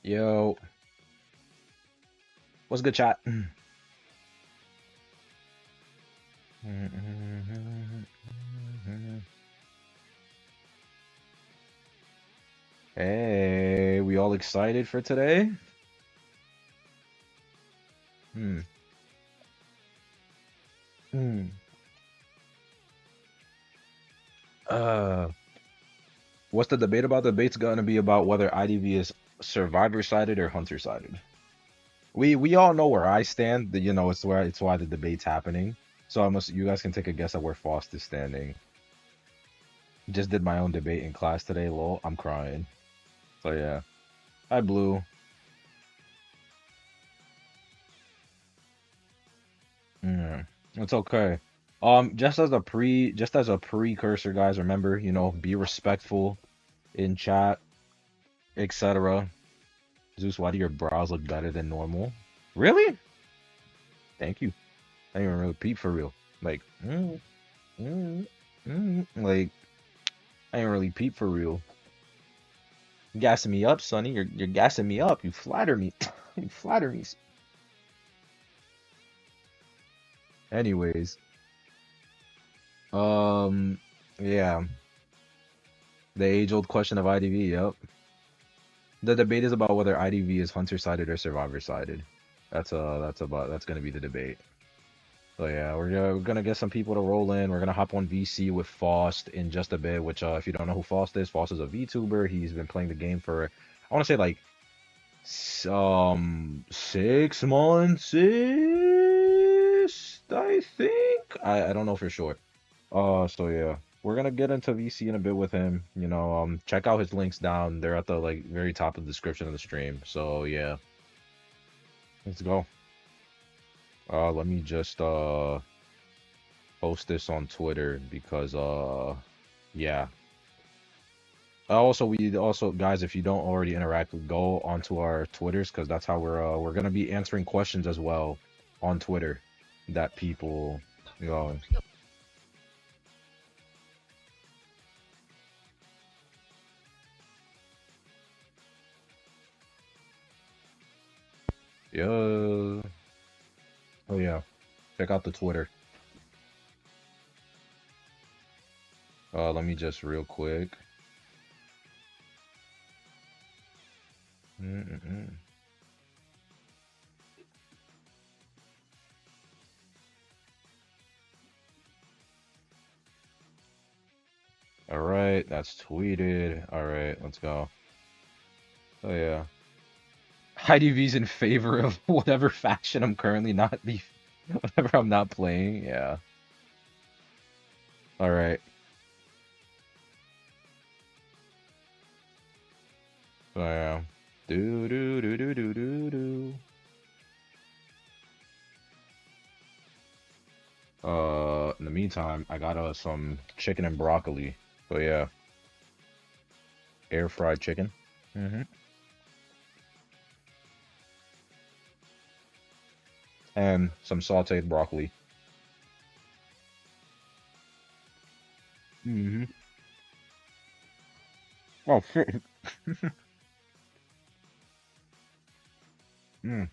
Yo, what's good, chat? Hey, we all excited for today? Hmm. Hmm. Uh, what's the debate about? The debate's gonna be about whether IDV is survivor-sided or hunter-sided. We all know where I stand. It's why the debate's happening. So you guys can take a guess at where Faust is standing. Just did my own debate in class today. Lol, I'm crying. So yeah. Hi, Blue. Mm, it's okay. Just as a precursor, guys, remember, be respectful in chat, etc. Zeus, why do your brows look better than normal? Really? Thank you. I didn't even really peep for real. Like, mm, like, I ain't really peep for real. You gassing me up, Sonny. You're gassing me up. You flatter me. You flatter me. Anyways, um, yeah, the age-old question of IDV. Yep. The debate is about whether IDV is hunter-sided or survivor-sided. That's gonna be the debate. So yeah, we're gonna get some people to roll in. We're gonna hop on VC with Faust in just a bit. Which if you don't know who Faust is a VTuber. He's been playing the game for I want to say like 6 months, I think. I don't know for sure. So yeah, we're gonna get into VC in a bit with him. Check out his links down. They're at the like very top of the description of the stream. So yeah, let's go. Let me just post this on Twitter because yeah. We also guys, if you don't already interact, go onto our Twitters because that's how we're gonna be answering questions as well on Twitter that people you know yeah. Oh yeah, check out the Twitter. Let me just real quick. Mm-mm-mm. All right, that's tweeted. All right, let's go. Oh yeah. IDV's in favor of whatever faction I'm currently not the whatever I'm not playing. Yeah. All right. So yeah. Do do do do do do do. In the meantime, I got some chicken and broccoli. So yeah, air fried chicken. Mm-hmm. And some sautéed broccoli. Mm-hmm. Oh shit. Mm.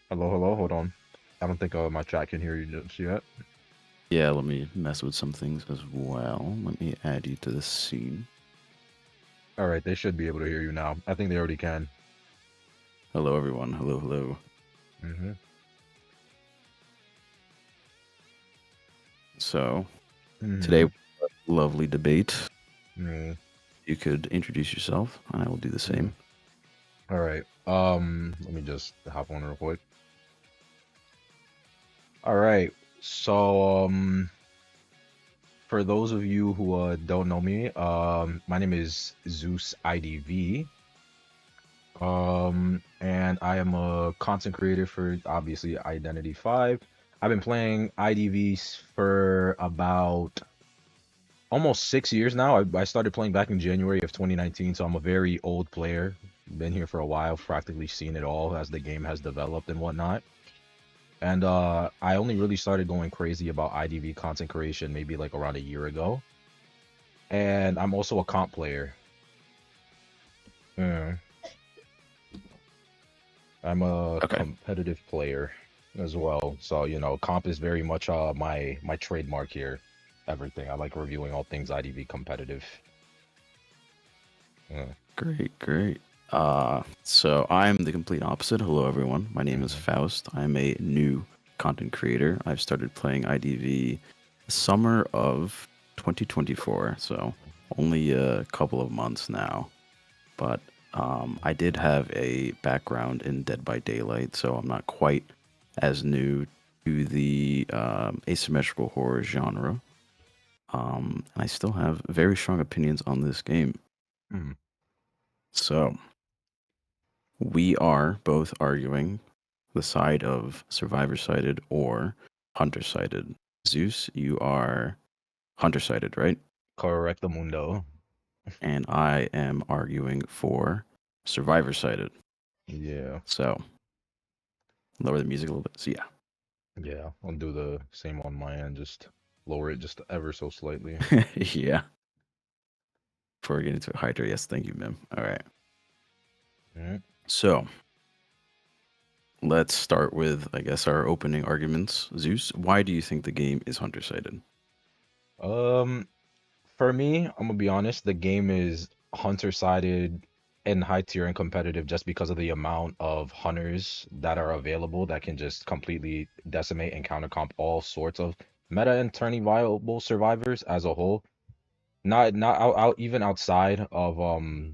Hello, hello. Hold on. I don't think my chat can hear you just yet. Yeah, let me mess with some things as well. Let me add you to the scene. All right, they should be able to hear you now. I think they already can. Hello, everyone. Hello, hello. Mm-hmm. So, today, Mm-hmm. lovely debate. Mm-hmm. You could introduce yourself. I will do the same. All right. Let me just hop on real quick. All right. So, for those of you who don't know me, my name is Zeus IDV. And I am a content creator for obviously Identity 5. I've been playing IDVs for about almost 6 years now. I started playing back in January of 2019, so I'm a very old player. Been here for a while, practically seen it all as the game has developed and whatnot. And I only really started going crazy about IDV content creation maybe like around a year ago. And I'm also a comp player. Mm, I'm a Okay, competitive player as well. So, comp is very much my trademark here. Everything. I like reviewing all things IDV competitive. Mm, great, great. So I'm the complete opposite. Hello, everyone. My name is mhm. Faust. I'm a new content creator. I've started playing IDV summer of 2024, so only a couple of months now. But I did have a background in Dead by Daylight, so I'm not quite as new to the asymmetrical horror genre. And I still have very strong opinions on this game. Mm. So we are both arguing the side of survivor sided or hunter sided. Zeus, you are hunter sided, right? Correcto mundo. And I am arguing for survivor sided. Yeah. So lower the music a little bit. So Yeah. I'll do the same on my end. Just lower it just ever so slightly. yeah. Yeah. Before we get into Hydra, yes, thank you, Mim. All right. Mm. So let's start with, I guess, our opening arguments. Zeus, why do you think the game is hunter sided? Um, For me, I'm gonna be honest, the game is hunter-sided and high tier and competitive just because of the amount of hunters that are available that can just completely decimate and counter comp all sorts of meta and turning viable survivors as a whole. Not out even outside of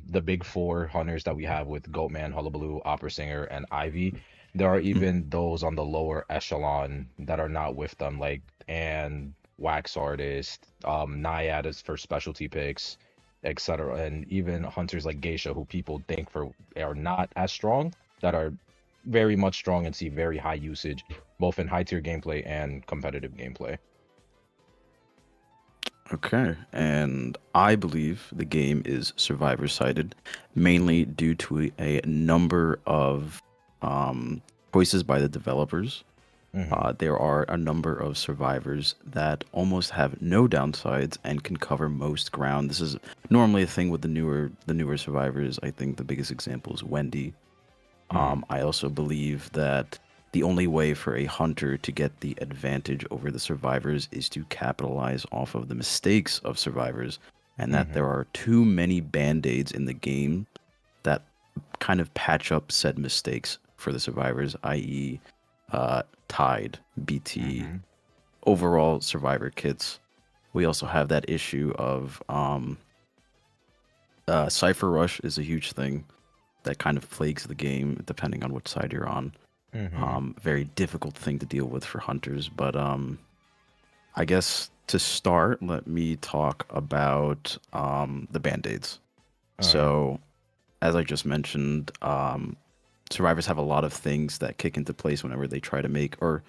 the big four hunters that we have with Goatman, Hullabaloo, Opera Singer, and Ivy. There are Mm, even those on the lower echelon that are not with them, like and Wax Artist, Naiad is for specialty picks, etc. And even hunters like Geisha, who people think for are not as strong, that are very much strong and see very high usage, both in high tier gameplay and competitive gameplay. okay. And I believe the game is survivor sided, mainly due to a number of um, choices by the developers. Hmm. There are a number of survivors that almost have no downsides and can cover most ground. This is normally a thing with the newer survivors. I think the biggest example is Wendy. Hmm. I also believe that the only way for a hunter to get the advantage over the survivors is to capitalize off of the mistakes of survivors, and that Hmm. there are too many band-aids in the game that kind of patch up said mistakes for the survivors, i.e., Tide, BT, Hmm. overall survivor kits. We also have that issue of Cipher Rush is a huge thing that kind of plagues the game depending on which side you're on. Hmm. Very difficult thing to deal with for hunters. But I guess to start, let me talk about the band aids. All right. So, as I just mentioned, survivors have a lot of things that kick into place whenever they try to make or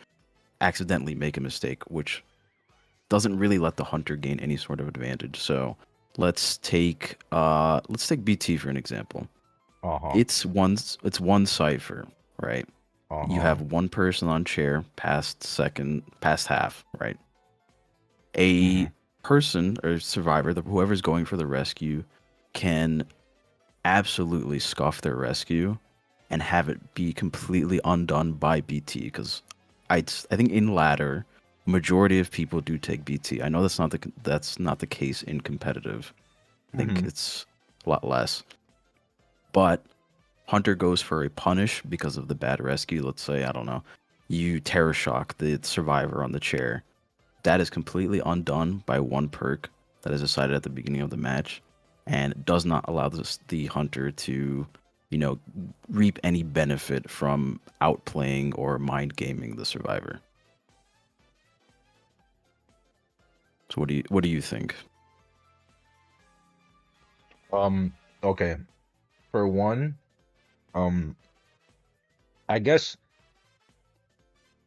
accidentally make a mistake, which doesn't really let the hunter gain any sort of advantage. So, let's take BT for an example. Uh-huh. It's one cipher, right? You Uh-huh. have one person on chair past second, past half, right? A Mhm. person or survivor, whoever's going for the rescue, can absolutely scuff their rescue and have it be completely undone by BT. Because I think in ladder, majority of people do take BT. I know that's not the case in competitive. I think Mhm. it's a lot less, but Hunter goes for a punish because of the bad rescue. Let's say, I don't know, you terror shock the survivor on the chair. That is completely undone by one perk that is decided at the beginning of the match and does not allow the hunter to, you know, reap any benefit from outplaying or mind gaming the survivor. So what do you think? Um, okay. For one, um, I guess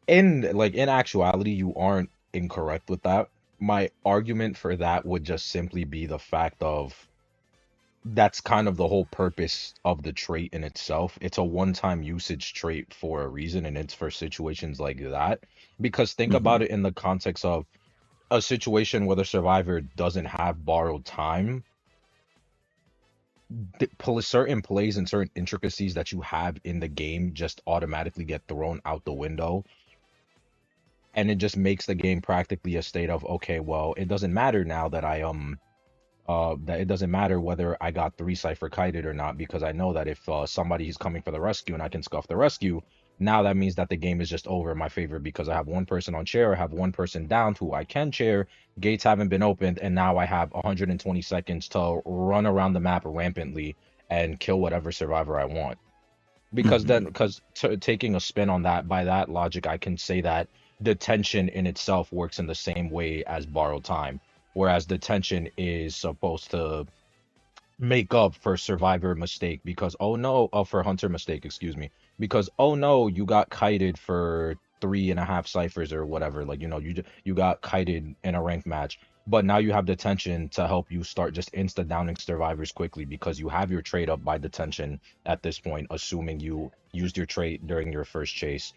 in actuality, you aren't incorrect with that. My argument for that would just simply be the fact of that's kind of the whole purpose of the trait in itself. It's a one-time usage trait for a reason, and it's for situations like that. Because think Hmm. about it in the context of a situation where the survivor doesn't have borrowed time, certain plays and certain intricacies that you have in the game just automatically get thrown out the window. And it just makes the game practically a state of, okay, well, it doesn't matter now that that it doesn't matter whether I got three Cipher kited or not, because I know that if somebody is coming for the rescue and I can scuff the rescue, now that means that the game is just over in my favor because I have one person on chair, I have one person down who I can chair, gates haven't been opened, and now I have 120 seconds to run around the map rampantly and kill whatever survivor I want. Because Hmm. then, because taking a spin on that, by that logic, I can say that detention in itself works in the same way as borrowed time, whereas detention is supposed to make up for survivor mistake because oh no, for hunter mistake, excuse me, because oh no, you got kited for 3.5 ciphers or whatever, like you got kited in a ranked match, but now you have detention to help you start just insta downing survivors quickly because you have your trade up by detention at this point, assuming you used your trait during your first chase,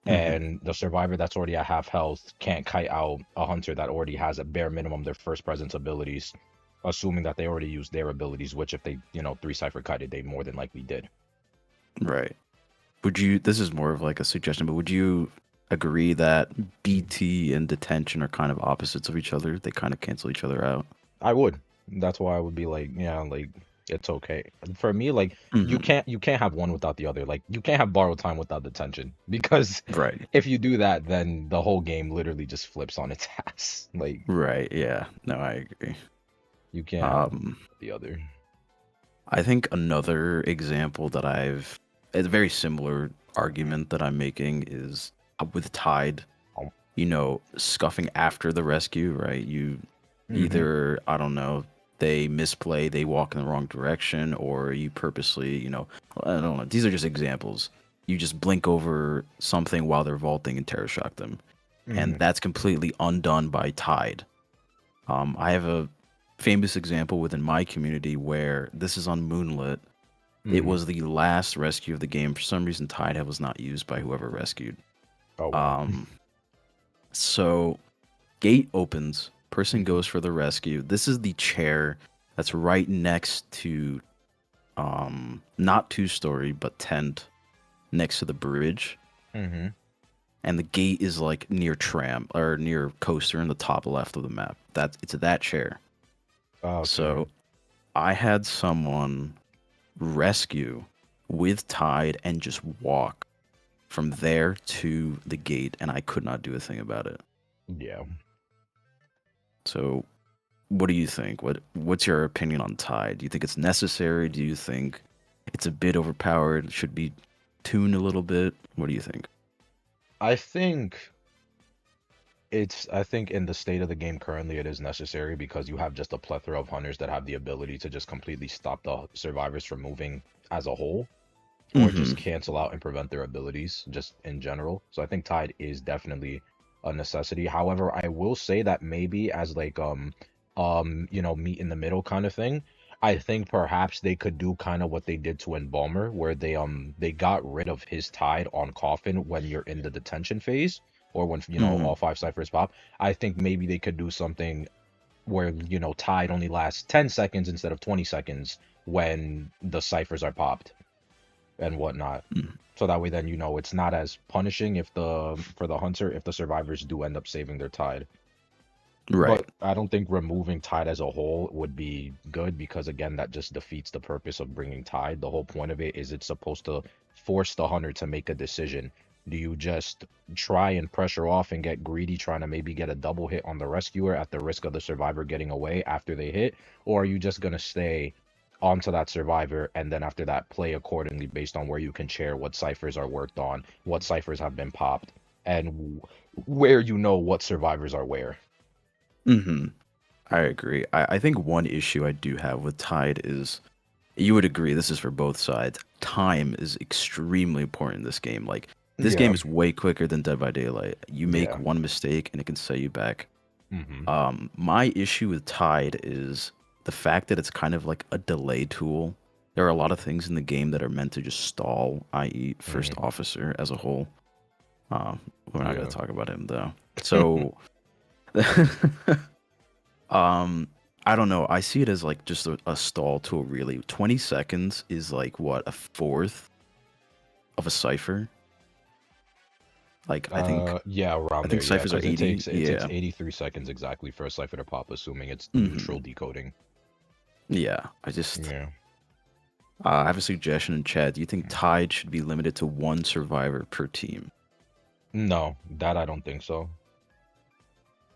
Hmm. and the survivor that's already at half health can't kite out a hunter that already has at bare minimum their first presence abilities, assuming that they already used their abilities, which if they, three cipher kited, they more than likely did. Right. Would you, this is more of like a suggestion, but would you agree that BT and detention are kind of opposites of each other? They kind of cancel each other out. I would. That's why I would be like, yeah, like it's okay. For me, like Hmm. you can't have one without the other. Like you can't have borrowed time without detention because Right. if you do that, then the whole game literally just flips on its ass. Like Right. Yeah. No, I agree. you can't have Um, the other. I think another example that it's a very similar argument that I'm making is with Tide, Um, scuffing after the rescue, right? You mm-hmm. either, I don't know, they misplay, they walk in the wrong direction, or you purposely, I don't know. These are just examples. You just blink over something while they're vaulting and terror shock them. And Mm-hmm. that's completely undone by Tide. I have a famous example within my community where this is on Moonlit. It Mm-hmm. was the last rescue of the game. For some reason, Tide was not used by whoever rescued. Oh wow. Um, so gate opens, person Mm-hmm. goes for the rescue. This is the chair that's right next to not two-story but tent next to the bridge. Mm-hmm. And the gate is like near tram or near coaster in the top left of the map. It's that chair. Okay. So I had someone rescue with Tide and just walk from there to the gate, and I could not do a thing about it. Yeah. So, what do you think? What's your opinion on Tide? Do you think it's necessary? Do you think it's a bit overpowered? It should be tuned a little bit? What do you think? I think I think in the state of the game currently it is necessary because you have just a plethora of hunters that have the ability to just completely stop the survivors from moving as a whole, or Mm-hmm. just cancel out and prevent their abilities just in general. So I think Tide is definitely a necessity. However, I will say that maybe as like meet in the middle kind of thing, I think perhaps they could do kind of what they did to Embalmer, where they got rid of his Tide on Coffin when you're in the detention phase, or when Mm-hmm. all five ciphers pop. I think maybe they could do something where Tide only lasts 10 seconds instead of 20 seconds when the ciphers are popped and whatnot. So that way then it's not as punishing if the for the hunter if the survivors do end up saving their Tide. Right. But I don't think removing Tide as a whole would be good because again that just defeats the purpose of bringing Tide. The whole point of it is it's supposed to force the hunter to make a decision. Do you just try and pressure off and get greedy trying to maybe get a double hit on the rescuer at the risk of the survivor getting away after they hit, or are you just going to stay onto that survivor and then after that play accordingly based on where you can share what ciphers are worked on, what ciphers have been popped, and where what survivors are where. Mm-hmm. I agree. I think one issue I do have with Tide is you would agree this is for both sides. Time is extremely important in this game. Like this game Yeah, is way quicker than Dead by Daylight. You make yeah. one mistake and it can set you back. Hmm. My issue with Tide is the fact that it's kind of like a delay tool. There are a lot of things in the game that are meant to just stall, i.e., first Mm, officer as a whole. We're not going yeah. to talk about him though. So, um, I don't know. I see it as like just a stall tool. Really, 20 seconds is like what, a fourth of a cipher. Like Yeah, I around think there, yeah, ciphers are because 80. it takes Yeah. 83 seconds exactly for a cipher to pop, assuming it's Hmm. neutral decoding. Yeah. Yeah. I have a suggestion in chat. Do you think Tide should be limited to one survivor per team? No, that I don't think so.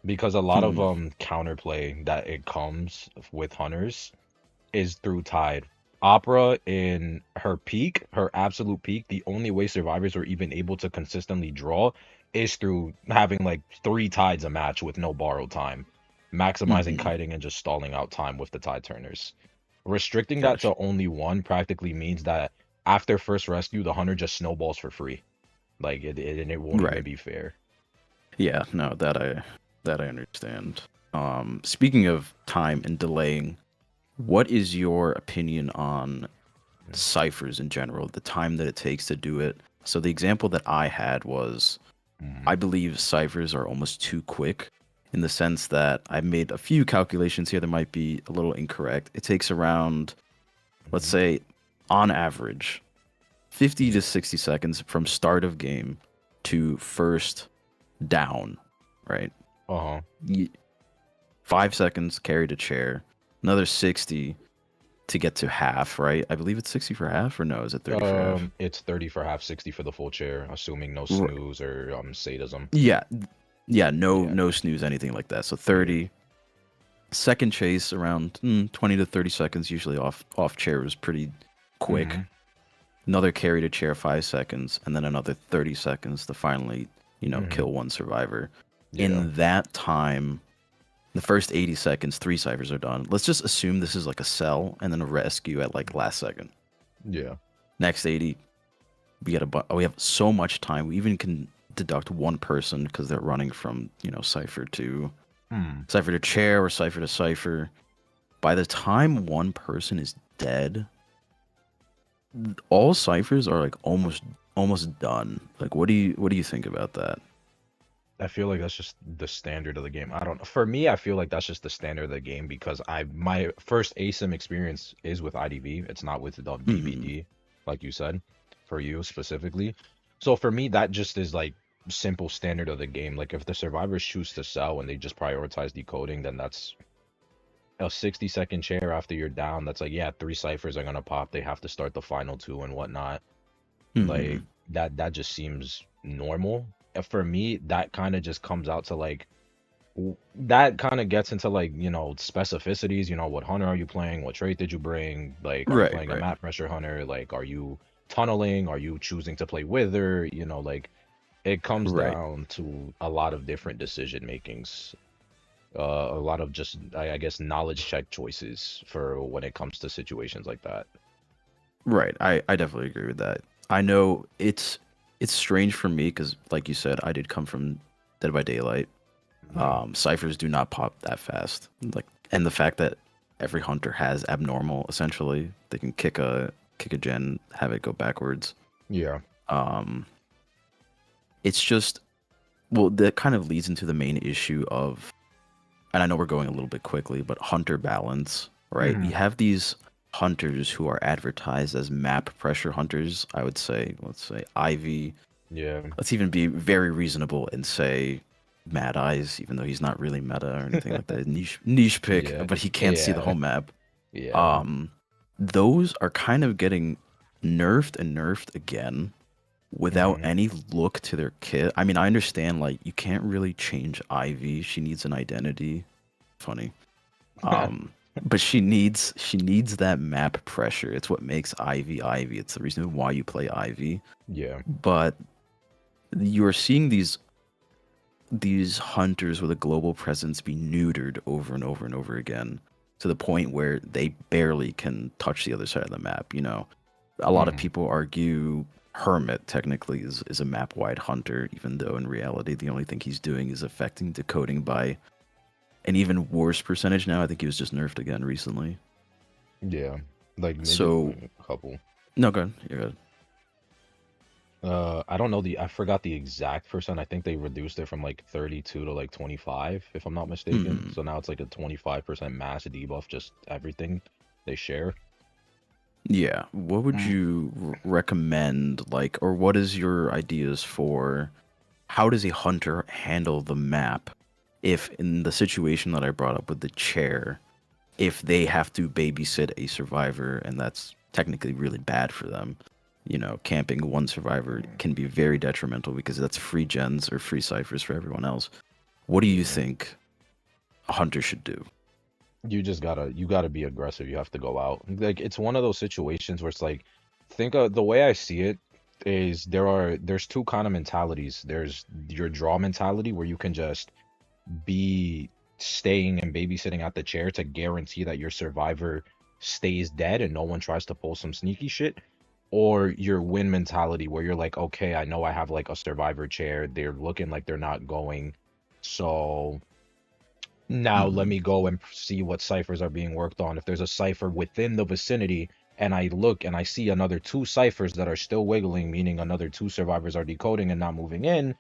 Because a lot of Hmm. counterplay that it comes with hunters is through Tide. Opera in her peak, her absolute peak, the only way survivors were even able to consistently draw is through having like 3 tides a match with no borrowed time, maximizing Hmm. kiting and just stalling out time with the tide turners. Restricting that Gotcha. to only one practically means that after first rescue, the hunter just snowballs for free. Like and it won't even Right. be fair. Yeah. No, that I understand. Speaking of time and delaying, what is your opinion on ciphers in general? The time that it takes to do it. So the example that I had was, I Mm-hmm. believe ciphers are almost too quick in the sense that I made a few calculations here that might be a little incorrect. It takes around, let's say, on average, 50 Yeah. to 60 seconds from start of game to first down, right? Uh-huh. 5 seconds carry to chair, another 60 to get to half, right? I believe it's 60 for half, or no, is it 30 for half? It's 30 for half, 60 for the full chair, assuming no R- snooze or sadism. yeah, yeah, Yeah. no snooze, anything like that. So Yeah. 30. Second chase around 20 to 30 seconds, usually off chair is pretty quick. Mm-hmm. Another carry to chair 5 seconds, and then another 30 seconds to finally, Mm-hmm. kill one survivor. Yeah. In that time, the first 80 seconds, 3 ciphers are done. Let's just assume this is like a cell and then a rescue at like last second. Yeah. Next 80, we have so much time. We even can deduct one person because they're running from, Hmm. cipher to chair or cipher to cipher. By the time one person is dead, all ciphers are like almost done. Like what do you think about that? I feel like that's just the standard of the game. I don't know. For me, I feel like that's just the standard of the game because my first ASIM experience is with IDV. It's not with the Hmm. BBD, like you said, for you specifically. So for me, that just is like simple standard of the game. Like if the survivors choose to sell and they just prioritize decoding, then that's a 60-second chair after you're down. That's like, yeah, 3 ciphers are gonna pop. They have to start the final two and whatnot. Hmm. Like that just seems normal. For me, that kind of just comes out to like that kind of gets into like, specificities, what hunter are you playing? What trait did you bring? Like, are you Right, playing a right, map pressure hunter? Like, are you tunneling? Are you choosing to play wither? Like it comes right. down to a lot of different decision makings. A lot of just I guess knowledge check choices for when it comes to situations like that. Right. I definitely agree with that. I know it's strange for me because, like you said, I did come from Dead by Daylight. Yeah. Ciphers do not pop that fast. Like, and the fact that every hunter has abnormal, essentially, they can kick a gen, have it go backwards. Yeah. Um, it's just, well, that kind of leads into the main issue of, and I know we're going a little bit quickly, but hunter balance, right? You Hmm. have these hunters who are advertised as map pressure hunters. I would say, let's say Ivy. Yeah. Let's even be very reasonable and say Mad Eyes, even though he's not really meta or anything like that. Niche pick, Yeah. but he can't see the Yeah. whole map. Yeah. Um, those are kind of getting nerfed and nerfed again without Hmm. any look to their kit. I mean, I understand like you can't really change Ivy. She needs an identity. Funny. Um, but she needs that map pressure. It's what makes Ivy Ivy. It's the reason why you play Ivy. Yeah. But you're seeing these hunters with a global presence be neutered over and over and over again to the point where they barely can touch the other side of the map. A lot of Hmm. people argue Hermit technically is a map wide hunter, even though in reality the only thing he's doing is affecting decoding by an even worse percentage now. I think he was just nerfed again recently. Yeah, like maybe So a couple. no, good. You're good. I don't know I forgot the exact percent. I think they reduced it from like 32 to like 25, if I'm not mistaken. Hmm. So now it's like a 25% mass debuff, just everything they share. Yeah. What would Mm. you recommend, like, or what is your ideas for how does a hunter handle the map if in the situation that I brought up with the chair, if they have to babysit a survivor and that's technically really bad for them? You know, camping one survivor can be very detrimental because that's free gens or free ciphers for everyone else. What do you Yeah. think a hunter should do? You gotta be aggressive. You have to go out. Like it's one of those situations where it's like, think of the way I see it is there's two kind of mentalities. There's your draw mentality where you can just be staying and babysitting at the chair to guarantee that your survivor stays dead and no one tries to pull some sneaky shit. Or your win mentality where you're like, okay, I know I have like a survivor chair. They're looking like they're not going. So now let Hmm. me go and see what ciphers are being worked on. If there's a cipher within the vicinity and I look and I see another two ciphers that are still wiggling, meaning another two survivors are decoding and not moving in,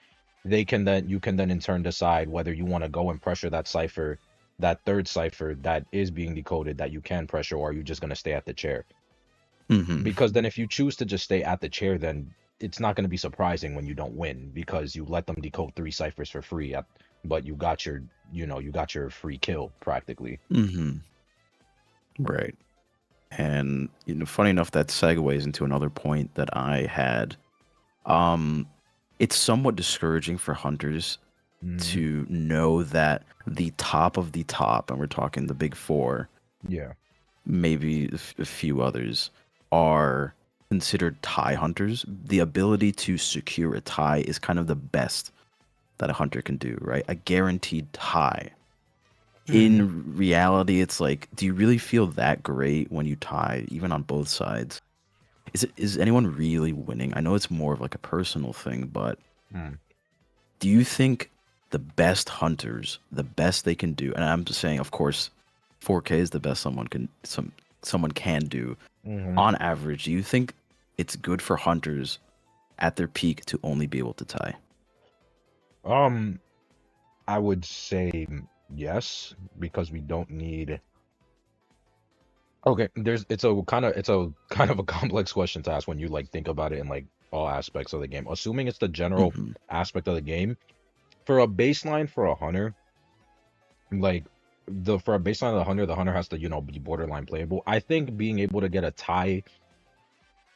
you can then in turn decide whether you want to go and pressure that cipher, that third cipher that is being decoded that you can pressure, or are you just gonna stay at the chair? Hmm. Because then if you choose to just stay at the chair, then it's not going to be surprising when you don't win because you let them decode three ciphers for free but you got your free kill practically. Hmm. Right. And funny enough, that segues into another point that I had. Um, it's somewhat discouraging for hunters Hmm. to know that the top of the top, and we're talking the big four, Yeah. maybe a few others, are considered tie hunters. The ability to secure a tie is kind of the best that a hunter can do, right? A guaranteed tie. Hmm. In reality, it's like, do you really feel that great when you tie, even on both sides? Is anyone really winning? I know it's more of like a personal thing, but Hmm. do you think the best hunters, the best they can do, and I'm just saying, of course, 4K is the best someone can do Hmm. on average. Do you think it's good for hunters at their peak to only be able to tie? Um, I would say yes because we don't need. Okay, it's a kind of a complex question to ask when you like think about it in like all aspects of the game. Assuming it's the general Hmm. aspect of the game, for a baseline for a hunter, like for a baseline of the hunter has to, be borderline playable. I think being able to get a tie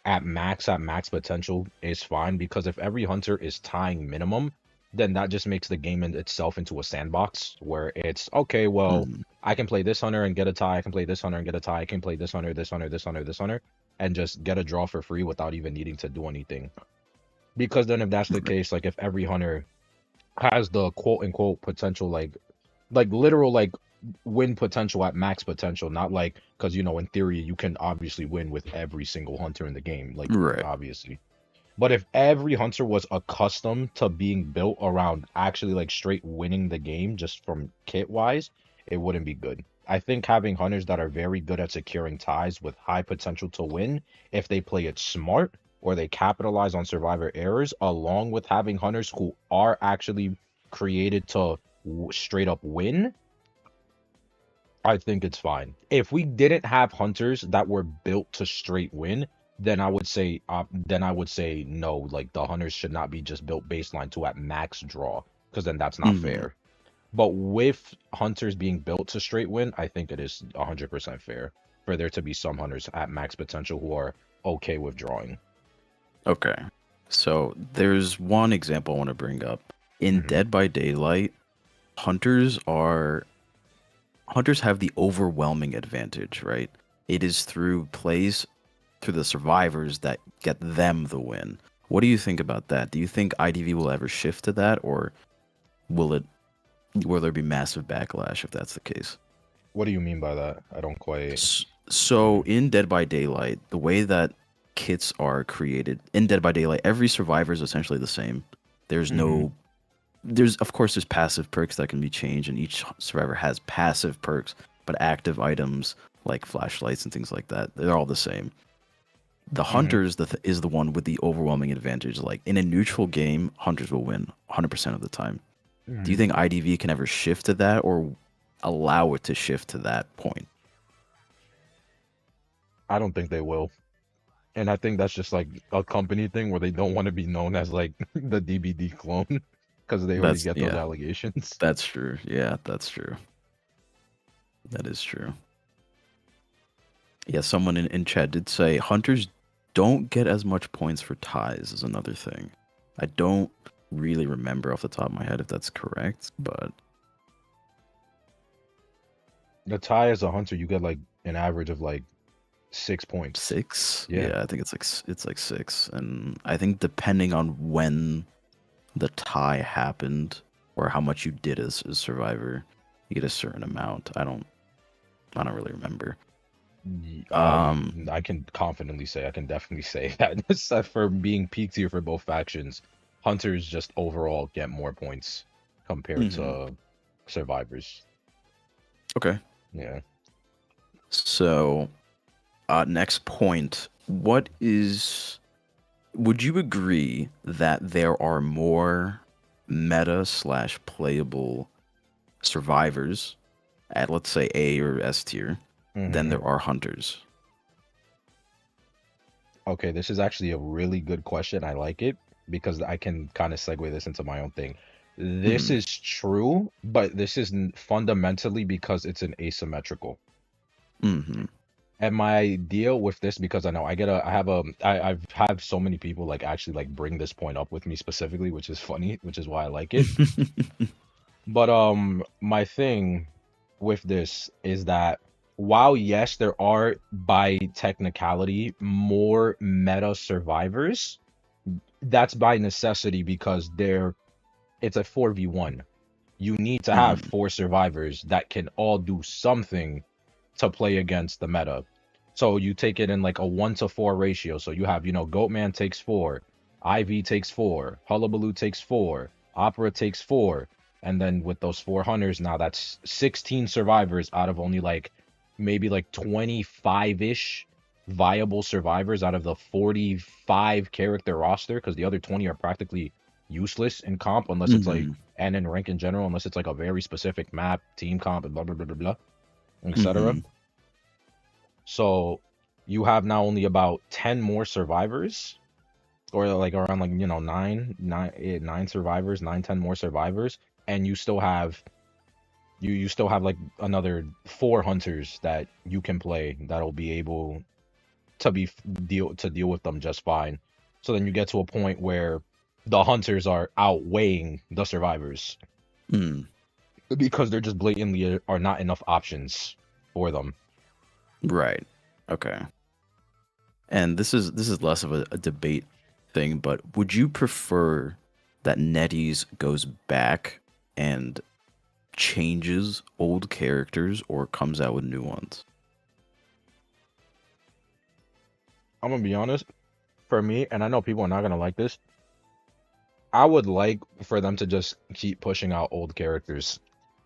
at max potential is fine because if every hunter is tying minimum, then that just makes the game in itself into a sandbox where it's okay, well, Hmm. I can play this hunter and get a tie, I can play this hunter and get a tie, I can play this hunter, this hunter, this hunter, this hunter, and just get a draw for free without even needing to do anything. Because then if that's the Right. case, like if every hunter has the quote unquote potential like literal like win potential at max potential, not like because in theory you can obviously win with every single hunter in the game, like Right. obviously. But if every hunter was accustomed to being built around actually like straight winning the game just from kit wise, it wouldn't be good. I think having hunters that are very good at securing ties with high potential to win, if they play it smart or they capitalize on survivor errors, along with having hunters who are actually created to straight up win, I think it's fine. If we didn't have hunters that were built to straight win, then I would say no, like the hunters should not be just built baseline to at max draw, because then that's not Hmm. fair. But with hunters being built to straight win, I think it is 100% fair for there to be some hunters at max potential who are okay with drawing. Okay. So there's one example I want to bring up. In Hmm. Dead by Daylight, hunters are hunters have the overwhelming advantage, right? It is through plays through the survivors that get them the win. What do you think about that? Do you think IDV will ever shift to that, or will it will there be massive backlash if that's the case? What do you mean by that? I don't quite. So in Dead by Daylight, the way that kits are created in Dead by Daylight, every survivor is essentially the same. There's Mm-hmm. no of course there's passive perks that can be changed, and each survivor has passive perks, but active items like flashlights and things like that, they're all the same. The Hmm. hunters is the one with the overwhelming advantage. Like in a neutral game, hunters will win 100% of the time. Do you Hmm. think IDV can ever shift to that, or allow it to shift to that point? I don't think they will. And I think that's just like a company thing where they don't want to be known as like the DBD clone because they already That's get those yeah, allegations. that's true. Yeah, that's true. That is true. Yeah, someone in chat did say hunters don't get as much points for ties is another thing. I don't really remember off the top of my head if that's correct, but The tie as a hunter, you get like an average of like 6 points. 6? Yeah. Yeah, I think it's like 6, and I think depending on when the tie happened or how much you did as a survivor, you get a certain amount. I don't really remember. Um, I can confidently say, I can definitely say that except for being peak tier for both factions, hunters just overall get more points compared mhm. to survivors. Okay. Yeah. So, next point. Would you agree that there are more meta slash playable survivors at, let's say, A or S tier than Hmm. there are hunters? Okay, this is actually a really good question. I like it because I can kind of segue this into my own thing. This Hmm. is true, but this is fundamentally because it's an asymmetrical. Hmm. And my idea with this, because I know I've had so many people like actually like bring this point up with me specifically, which is funny, which is why I like it. But my thing with this is that while yes, there are by technicality more meta survivors, that's by necessity because it's a 4v1. You need to have Hmm. four survivors that can all do something to play against the meta. So you take it in like a 1-to-4 ratio. So you have, Goatman takes four, Ivy takes four, Hullabaloo takes four, Opera takes four. And then with those four hunters, now that's 16 survivors out of only like maybe like 25-ish viable survivors out of the 45 character roster, because the other 20 are practically useless in comp unless it's like Hmm. and in rank in general, unless it's like a very specific map, team comp, and blah blah blah blah blah, etc. Hmm. So you have now only about 10 more survivors, or like around like nine survivors, 9, 10 more survivors, and you still have like another four hunters that you can play that'll be able to deal with them just fine. So then you get to a point where the hunters are outweighing the survivors Hmm. because there just blatantly are not enough options for them. Right. Okay. And this is less of a debate thing, but would you prefer that NetEase goes back and changes old characters or comes out with new ones? I'm gonna be honest, for me, and I know people are not gonna like this, I would like for them to just keep pushing out old characters.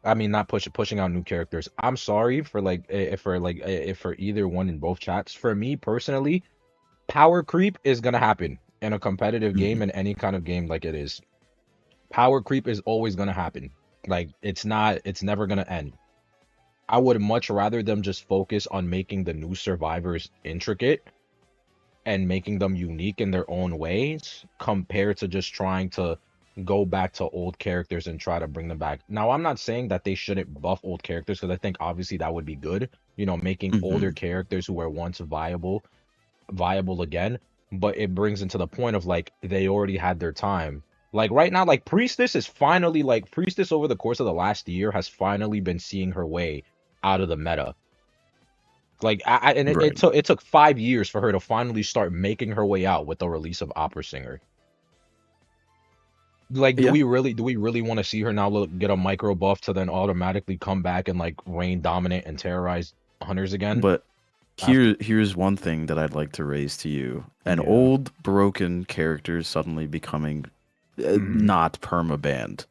I mean, not pushing out new characters. I'm sorry for like if for either one in both chats. For me personally, power creep is gonna happen in a competitive game, Hmm. in any kind of game like it is. Power creep is always gonna happen. Like it's never gonna end. I would much rather them just focus on making the new survivors intricate and making them unique in their own ways compared to just trying to go back to old characters and try to bring them back. Now, I'm not saying that they shouldn't buff old characters because I think obviously that would be good, making older Hmm. characters who were once viable again, but it brings into the point of like they already had their time. Like right now, like Priestess over the course of the last year has finally been seeing her way out of the meta. Like and it Right. took 5 years for her to finally start making her way out with the release of Opera Singer. Like, do Yeah. we really want to see her now get a micro buff to then automatically come back and like reign dominant and terrorize hunters again? But After, here's one thing that I'd like to raise to you. An yeah. old broken character suddenly becoming Hmm. not perma banned.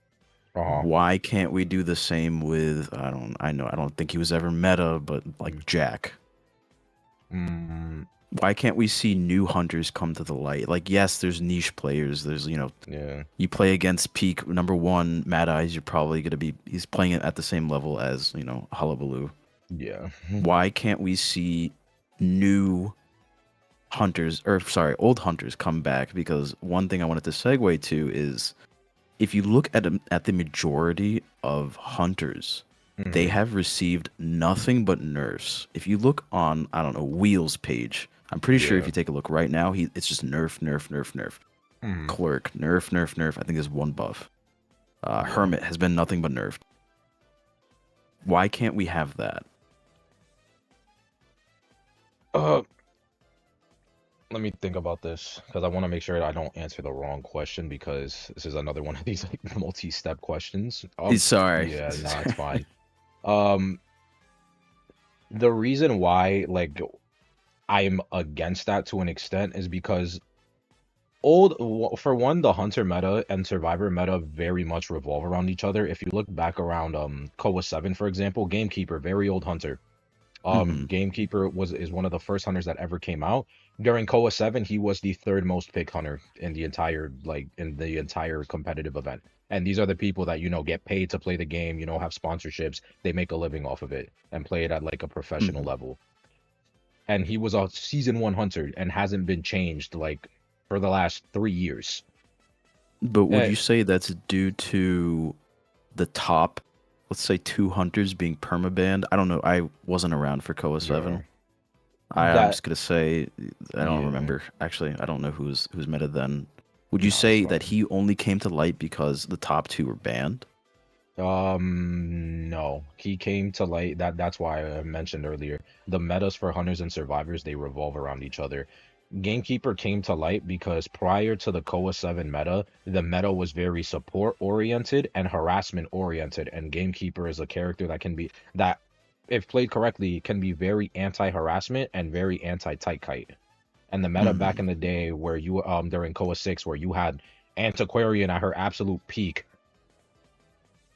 Uh-huh. Why can't we do the same with I don't think he was ever meta, but like Jack. Mm, Why can't we see new hunters come to the light? Like, yes, there's niche players. There's, yeah. you play against peak number one, Mad Eyes, you're probably gonna be he's playing it at the same level as, Hullabaloo. Yeah. Why can't we see new hunters or sorry, old hunters come back? Because one thing I wanted to segue to is if you look at the majority of hunters, they Hmm. have received nothing but nerfs. If you look on, I don't know, Wheels page, I'm pretty sure if Yeah. you take a look right now, it's just nerf, nerf, nerf, nerf. Hmm. Clerk, nerf, nerf, nerf. I think there's one buff. Yeah. Hermit has been nothing but nerfed. Why can't we have that? Uh, Let me think about this because I want to make sure I don't answer the wrong question because this is another one of these like multi-step questions. Sorry. Yeah, no, it's fine. Um, the reason why like I'm against that to an extent is because for one, the hunter meta and survivor meta very much revolve around each other. If you look back around Koa 7, for example, Gamekeeper, very old hunter. Hmm. Gamekeeper is one of the first hunters that ever came out. During Koa 7, he was the third most picked hunter in the entire competitive event. And these are the people that, get paid to play the game, have sponsorships, they make a living off of it and play it at like a professional Hmm. level. And he was a season 1 hunter and hasn't been changed like for the last 3 years. But would Eh, you say that's due to the top, let's say, two hunters being permabanned? I don't know. I wasn't around for Koa yeah. 7. I'm That just gonna say I don't yeah, remember. Actually, I don't know who's meta then. Would you no, it's say that fine. he only came to light because the top two were banned? No. He came to light that's why I mentioned earlier. The metas for hunters and survivors, they revolve around each other. Gamekeeper came to light because prior to the Koa 7 meta, the meta was very support oriented and harassment oriented, and Gamekeeper is a character that if played correctly can be very anti-harassment and very anti-tight kite. And the meta back Hmm. in the day where you during Koa 6 where you had Antiquarian at her absolute peak.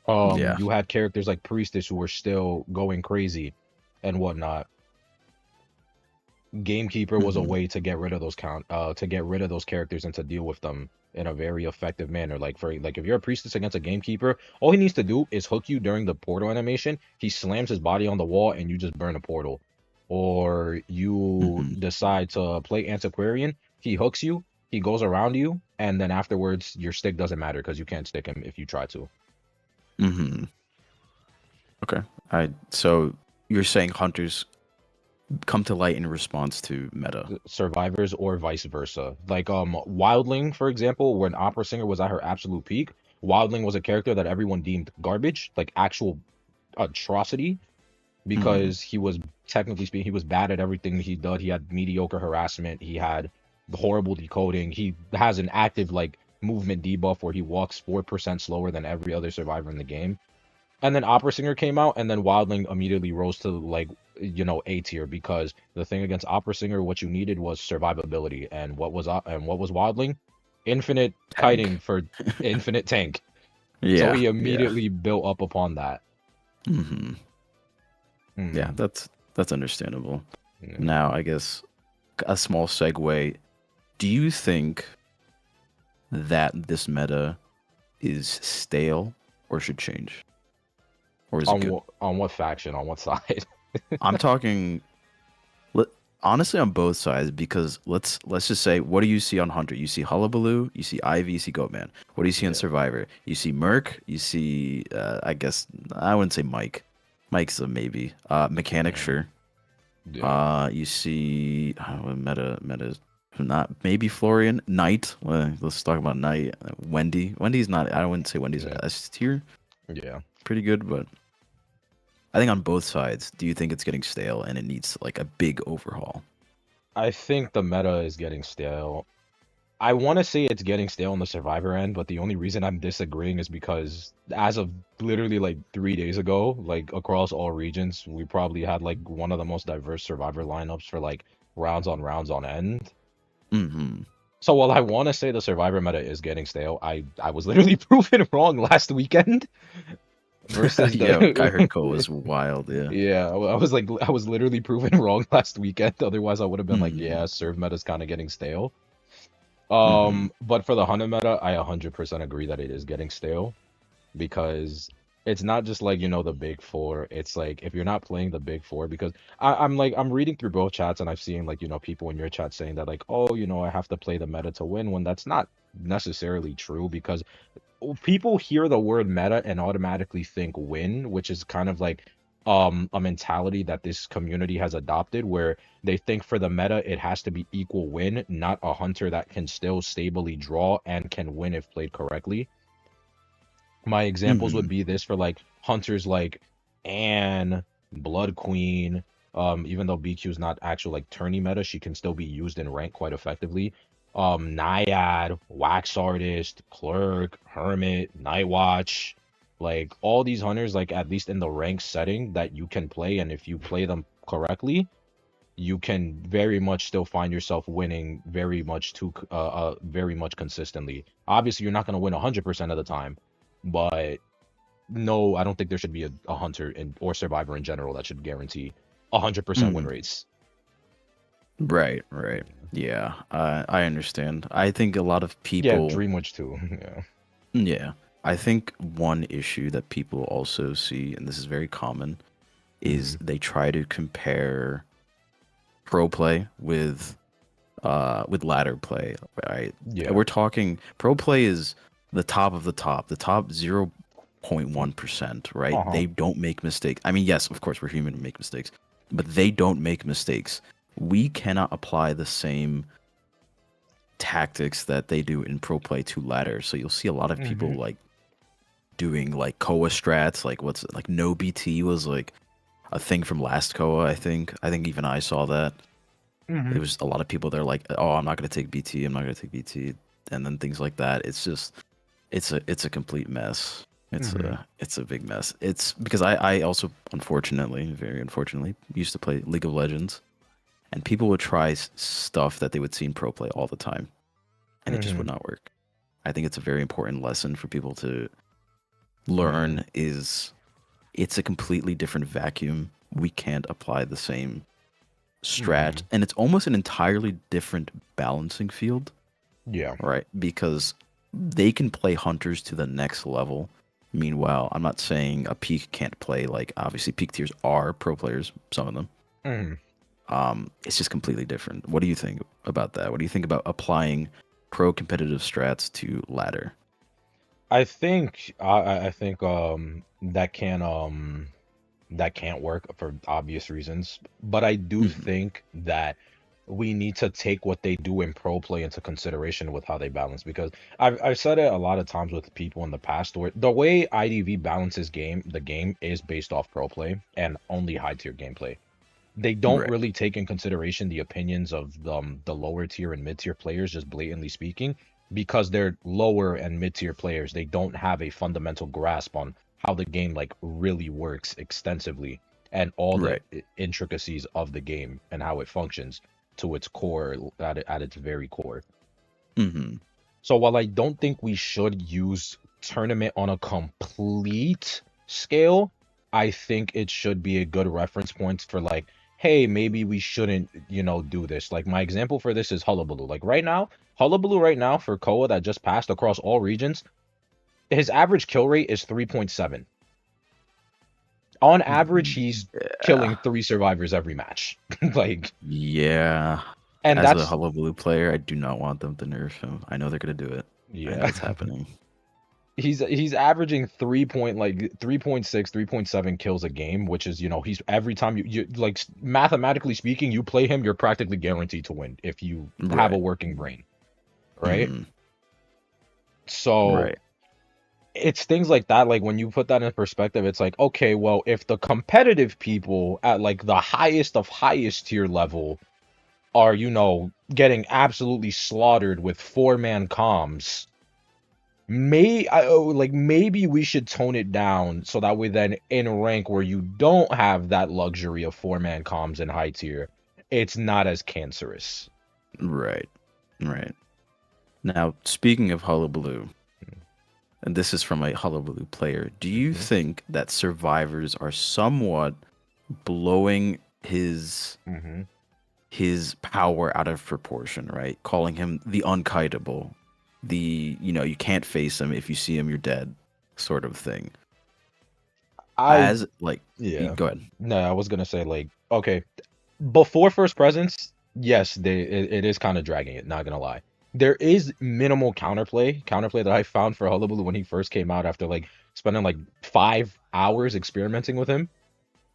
Yeah. You had characters like Priestess who were still going crazy and whatnot. Gamekeeper was a Hmm. way to get rid of to get rid of those characters and to deal with them in a very effective manner. Like if you're a priestess against a gamekeeper, all he needs to do is hook you during the portal animation. He slams his body on the wall and you just burn a portal. Or you Hmm. decide to play Antiquarian, he hooks you, he goes around you, and then afterwards your stick doesn't matter because you can't stick him if you try to. Hmm. Okay. So you're saying hunters come to light in response to meta? Survivors or vice versa. Like Wildling, for example, when Opera Singer was at her absolute peak, Wildling was a character that everyone deemed garbage, like actual atrocity, Hmm. because he was technically speaking, he was bad at everything he did. He had mediocre harassment, he had horrible decoding, he has an active like movement debuff where he walks 4% slower than every other survivor in the game. And then Opera Singer came out, and then Wildling immediately rose to like A tier because the thing against Opera Singer, what you needed was survivability, and what was Wildling? Infinite kiting Tank. for infinite tank. So Yeah. he Yeah. immediately built up upon that. Hmm. Yeah. Hmm. That's understandable. Yeah. Now, I guess a small segue. Do you think that this meta is stale or should change? Or is it good? On what faction? On what side? I'm talking li- honestly on both sides because let's just say what do you see on Hunter? You see Hullabaloo, you see Ivy, you see Goatman. What do you see on Yeah. Survivor? You see Merc, you see I guess I wouldn't say Mike. Mike's a maybe. Mechanic, Yeah. sure. Yeah. You see meta not maybe Florian Knight. Let's talk about Knight. Wendy. Wendy's not. I wouldn't say Wendy's Yeah. S tier. Yeah. Pretty good, but I think on both sides, do you think it's getting stale and it needs like a big overhaul? I think the meta is getting stale. I want to say it's getting stale on the survivor end, but the only reason I'm disagreeing is because as of literally like 3 days ago, like across all regions, we probably had like one of the most diverse survivor lineups for like rounds on end. Hmm. So while I want to say the Survivor meta is getting stale, I was literally proven wrong last weekend versus Yo, I heard the Cole was wild. Yeah. yeah, I was like I was literally proven wrong last weekend. Otherwise, I would have been like, Mm-hmm. yeah, serve meta's kind of getting stale. Mm-hmm. But for the hunter meta, I 100% agree that it is getting stale because it's not just like, the big four. It's like if you're not playing the big four, because I'm reading through both chats and I've seen like, people in your chat saying that like, oh, I have to play the meta to win when that's not necessarily true because people hear the word meta and automatically think win, which is kind of like a mentality that this community has adopted where they think for the meta it has to be equal win, not a hunter that can still stably draw and can win if played correctly. My examples Mm-hmm. would be this for like hunters like Anne, Blood Queen. Even though BQ is not actual like tourney meta, she can still be used in rank quite effectively. Naiad, Wax Artist, Clerk, Hermit, Night Watch, like all these hunters, like at least in the rank setting that you can play, and if you play them correctly, you can very much still find yourself winning very much consistently. Obviously, you're not going to win 100% of the time, but no, I don't think there should be a hunter or survivor in general that should guarantee 100% win Mm-hmm. rates. Right, right. Yeah, I understand. I think a lot of Yeah, people, Dreamwitch too. Yeah. yeah, I think one issue that people also see, and this is very common, Hmm. is they try to compare pro play with ladder play, right? Yeah. We're talking pro play is the top of the top 0.1%, right? Uh-huh. They don't make mistakes. I mean, yes, of course, we're human and make mistakes, but they don't make mistakes. We cannot apply the same tactics that they do in pro play to ladder. So you'll see a lot of people Hmm. like doing like Koa strats, like what's like no BT was like a thing from last Koa, I think. I think even I saw that. Hmm. It was a lot of people. They're like, "Oh, I'm not gonna take BT. I'm not gonna take BT," and then things like that. It's just, it's a complete mess. Hmm. It's a big mess. It's because I also unfortunately, very unfortunately, used to play League of Legends, and people would try stuff that they would see in pro play all the time, and it just Hmm. would not work. I think it's a very important lesson for people to Hmm. learn. Is it's a completely different vacuum. We can't apply the same strat, Hmm. and it's almost an entirely different balancing field, Yeah. right? Because they can play hunters to the next level. Meanwhile, I'm not saying a peak can't play. Like obviously, peak tiers are pro players, some of them. Hmm. It's just completely different. What do you think about that? What do you think about applying pro competitive strats to ladder? I think that can't work for obvious reasons. But I do Hmm. think that we need to take what they do in pro play into consideration with how they balance because I've said it a lot of times with people in the past where the way IDV balances the game is based off pro play and only high tier gameplay. They don't Right. really take in consideration the opinions of the lower tier and mid tier players, just blatantly speaking, because they're lower and mid tier players. They don't have a fundamental grasp on how the game like really works extensively and all the Right. intricacies of the game and how it functions to its core at its very core. Hmm. So while I don't think we should use tournament on a complete scale, I think it should be a good reference point for like, hey, maybe we shouldn't, do this. Like my example for this is Hullabaloo. Like Hullabaloo right now for Koa that just passed across all regions, his average kill rate is 3.7. On average, he's killing Yeah. 3 survivors every match. Like, Yeah. and As a that's Hullabaloo player, I do not want them to nerf him. I know they're gonna do it. I know yeah. it's happening. He's averaging 3.6, 3.7 kills a game, which is, he's every time you like mathematically speaking, you play him, you're practically guaranteed to win if you have a Right. working brain, right? Hmm. So Right. it's things like that. Like when you put that in perspective, it's like, okay, well, if the competitive people at like the highest of highest tier level are, getting absolutely slaughtered with 4-man comms. Maybe we should tone it down so that way then in rank where you don't have that luxury of 4-man comms in high tier, it's not as cancerous. Right. Right. Now, speaking of Hullabaloo, and this is from a Hullabaloo player, do you Mm-hmm. think that survivors are somewhat blowing Mm-hmm. his power out of proportion, right? Calling him the unkiteable, you can't face him. If you see him, you're dead, sort of thing. I As like, Yeah. go ahead. No, I was gonna say like okay, before first presence, yes, it is kind of dragging it, not gonna lie. There is minimal counterplay that I found for Hullabaloo when he first came out after like spending like 5 hours experimenting with him.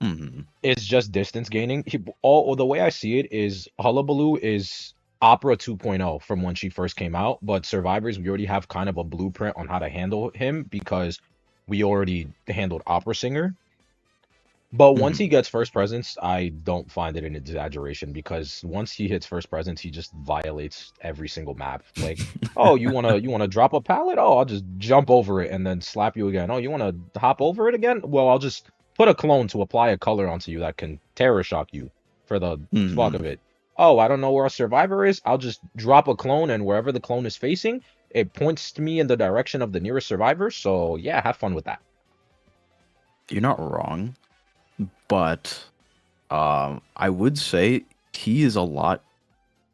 Hmm. It's just distance gaining. All the way I see it is Hullabaloo is Opera 2.0 from when she first came out, but Survivors we already have kind of a blueprint on how to handle him because we already handled Opera Singer. But once Hmm. he gets first presence, I don't find it an exaggeration because once he hits first presence, he just violates every single map. Like, oh, you wanna drop a pallet? Oh, I'll just jump over it and then slap you again. Oh, you wanna hop over it again? Well, I'll just put a clone to apply a color onto you that can terror shock you for the fuck Hmm. of it. Oh, I don't know where a survivor is. I'll just drop a clone and wherever the clone is facing, it points to me in the direction of the nearest survivor. So yeah, have fun with that. You're not wrong, but I would say he is a lot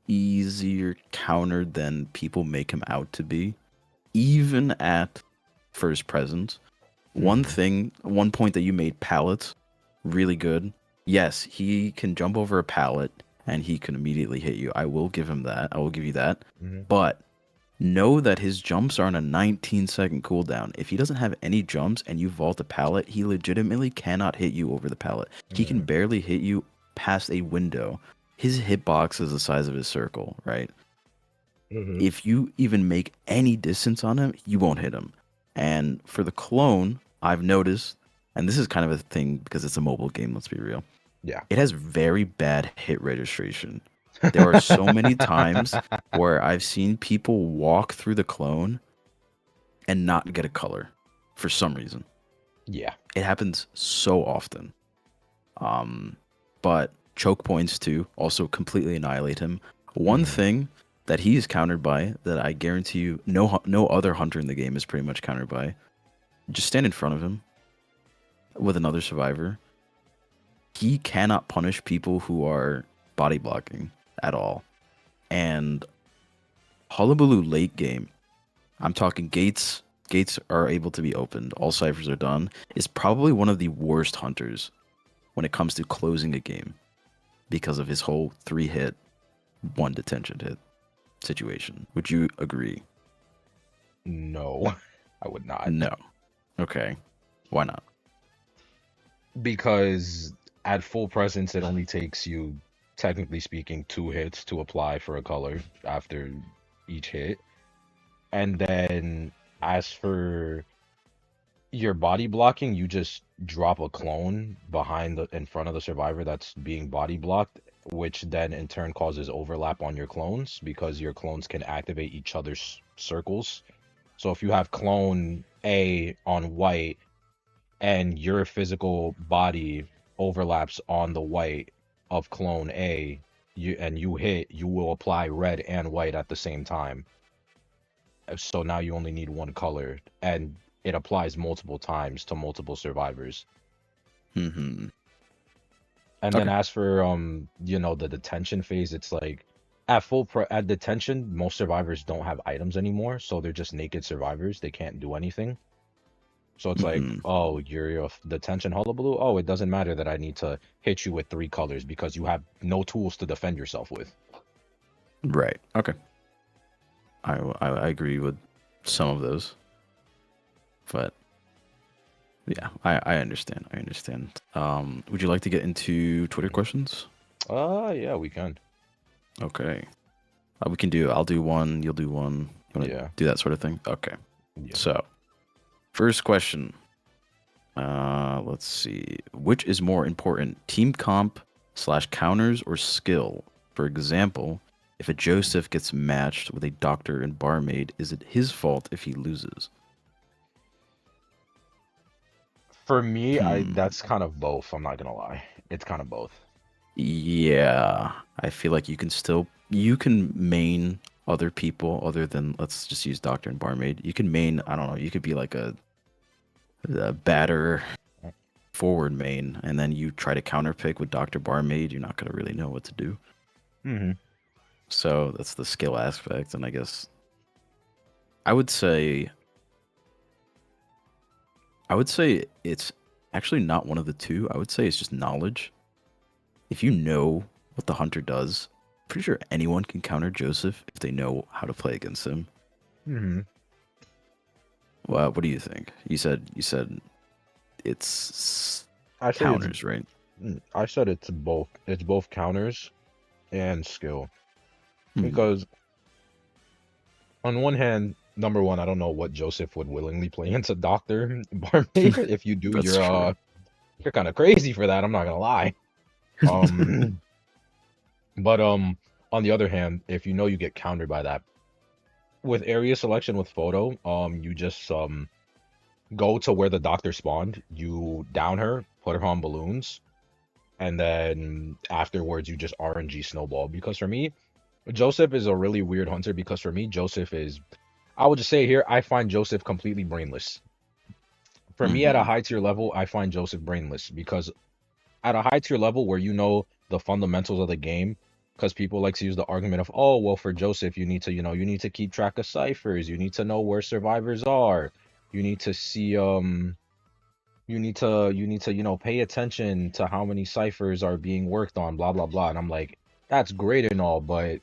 easier countered than people make him out to be, even at first presence. Hmm. One point that you made, pallets, really good. Yes, he can jump over a pallet and he can immediately hit you. I will give him that. I will give you that. Hmm. But know that his jumps are on a 19-second cooldown. If he doesn't have any jumps and you vault a pallet, he legitimately cannot hit you over the pallet. He can Hmm. barely hit you past a window. His hitbox is the size of his circle, right? Hmm. If you even make any distance on him, you won't hit him. And for the clone, I've noticed, and this is kind of a thing because it's a mobile game, let's be real, Yeah. it has very bad hit registration. There are so many times where I've seen people walk through the clone and not get a color for some reason. Yeah. It happens so often. Um, but choke points too also completely annihilate him. One Hmm. thing that he is countered by that I guarantee you no other hunter in the game is pretty much countered by. Just stand in front of him with another survivor. He cannot punish people who are body blocking at all. And Hullabaloo late game, I'm talking gates are able to be opened, all ciphers are done, is probably one of the worst hunters when it comes to closing a game because of his whole 3 hit, 1 detention hit situation. Would you agree? No, I would not. No. Okay. Why not? Because at full presence, it only takes you, technically speaking, 2 hits to apply for a color after each hit. And then as for your body blocking, you just drop a clone in front of the survivor that's being body blocked, which then in turn causes overlap on your clones because your clones can activate each other's circles. So if you have clone A on white and your physical body overlaps on the white of clone A, you hit, you will apply red and white at the same time. So now you only need one color, and it applies multiple times to multiple survivors. Hmm. And then Okay. as for the detention phase, it's like at detention, most survivors don't have items anymore, so they're just naked survivors. They can't do anything. So it's like, Hmm. oh, you're a detention hullabaloo. Oh, it doesn't matter that I need to hit you with 3 colors because you have no tools to defend yourself with. Right. Okay. I agree with some of those, but yeah, I understand. I understand. Would you like to get into Twitter Mhm. questions? Yeah, we can. Okay. We can do. I'll do one. You'll do one. You want to Yeah, do that sort of thing? Okay. yeah. So, first question. Let's see. Which is more important, team comp slash counters or skill? For example, if a Joseph gets matched with a doctor and barmaid, is it his fault if he loses? For me, I Hmm. that's kind of both. I'm not gonna lie. It's kind of both. Yeah, I feel like you can main other people other than, let's just use Doctor and Barmaid. You can main, I don't know, you could be like a batter forward main, and then you try to counterpick with Doctor Barmaid, you're not gonna really know what to do. Mm-hmm. So that's the skill aspect, and I guess I would say it's actually not one of the two. I would say it's just knowledge. If you know what the hunter does, pretty sure anyone can counter Joseph if they know how to play against him. Mm-hmm. Well, what do you think? You said it's I say it's counters, right? I said it's both. It's both counters and skill. Hmm. Because on one hand, number one, I don't know what Joseph would willingly play into Doctor Barmaid. If you do, That's true. you're kind of crazy for that. I'm not gonna lie. Um, but on the other hand, if you know you get countered by that with area selection with photo, you just go to where the Doctor spawned. You down her, put her on balloons, and then afterwards you just RNG snowball. Because for me, Joseph is a really weird hunter because for me, Joseph is, I would just say here, I find Joseph completely brainless. For me, at a Hmm. high tier level, I find Joseph brainless because at a high tier level where you know the fundamentals of the game, because people like to use the argument of, oh, well, for Joseph, you need to, you need to keep track of ciphers, you need to know where survivors are, you need to see, you need to, pay attention to how many ciphers are being worked on, blah blah blah. And I'm like, that's great and all, but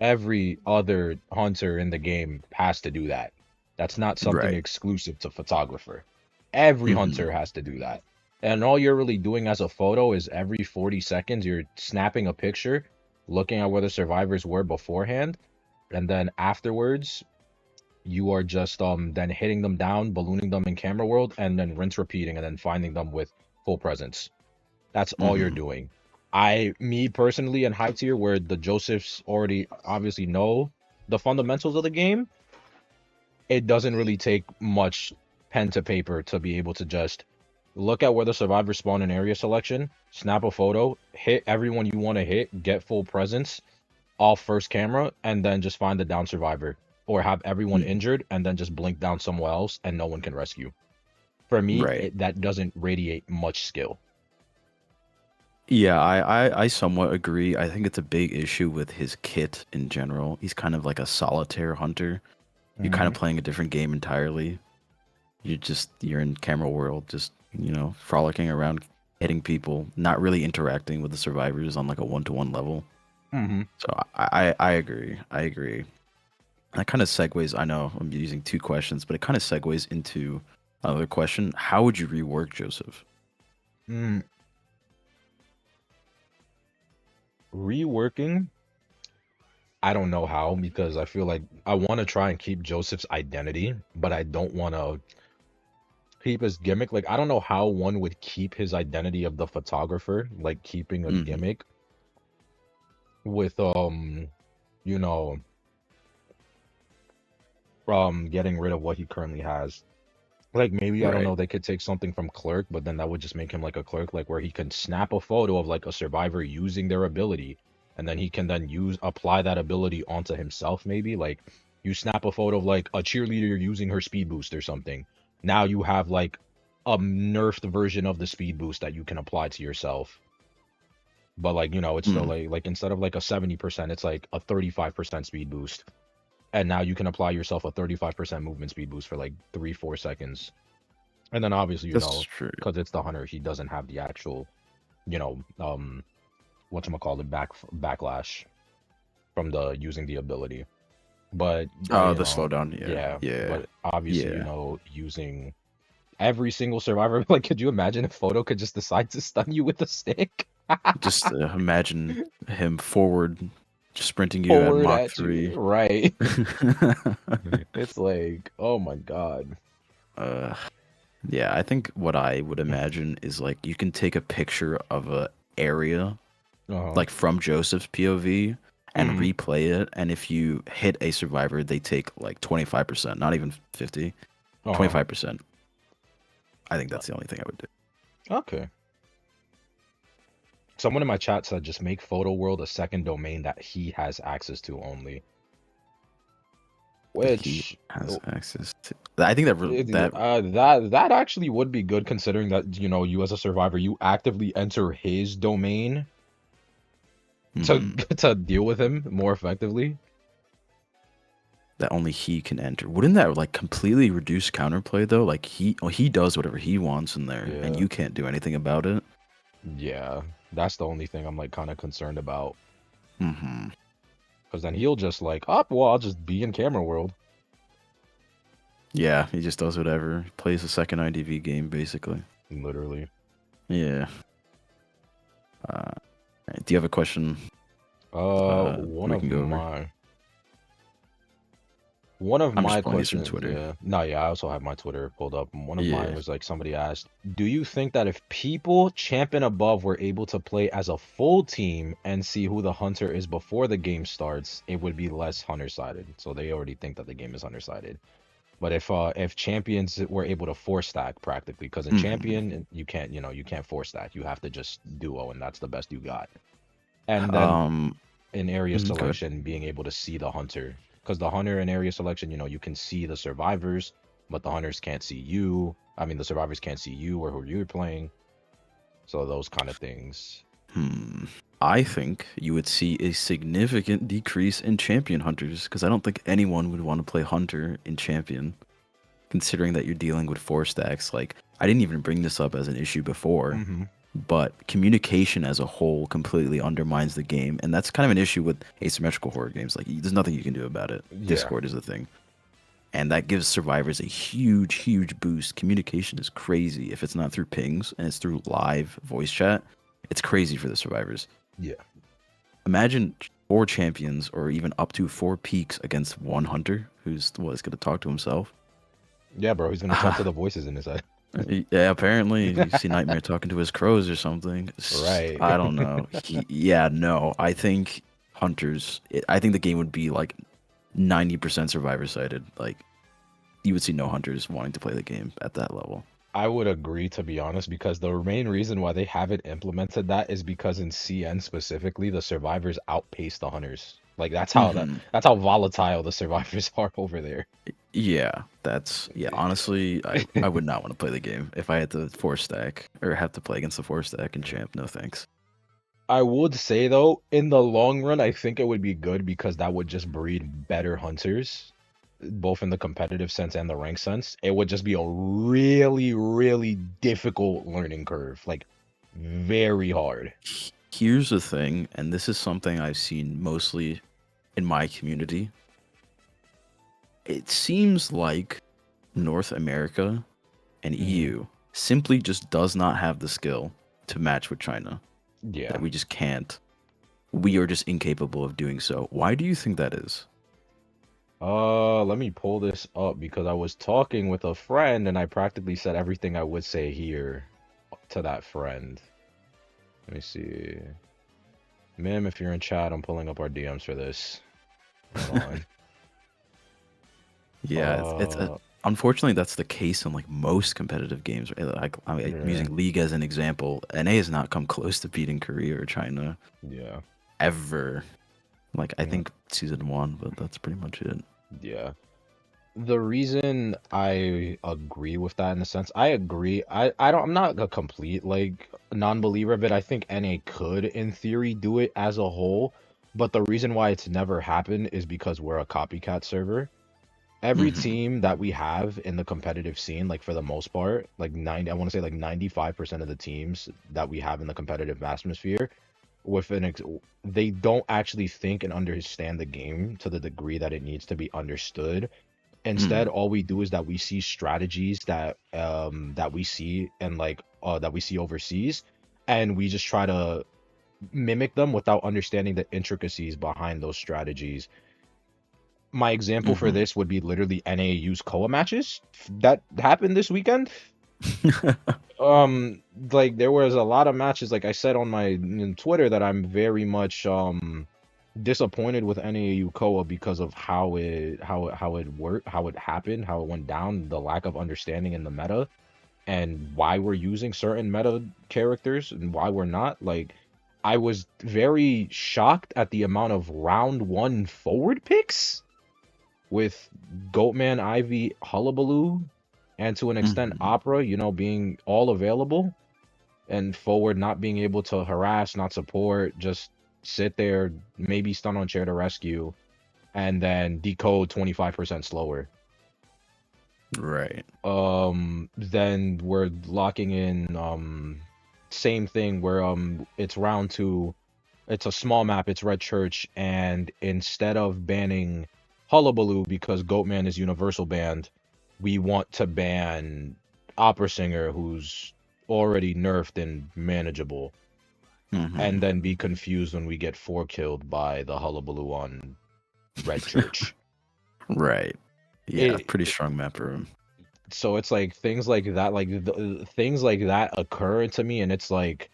every other hunter in the game has to do that. That's not something Right. exclusive to photographer. Every Hmm. hunter has to do that. And all you're really doing as a photo is every 40 seconds you're snapping a picture, looking at where the survivors were beforehand, and then afterwards you are just then hitting them down, ballooning them in camera world, and then rinse repeating and then finding them with full presence. That's all you're Hmm. doing. Me personally, in high tier, where the Josephs already obviously know the fundamentals of the game, it doesn't really take much pen to paper to be able to just look at where the survivors spawn in area selection, snap a photo, hit everyone you want to hit, get full presence off first camera, and then just find the down survivor. Or have everyone injured and then just blink down somewhere else and no one can rescue. For me, Right. that doesn't radiate much skill. Yeah, I somewhat agree. I think it's a big issue with his kit in general. He's kind of like a solitaire hunter. You're kind Hmm. of playing a different game entirely. You're in camera world, just, frolicking around, hitting people, not really interacting with the survivors on like a one-to-one level. Hmm. So I agree. I agree. That kind of segues. I know I'm using two questions, but it kind of segues into another question. How would you rework Joseph? Mm, reworking, I don't know how because I feel like I want to try and keep Joseph's identity, but I don't want to keep his gimmick. Like I don't know how one would keep his identity of the photographer, like keeping a Hmm. gimmick with you know, getting rid of what he currently has. Like maybe I don't Right. know, they could take something from Clerk, but then that would just make him like a clerk, like where he can snap a photo of like a survivor using their ability, and then he can then apply that ability onto himself. Maybe like you snap a photo of like a cheerleader using her speed boost or something. Now you have like a nerfed version of the speed boost that you can apply to yourself. But like it's still Hmm. like instead of like a 70%, it's like a 35% speed boost. And now you can apply yourself a 35% movement speed boost for like 3-4 seconds. And then obviously, That's true. because it's the hunter, he doesn't have the actual, you know, whatchamacallit, backlash from the using the ability. But The slowdown. Yeah. yeah. Yeah. But obviously, Yeah. using every single survivor, like, could you imagine if Photo could just decide to stun you with a stick? Just imagine him forward, just sprinting you at Forward Mach at you, 3. right? It's like, oh my God. uh, yeah, I think what I would imagine is like you can take a picture of a area Uh-huh. like from Joseph's POV and Hmm. replay it, and if you hit a survivor, they take like 25%, not even 50, Uh-huh. 25%. I think that's the only thing I would do. Okay. Someone in my chat said just make Photo World a second domain that he has access to only. that he which has access to. I think that actually would be good considering that you as a survivor you actively enter his domain to mhm, to deal with him more effectively. that only he can enter. Wouldn't that like completely reduce counterplay though? Like he does whatever he wants in there, and Yeah, you can't do anything about it. yeah, that's the only thing I'm like kind of concerned about Hmm. because then he'll just like, oh, well, I'll just be in camera world, Yeah, he just does whatever. Plays a second IDV game basically. literally. Yeah. Uh, do you have a question? One We of can go over. my One of I'm just my pulling this from questions, Twitter. yeah. No, yeah, I also have my Twitter pulled up. One of mine Yeah. was like somebody asked, "Do you think that if people champion above were able to play as a full team and see who the hunter is before the game starts, it would be less hunter-sided?" So they already think that the game is hunter-sided. But if champions were able to four stack practically, because in Hmm. champion you can't four stack. You have to just duo, and that's the best you got. And then Um. in area Good. selection being able to see the hunter because the hunter in area selection you can see the survivors but the hunters can't see you. I mean the survivors can't see you or who you're playing, so those kind of things. Hmm. I think you would see a significant decrease in champion hunters because I don't think anyone would want to play hunter in champion, considering that you're dealing with four stacks. Like, I didn't even bring this up as an issue before, Mm-hmm. but communication as a whole completely undermines the game, and that's kind of an issue with asymmetrical horror games. Like, there's nothing you can do about it. Yeah, Discord is the thing, and that gives survivors a huge, huge boost. Communication is crazy if it's not through pings and it's through live voice chat. It's crazy for the survivors. yeah, Imagine four champions or even up to four peaks against one hunter who's is going to talk to himself. yeah, bro, he's gonna talk to the voices in his head. Yeah, apparently you see Nightmare talking to his crows or something. Right. I don't know. Yeah, no. I think I think the game would be like 90% survivor sided. Like, you would see no hunters wanting to play the game at that level. I would agree, to be honest, because the main reason why they haven't implemented that is because in CN specifically, the survivors outpace the hunters. Like Hmm. that's how volatile the survivors are over there. Yeah, yeah. Honestly, I would not want to play the game if I had to four stack or have to play against the four stack and champ. No thanks. I would say though, in the long run, I think it would be good because that would just breed better hunters, both in the competitive sense and the rank sense. It would just be a really, really difficult learning curve, like very hard. Here's the thing, and this is something I've seen mostly in my community. It seems like North America and Hmm. EU simply just does not have the skill to match with China. That Yeah. we just can't. We are just incapable of doing so. Why do you think that is? Let me pull this up because I was talking with a friend and I practically said everything I would say here to that friend. Let me see. Mim, if you're in chat, I'm pulling up our DMs for this. Hold on. Yeah, Uh, unfortunately that's the case in like most competitive games. Right? Like, I'm yeah, using League as an example. NA has not come close to beating Korea or China yeah, ever. Like, I mm, think season one, but that's pretty much it. yeah. The reason I agree with that in a sense, I agree. I'm not a complete like non-believer of it. I think NA could, in theory, do it as a whole, but the reason why it's never happened is because we're a copycat server. Every Hmm. team that we have in the competitive scene, like for the most part, like 90, I want to say like 95% of the teams that we have in the competitive atmosphere, with they don't actually think and understand the game to the degree that it needs to be understood. Instead, Hmm. all we do is that we see strategies that we see and that we see overseas, and we just try to mimic them without understanding the intricacies behind those strategies. My example for Hmm. this would be literally NAU's COA matches that happened this weekend. Like there was a lot of matches, like I said on my Twitter, that I'm very much disappointed with NAU COA because of how it worked, how it happened, how it went down, the lack of understanding in the meta, and why we're using certain meta characters and why we're not. Like I was very shocked at the amount of round one forward picks. with Goatman, Ivy, Hullabaloo, and to an extent Hmm. Opera, being all available, and forward not being able to harass, not support, just sit there, maybe stun on chair to rescue, and then decode 25% slower. Right. Then we're locking in same thing where it's round two, it's a small map, it's Red Church, and instead of banning Hullabaloo because Goatman is universal banned, we want to ban Opera Singer, who's already nerfed and manageable, and Hmm. then be confused when we get 4 killed by the Hullabaloo on Red Church. Right. Yeah, It, pretty strong map room. so it's like things like that, like things like that occur to me, and it's like,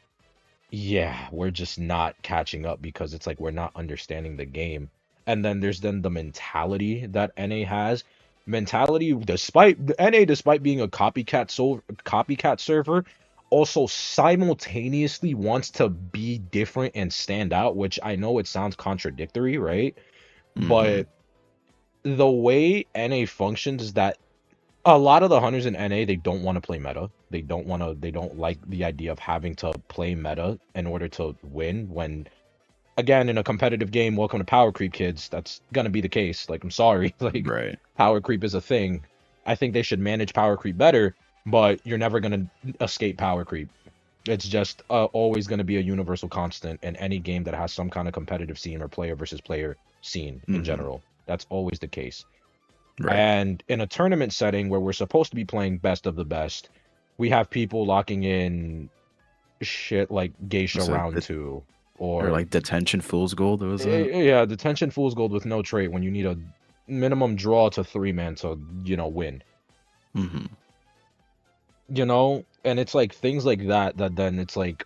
yeah, we're just not catching up because it's like we're not understanding the game. And then there's the mentality that NA has. Mentality, despite NA, despite being a copycat server, also simultaneously wants to be different and stand out, which I know it sounds contradictory, right? Hmm. But the way NA functions is that a lot of the hunters in NA, they don't want to play meta. They don't like the idea of having to play meta in order to win. When again, in a competitive game, welcome to power creep, kids. That's gonna be the case. Like, I'm sorry, like Right. power creep is a thing. I think they should manage power creep better, but you're never gonna escape power creep. It's just always gonna be a universal constant in any game that has some kind of competitive scene or player versus player scene in Hmm. general. That's always the case. Right. And in a tournament setting where we're supposed to be playing best of the best, we have people locking in shit like Geisha So round two, or or like detention fool's gold, was it? yeah, detention fool's gold with no trait when you need a minimum draw to 3-man to, win. Hmm. And it's like things like that then it's like,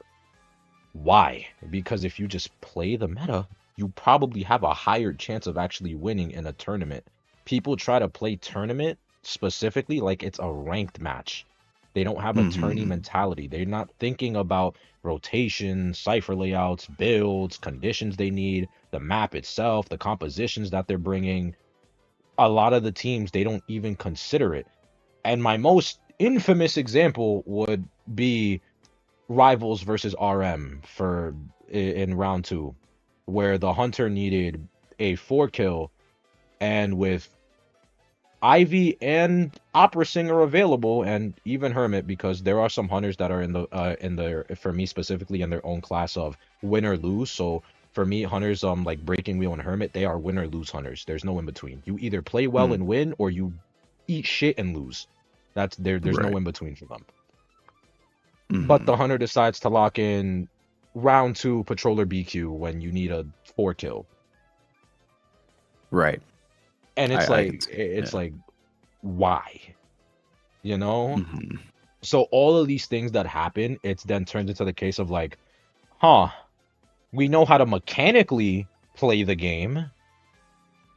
why? Because if you just play the meta, you probably have a higher chance of actually winning in a tournament. People try to play tournament specifically like it's a ranked match. They don't have a tourney Hmm. mentality. They're not thinking about rotation, cipher layouts, builds, conditions they need, the map itself, the compositions that they're bringing. A lot of the teams, they don't even consider it. And my most infamous example would be Rivals versus RM in round two, where the hunter needed a 4 kill, and with Ivy and Opera Singer available, and even Hermit, because there are some hunters that are in their, for me specifically, in their own class of win or lose. So for me, hunters like Breaking Wheel and Hermit, they are win or lose hunters. There's no in between. You either play well and win, or you eat shit and lose. That's there. There's no Right. in between for them. But Hmm. the hunter decides to lock in round two patroller BQ when you need a 4 kill, Right. and I can see. it's Yeah. like, why, you know? Hmm. So all of these things that happen, it's then turns into the case of like, huh, we know how to mechanically play the game,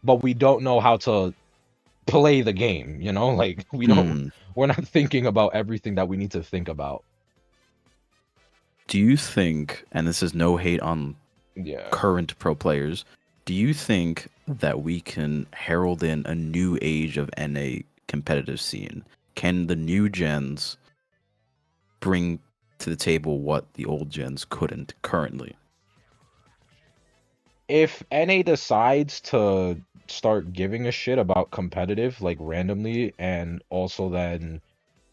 but we don't know how to play the game. Like Hmm. we're not thinking about everything that we need to think about. Do you think, and this is no hate on Yeah. current pro players, do you think that we can herald in a new age of NA competitive scene? Can the new gens bring to the table what the old gens couldn't currently? If NA decides to start giving a shit about competitive like randomly, and also then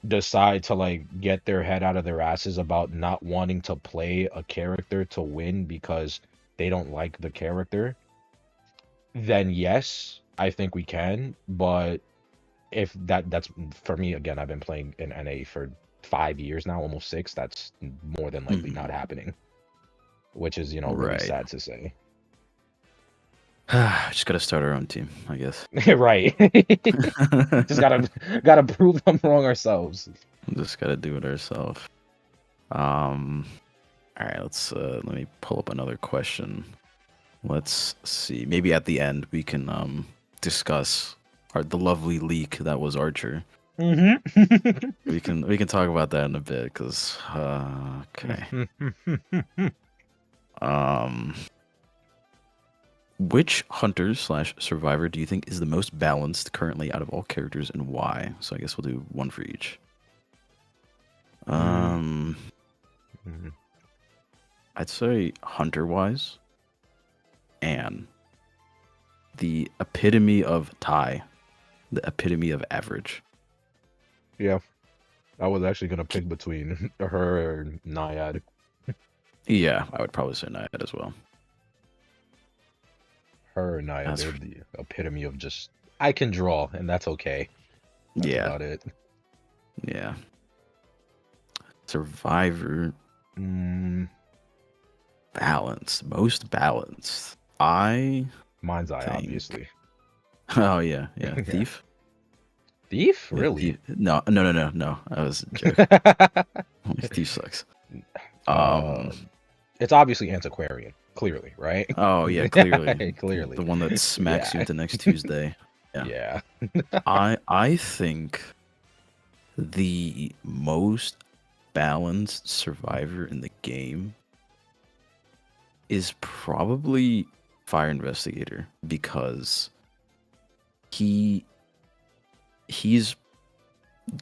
decide to like get their head out of their asses about not wanting to play a character to win because they don't like the character, then yes, I think we can. But if that's for me, again, I've been playing in NA for 5 years now, almost six. That's more than likely not Hmm. happening, which is, really Right. sad to say. Just gotta start our own team, I guess. Right. Just gotta prove them wrong ourselves. Just gotta do it ourselves. Um. All right. Let me pull up another question. Let's see. Maybe at the end we can discuss the lovely leak that was Archer. Mm-hmm. We can talk about that in a bit because okay. Um Which hunter slash survivor do you think is the most balanced currently out of all characters, and why? So I guess we'll do one for each. Mm. Um, Mhm. I'd say hunter-wise, and the epitome of tie, the epitome of average. Yeah, I was actually gonna pick between her and Naiad. Yeah, I would probably say Naiad as well. Her and Naiad, As they're for, the epitome of just I can draw, and that's okay. That's yeah, about it. yeah. Survivor Mm, balance, most balanced. I Mind's Eye, think. obviously. Oh yeah, yeah. Yeah. Thief. Thief, Yeah, really? Thief. No, no, no, no, no. I was a joke. Thief sucks. uh, Um. it's obviously antiquarian, clearly, right? Oh yeah, clearly Clearly, the one that smacks you yeah, into next Tuesday. Yeah. yeah. I think the most balanced survivor in the game is probably Fire Investigator because he he's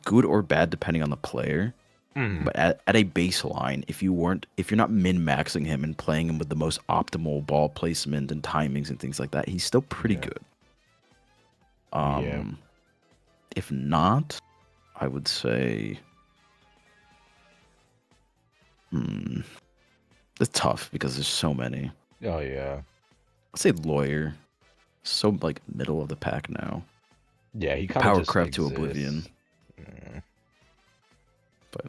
good or bad depending on the player. Mm, But at a baseline, if you're not min-maxing him and playing him with the most optimal ball placement and timings and things like that, he's still pretty yeah, good. yeah. Um, if not, I would say, hmm, it's tough because there's so many. Oh yeah, I'd say lawyer, so like middle of the pack now. yeah. He kind of Power just crept to oblivion, exists. Mm. but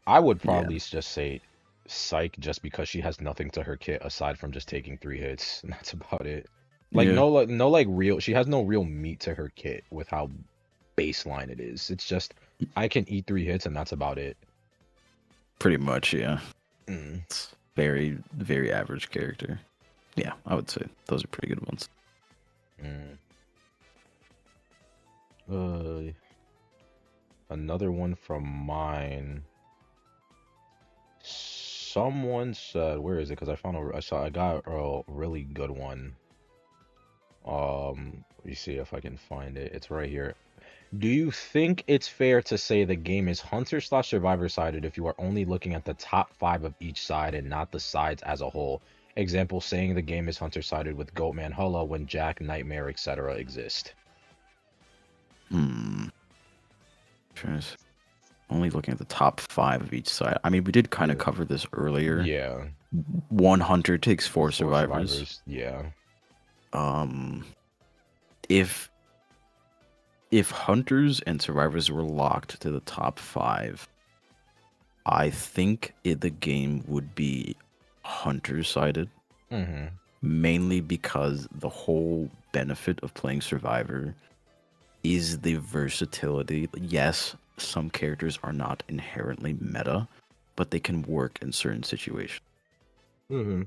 I would yeah, probably just say Psych just because she has nothing to her kit aside from just taking 3 hits, and that's about it. Like yeah, no like real she has no real meat to her kit with how baseline it is. It's just I can eat 3 hits and that's about it. pretty much, yeah. Mm. It's very, very average character. Yeah, I would say those are pretty good ones. Mm. Uh, another one from mine. Someone said, where is it? Because I got a really good one. Let me see if I can find it. It's right here. Do you think it's fair to say the game is hunter slash survivor sided if you are only looking at the top five of each side and not the sides as a whole? Example, saying the game is hunter sided with Goatman Hulla when Jack, Nightmare, etc. exist. Hmm. Only looking at the top five of each side. I mean, we did kind of Yeah. cover this earlier. Yeah. One hunter takes four Four survivors. Yeah. Um, if if hunters and survivors were locked to the top five, I think the game would be hunter sided, Mm-hmm. mainly because the whole benefit of playing survivor is the versatility. Yes, some characters are not inherently meta, but they can work in certain situations. Mm-hmm.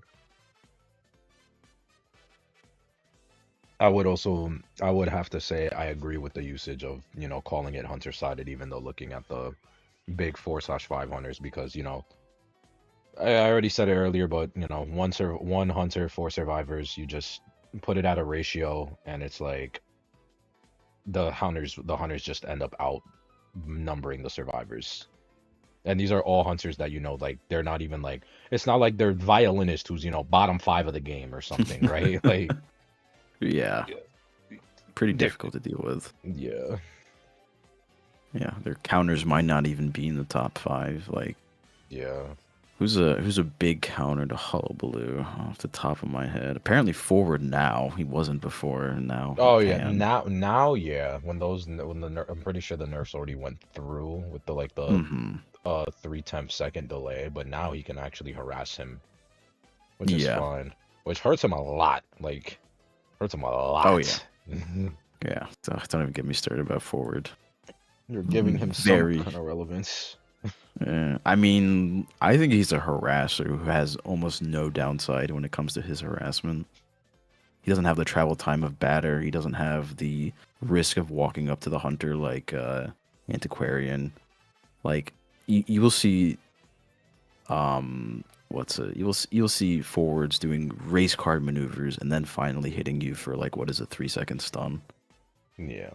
I would have to say I agree with the usage of, calling it hunter sided, even though looking at the big 4/5 hunters, because, I already said it earlier, but one hunter, four survivors, you just put it at a ratio, and it's like the hunters just end up outnumbering the survivors. And these are all hunters that like they're not even like it's not like they're violinist who's bottom five of the game or something, right? Like Yeah, pretty they're difficult to deal with. yeah. Yeah, their counters might not even be in the top five. Like, Yeah. who's a big counter to Hullabaloo off the top of my head? Apparently forward now. He wasn't before, and now he Oh yeah, can. now yeah. I'm pretty sure the nerfs already went through with the Mm-hmm. 3/10 second delay, but now he can actually harass him, which is Yeah. fine. Which hurts him a lot. Like hurts him a Oh yeah. lot. Yeah. Don't even get me started about forward. You're giving him some Very. kind of relevance. I mean, I think he's a harasser who has almost no downside when it comes to his harassment. He doesn't have the travel time of batter. He doesn't have the risk of walking up to the hunter like Antiquarian. Like you will see you'll see forwards doing race card maneuvers and then finally hitting you for like what is a 3 second stun. Yeah.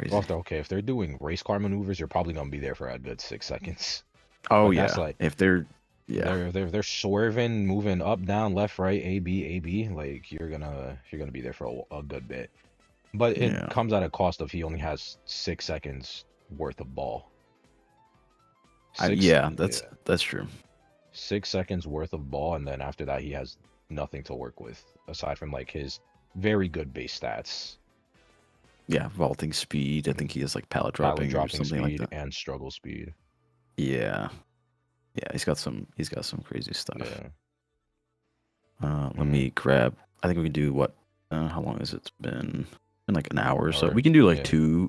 Well, Crazy. if they're doing race car maneuvers, you're probably gonna be there for a good 6 seconds. Oh But that's yeah, like if they're yeah they're swerving, moving up, down, left, right, A B. Like you're gonna be there for a good bit. But it yeah comes at a cost of he only has 6 seconds worth of ball. Six, yeah yeah, that's true. 6 seconds worth of ball, and then after that he has nothing to work with aside from like his very good base stats, Yeah, vaulting speed. I think he has like pallet pallet dropping or dropping something like speed, that. and struggle speed. Yeah, yeah, he's got some crazy stuff. Yeah. Let Mm. me grab. I think we can do what? How long has it been? In like an hour or so. Or We can do like yeah,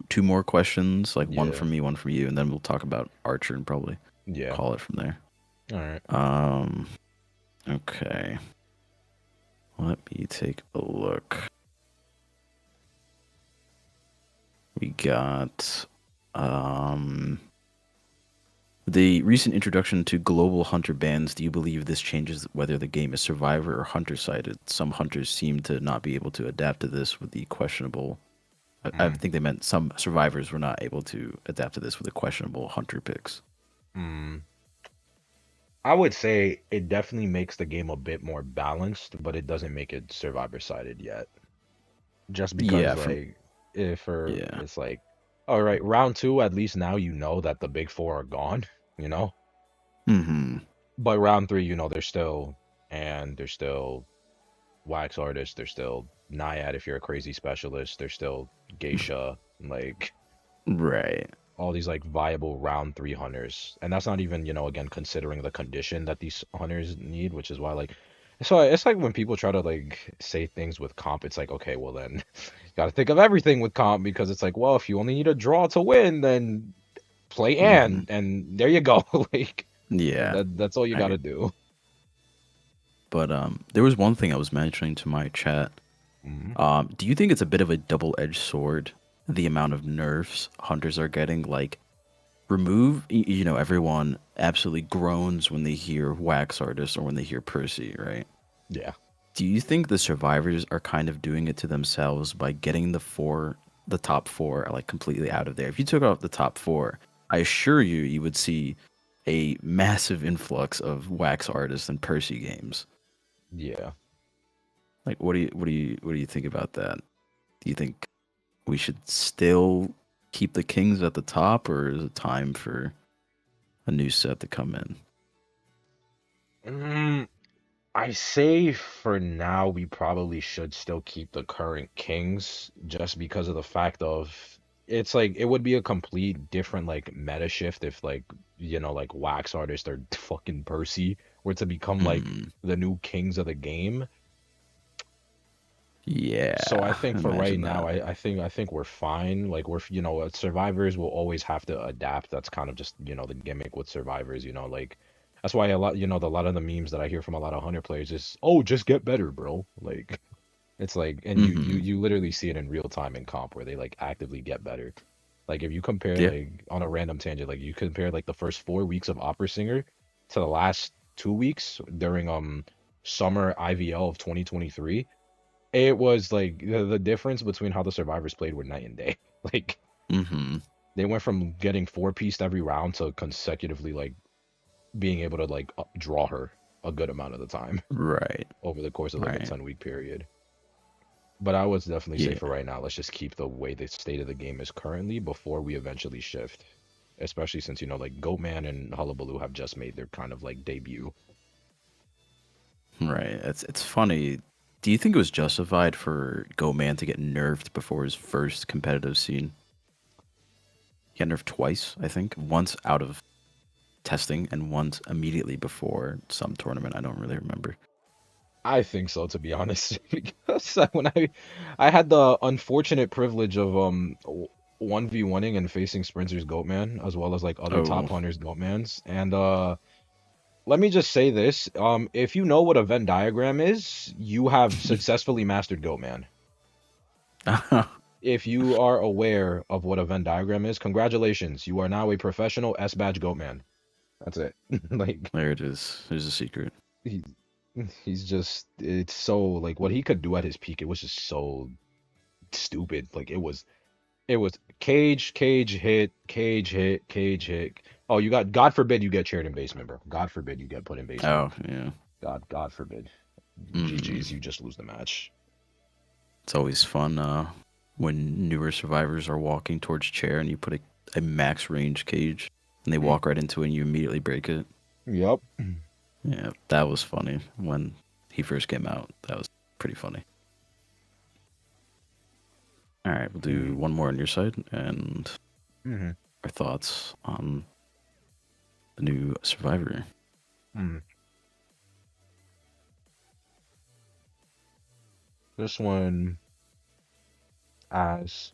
two more questions, like one yeah, from me, one from you, and then we'll talk about Archer and probably yeah. call it from there. All right. Um. Okay. Let me take a look. We got the recent introduction to global hunter bans. Do you believe this changes whether the game is survivor or hunter sided? Some hunters seem to not be able to adapt to this with the questionable. I Mm. think they meant some survivors were not able to adapt to this with the questionable hunter picks. Mm. I would say it definitely makes the game a bit more balanced, but it doesn't make it survivor sided yet. Just because Yeah, from like if for yeah. it's like, all right, round two, at least now you know that the big four are gone, you know? Mm-hmm. But round three, they're still wax artists, they're still Naiad if you're a crazy specialist, they're still Geisha, like Right. all these like viable round three hunters. And that's not even, again, considering the condition that these hunters need, which is why like it's like when people try to like say things with comp, it's like, okay, well then you gotta think of everything with comp because it's like, well, if you only need a draw to win, then play Mm-hmm. and there you go. Like Yeah. that's all you I gotta do. but there was one thing I was mentioning to my chat. Mhm. Do you think it's a bit of a double-edged sword, the amount of nerfs hunters are getting? Like, everyone absolutely groans when they hear Wax Artist or when they hear Percy, right? Yeah. Do you think the survivors are kind of doing it to themselves by getting the top four, like completely out of there? If you took out the top four, I assure you, you would see a massive influx of Wax Artists and Percy games. Yeah. Like, what do you think about that? Do you think we should still keep the Kings at the top, or is it time for a new set to come in? Mm, I say for now we probably should still keep the current kings just because of the fact of it's like it would be a complete different like meta shift if like like wax artists or fucking Percy were to become like Hmm. the new kings of the game. So I Yeah, think for right imagine now that. I think we're fine. Like we're survivors will always have to adapt. That's kind of just the gimmick with survivors. Like that's why a lot of the memes that I hear from a lot of hunter players is, oh, just get better, bro. Like it's like, and Hmm. you literally see it in real time in comp where they like actively get better. Like if you compare Yeah. like on a random tangent, like you compare like the first 4 weeks of Opera Singer to the last 2 weeks during summer IVL of 2023, it was like the difference between how the survivors played were night and day. Like Hmm. they went from getting four-pieced every round to consecutively like being able to like draw her a good amount of the time Right. over the course of like a Right. 10-week period. But I would definitely say Yeah. for right now, let's just keep the way the state of the game is currently before we eventually shift. Especially since like Goatman and Hullabaloo have just made their kind of like debut. Right. It's funny. Do you think it was justified for Go Man to get nerfed before his first competitive scene? He got nerfed twice, I think. Once out of testing and once immediately before some tournament. I don't really remember. I think so, to be honest, because when I had the unfortunate privilege of 1v1ing and facing Sprinter's Goatman as well as like other top Oh. hunters Goatmans, and let me just say this: if you know what a Venn diagram is, you have successfully mastered Goatman. If you are aware of what a Venn diagram is, congratulations, you are now a professional S badge Goatman. That's it. Like There it is. There's a secret. he, he's just it's so like what he could do at his peak. It was just so stupid. Like it was cage hit, cage hit, cage hit. Oh, you got God forbid you get chaired in basement, bro. God forbid you get put in basement. Oh, yeah. God forbid. Hmm. GG's, you just lose the match. It's always fun when newer survivors are walking towards chair and you put a max range cage and they Mm. walk right into it and you immediately break it. Yep. Yeah, that was funny when he first came out. That was pretty funny. All right, we'll do one more on your side and Mm-hmm. our thoughts on the new survivor. Mm. This one asks,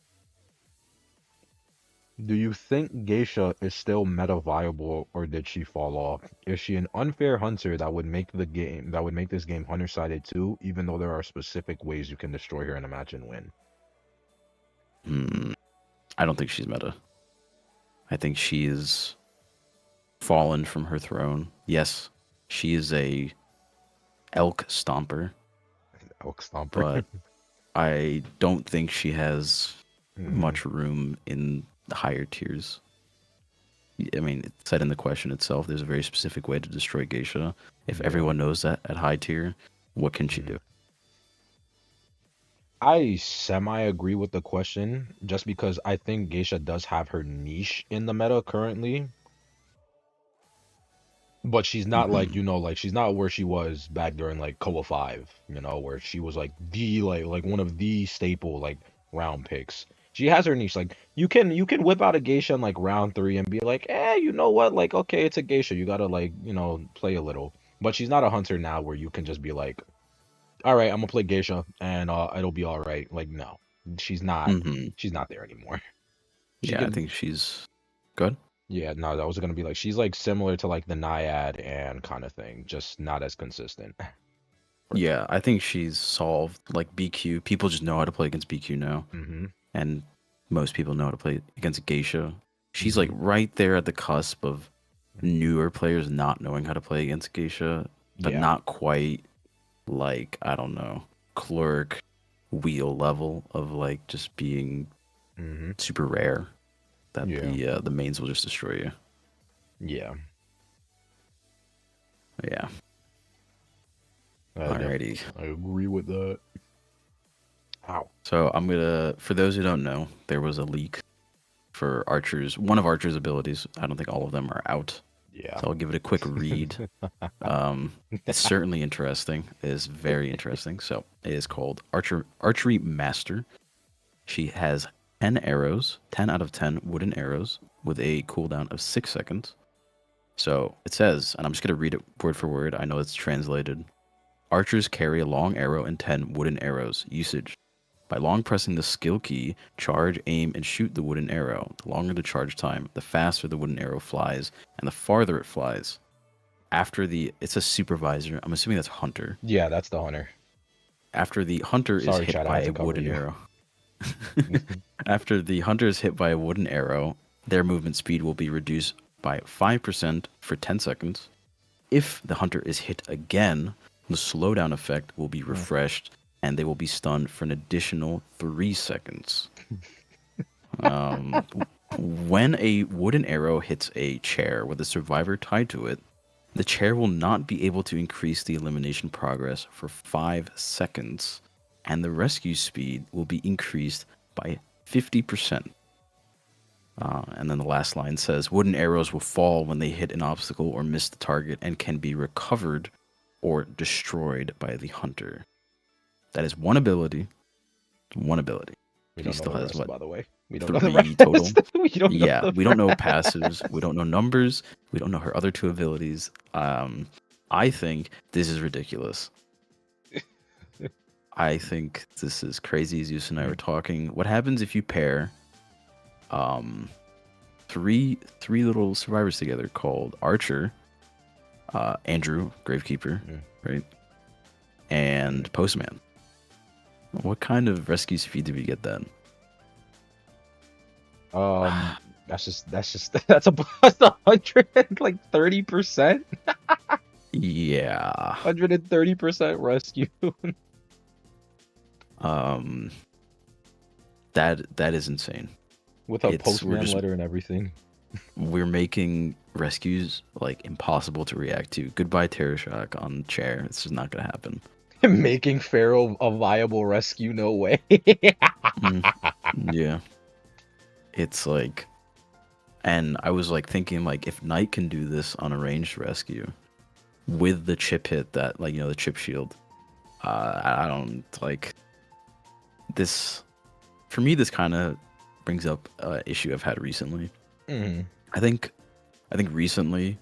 do you think Geisha is still meta viable or did she fall off? Is she an unfair hunter that would make this game hunter sided too, even though there are specific ways you can destroy her in a match and win? Hmm, I don't think she's meta. I think she's fallen from her throne. Yes, she is a elk stomper, Elk Stomper. but I don't think she has Hmm. much room in the higher tiers. I mean, it said in the question itself, there's a very specific way to destroy Geisha. If Yeah. everyone knows that at high tier, what can she Mhm. do? I semi agree with the question just because I think Geisha does have her niche in the meta currently, but she's not like, Hmm. like she's not where she was back during like Koa 5, where she was like the like one of the staple like round picks. She has her niche. Like you can whip out a Geisha in like round 3 and be like, you know what? Like, okay, it's a Geisha. You gotta like, play a little. But she's not a hunter now where you can just be like, all right, I'm gonna play Geisha and it'll be all right. Like, no, she's not. Hmm. She's not there anymore. She Yeah, I can, think she's good. yeah, no, that was gonna be like she's like similar to like the Naiad and kind of thing, just not as consistent. For me. Yeah, I think she's solved like BQ. People just know how to play against BQ now, Mm-hmm. and most people know how to play against Geisha. She's like Mm-hmm. right there at the cusp of newer players not knowing how to play against Geisha, but Yeah. not quite like, I don't know, clerk wheel level of like just being Mm-hmm. super rare that Yeah. the mains will just destroy you. Yeah. Yeah. I Alrighty. I agree with that. Ow. So I'm gonna, for those who don't know, there was a leak for Archer's, one of Archer's abilities. I don't think all of them are out. Yeah. So I'll give it a quick read. It's certainly interesting. It is very interesting. So it is called Archery Master. She has 10 arrows, 10 out of 10 wooden arrows with a cooldown of 6 seconds. So it says, and I'm just going to read it word for word. I know it's translated. Archers carry a long arrow and 10 wooden arrows. Usage. By long pressing the skill key, charge, aim, and shoot the wooden arrow. The longer the charge time, the faster the wooden arrow flies, and the farther it flies. It's a supervisor. I'm assuming that's hunter. Yeah, that's the hunter. After the hunter is Sorry, hit Chad, I by had a to cover wooden you. arrow. After the hunter is hit by a wooden arrow, their movement speed will be reduced by 5% for 10 seconds. If the hunter is hit again, the slowdown effect will be Mm. refreshed and they will be stunned for an additional 3 seconds. Um, when a wooden arrow hits a chair with a survivor tied to it, the chair will not be able to increase the elimination progress for 5 seconds, and the rescue speed will be increased by 50%. And then the last line says wooden arrows will fall when they hit an obstacle or miss the target and can be recovered or destroyed by the hunter. That is one ability. One ability. We She don't know still the has rest, what? by the way. We don't know the 3 total? rest. We don't know Yeah, the we don't know passives. We don't know numbers. We don't know her other 2 abilities. I think this is ridiculous. I think this is crazy. Zeus and I were talking. What happens if you pair um, three little survivors together called Archer, Andrew, Gravekeeper, Mm. right, and Postman? What kind of rescue speed do we get then? Um, that's a plus 130%. Yeah. 130% rescue. Um, that is insane. With a It's postman letter and everything. we're making rescues like impossible to react to. Goodbye terror shock on chair. It's just not gonna happen. Making Pharaoh a viable rescue, no way. Mm, yeah. It's like, and I was like thinking like if Knight can do this on a ranged rescue with the chip hit that like the chip shield, I don't like this. For me, this kind of brings up an issue I've had recently. Mhm. I think recently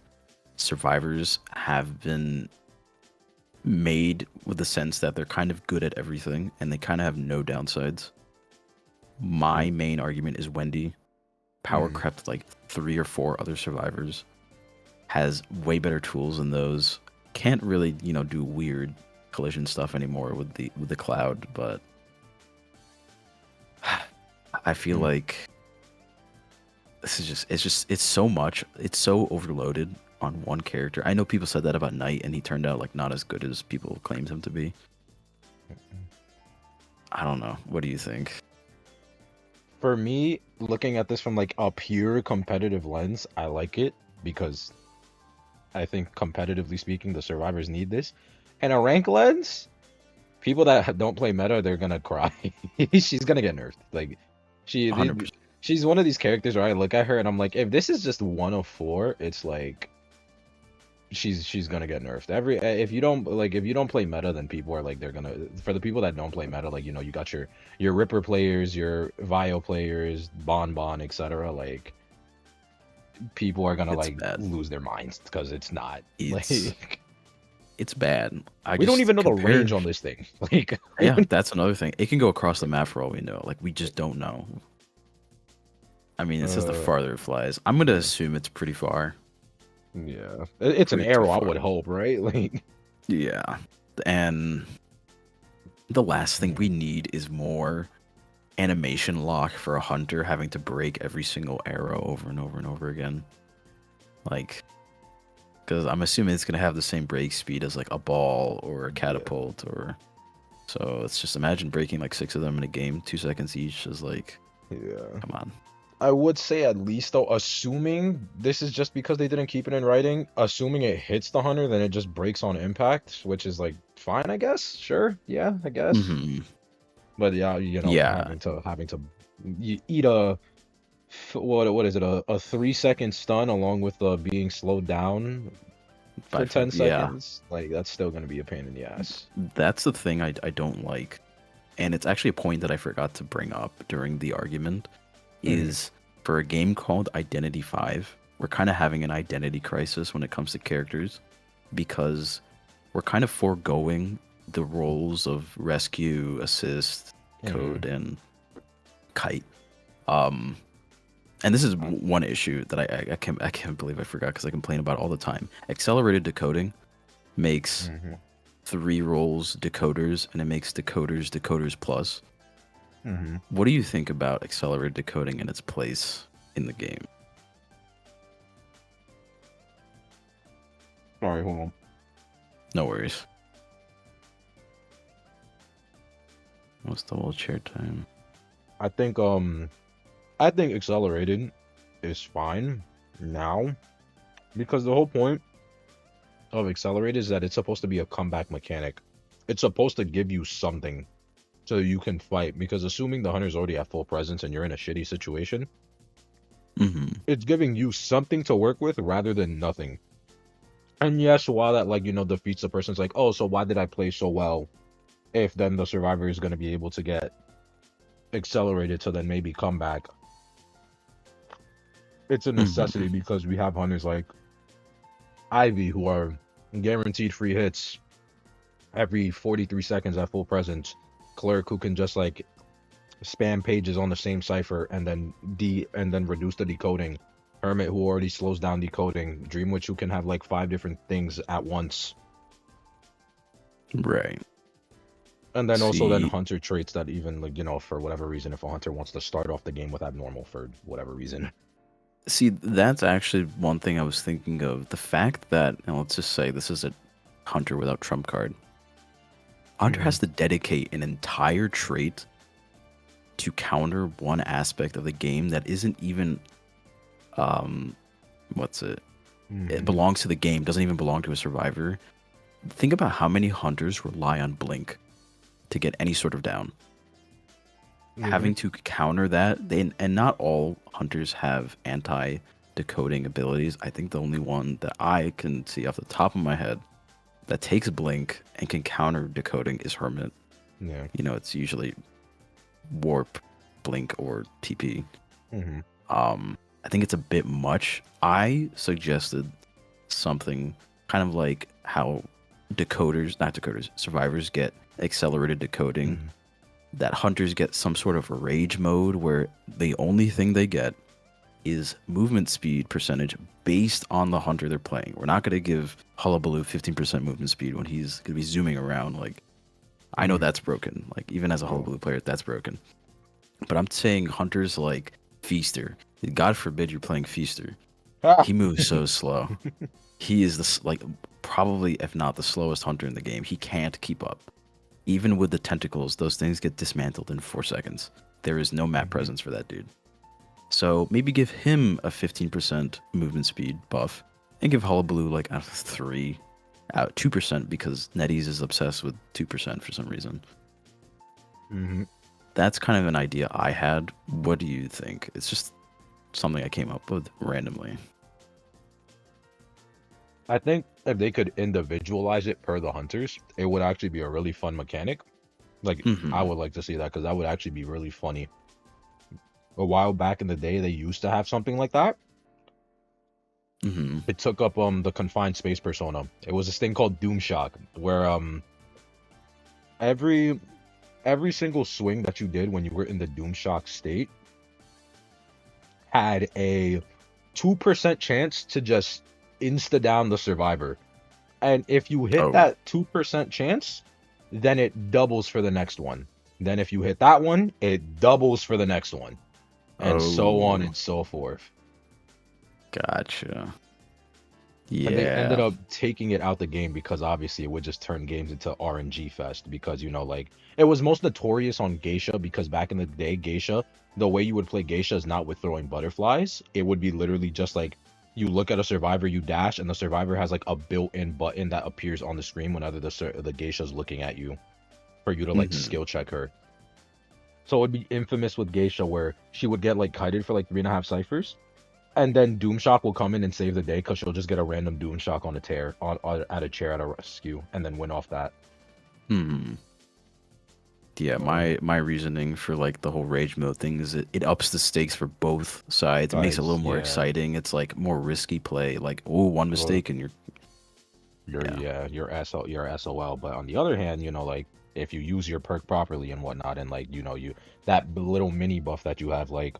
survivors have been made with the sense that they're kind of good at everything and they kind of have no downsides. My main argument is Wendy power crept like 3 or 4 other survivors, has way better tools than those, can't really do weird collision stuff anymore with the cloud, but I feel like this is it's so much, it's so overloaded on one character. I know people said that about Knight and he turned out like not as good as people claimed him to be. I don't know, what do you think? For me, looking at this from like a pure competitive lens, I like it because I think competitively speaking, the survivors need this. And a rank lens, people that don't play meta, they're gonna cry. She's gonna get nerfed. Like, she, 100%. she's one of these characters where I look at her and I'm like, if this is just 1 of 4, it's like she's gonna get nerfed. If you don't play meta, then people are like they're gonna, for the people that don't play meta, like you got your Ripper players, your Vio players, Bon, etc. Like people are gonna It's like bad. lose their minds because it's not It's like it's bad. we don't even know the range on this thing. Like Yeah, that's another thing. It can go across the map for all we know. Like we just don't know. I mean, it says the farther it flies. I'm gonna assume it's pretty far. yeah, it's an Pretty arrow. I far. would hope, right? Like Yeah, and the last thing we need is more animation lock for a hunter having to break every single arrow over and over and over again. Like, because I'm assuming it's gonna have the same break speed as like a ball or a catapult or. So it's just imagine breaking like 6 of them in a game, 2 seconds each is like, yeah. come on. I would say at least though, assuming this is just because they didn't keep it in writing, assuming it hits the hunter, then it just breaks on impact, which is like fine, I guess. Sure, yeah, I guess. Mm-hmm. But yeah, Yeah. having to eat a what is it, a 3 second stun along with being slowed down for 10 Yeah. seconds, like that's still gonna be a pain in the ass. That's the thing I don't like. And it's actually a point that I forgot to bring up during the argument is for a game called Identity 5, we're kind of having an identity crisis when it comes to characters because we're kind of foregoing the roles of rescue, assist, code, and kite. And this is one issue that I can't believe I forgot because I complain about it all the time. Accelerated decoding makes 3 roles decoders, and it makes decoders plus. What do you think about accelerated decoding and its place in the game? Sorry, hold on. No worries. What's double chair time? I think accelerated is fine now because the whole point of accelerated is that it's supposed to be a comeback mechanic. It's supposed to give you something so you can fight, because assuming the hunter's already at full presence and you're in a shitty situation, it's giving you something to work with rather than nothing. And yes, while that defeats the person's like, oh, so why did I play so well if then the survivor is going to be able to get accelerated to then maybe come back. It's a necessity because we have hunters like Ivy who are guaranteed free hits every 43 seconds at full presence. Clerk who can just like spam pages on the same cipher and then reduce the decoding. Hermit who already slows down decoding. Dream Witch who can have like 5 different things at once. Right. And then also then hunter traits that even like for whatever reason, if a hunter wants to start off the game with abnormal for whatever reason, See, that's actually one thing I was thinking of. The fact that, and let's just say this is a hunter without trump card. Hunter Hmm. has to dedicate an entire trait to counter one aspect of the game that isn't even, um, what's it? It Hmm. belongs to the game, doesn't even belong to a survivor. Think about how many hunters rely on blink to get any sort of down. Hmm. Having to counter that, and not all hunters have anti decoding abilities. I think the only one that I can see off the top of my head that takes blink and can counter decoding is Hermit. Yeah. You know, it's usually warp, blink, or TP. Hmm. I think it's a bit much. I suggested something kind of like how not decoders, survivors get accelerated decoding, Hmm. that hunters get some sort of rage mode where the only thing they get is movement speed percentage based on the hunter they're playing. We're not going to give Hullabaloo 15% movement speed when he's going to be zooming around. Like, I know Hmm. that's broken. Like, even as a Oh. Hullabaloo player, that's broken. But I'm saying hunters like Feaster. God forbid you're playing Feaster. Ah. He moves so slow. He is like probably, if not the slowest hunter in the game. He can't keep up. Even with the tentacles, those things get dismantled in 4 seconds. There is no map Hmm. presence for that dude. So maybe give him a 15% movement speed buff, and give Hullabaloo like 3, 2% because NetEase is obsessed with 2% for some reason. Hmm. That's kind of an idea I had. What do you think? It's just something I came up with randomly. I think if they could individualize it per the hunters, it would actually be a really fun mechanic. Like, I Hmm. would like to see that because that would actually be really funny. A while back in the day, they used to have something like that. Hmm. It took up the confined space persona. It was this thing called Doom Shock, where every every single swing that you did when you were in the Doom Shock state had a 2% chance to just insta down the survivor. And if you hit Oh. that 2% chance, then it doubles for the next one. Then if you hit that one, it doubles for the next one. And so on Oh. and so forth. Gotcha. And they ended Yeah. up taking it out the game because obviously it would just turn games into RNG fest because like it was most notorious on Geisha because back in the day Geisha, the way you would play Geisha is not with throwing butterflies. It would be literally just like you look at a survivor, you dash, and the survivor has like a built-in button that appears on the screen whenever the Geisha's looking at you for you to like Hmm. skill check her. So it would be infamous with Geisha where she would get like kited for like 3.5 ciphers. And then Doomshock will come in and save the day because she'll just get a random Doomshock on a tear on at a chair at a rescue and then win off that. Hmm. Yeah, Um, my reasoning for like the whole rage mode thing is it ups the stakes for both sides. It makes it a little guys, more yeah, exciting. It's like more risky play. Like, oh, one well, mistake and you're yeah. you're you're SOL. But on the other hand, like if you use your perk properly and whatnot, and like you that little mini buff that you have, like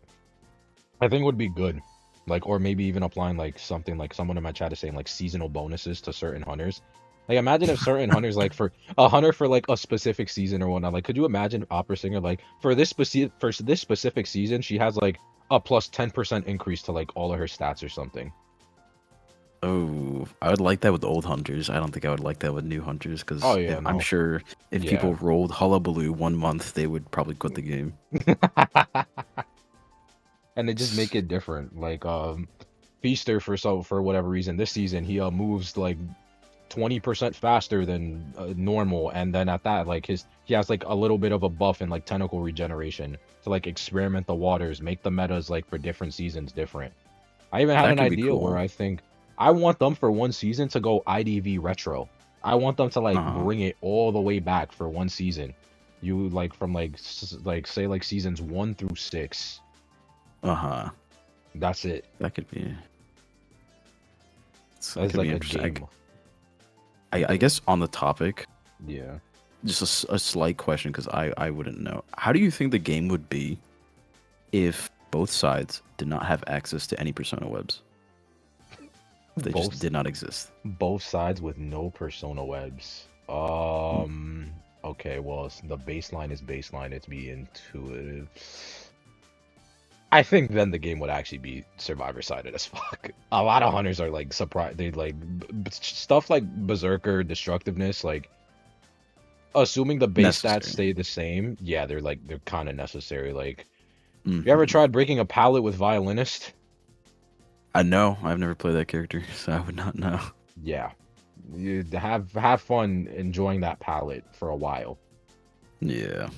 I think would be good. Like, or maybe even applying like something like someone in my chat is saying like seasonal bonuses to certain hunters. Like, imagine if certain hunters like for a hunter for like a specific season or whatnot. Like, could you imagine Opera Singer like for this specific season she has like a plus 10% increase to like all of her stats or something. Oh, I would like that with old hunters. I don't think I would like that with new hunters Oh because yeah, I'm no, sure if yeah. people rolled Hullabaloo 1 month, they would probably quit the game. And they just make it different. Like Feaster for whatever reason this season he moves like 20% faster than normal, and then at that like he has like a little bit of a buff in like tentacle regeneration to like experiment the waters, make the metas like for different seasons different. I even had That an could be idea where cool. I think I want them for one season to go IDV retro. I want them to like Uh-huh. bring it all the way back for one season. You like from like like say like seasons 1 through 6. Uh-huh. That's it. That could be that That's could be like a interesting. game. I I think guess on the topic, yeah. just a slight question because I wouldn't know. How do you think the game would be if both sides did not have access to any persona webs? They just Both did not exist. both sides with no persona webs. Mm. Okay, well, the baseline is baseline. It's be intuitive. I think then the game would actually be survivor sided as fuck. A lot of hunters are like surprised. They like stuff like berserker destructiveness. Like assuming the base stats Necessary. stay the same. Yeah, they're kind of necessary. Like you ever Hmm. tried breaking a pallet with violinist? I know. I've never played that character, so I would not know. Yeah, you have fun enjoying that pallet for a while. Yeah.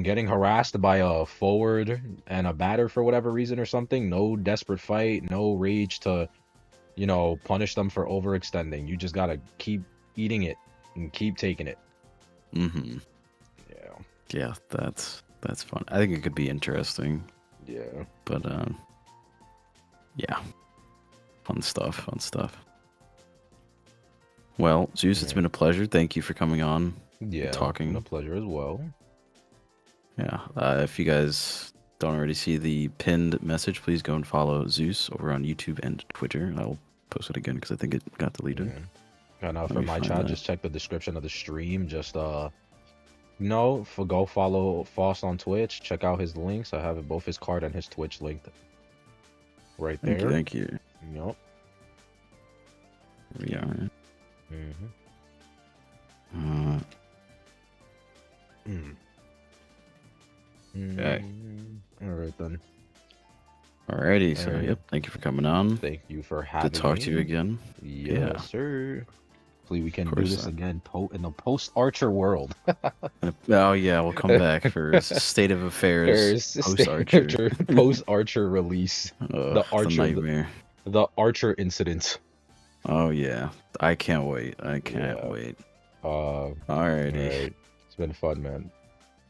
Getting harassed by a forward and a batter for whatever reason or something. No desperate fight. No rage to punish them for overextending. You just gotta keep eating it and keep taking it. Hmm. Yeah, Yeah, that's fun. I think it could be interesting, yeah. but yeah, fun stuff, fun stuff. Well, Zeus, it's Yeah, been a pleasure. Thank you for coming on and yeah. It's been a talking. pleasure as well. Yeah, if you guys don't already see the pinned message, please go and follow Zeus over on YouTube and Twitter. I'll post it again because I think it got deleted. Yeah. And Let for me my find chat, that. just check the description of the stream. Just go follow Faust on Twitch. Check out his links. I have both his card and his Twitch linked right Thank you, there. thank you. Yup. Here we are. Mm-hmm. Uh, Mm. okay. All right then. Alrighty, All so right. yep, thank you for coming on. Thank you for Good having to talk to you me. again. Yes, Yeah, sir. Hopefully we can of do course. this again in the post Archer world. Oh yeah, we'll come back for State of Affairs There's post Archer. post Archer release. Ugh, The the Archer nightmare. the Archer incident. Oh yeah, I can't wait. I can't Yeah. wait. All Alrighty. right. It's been fun, man.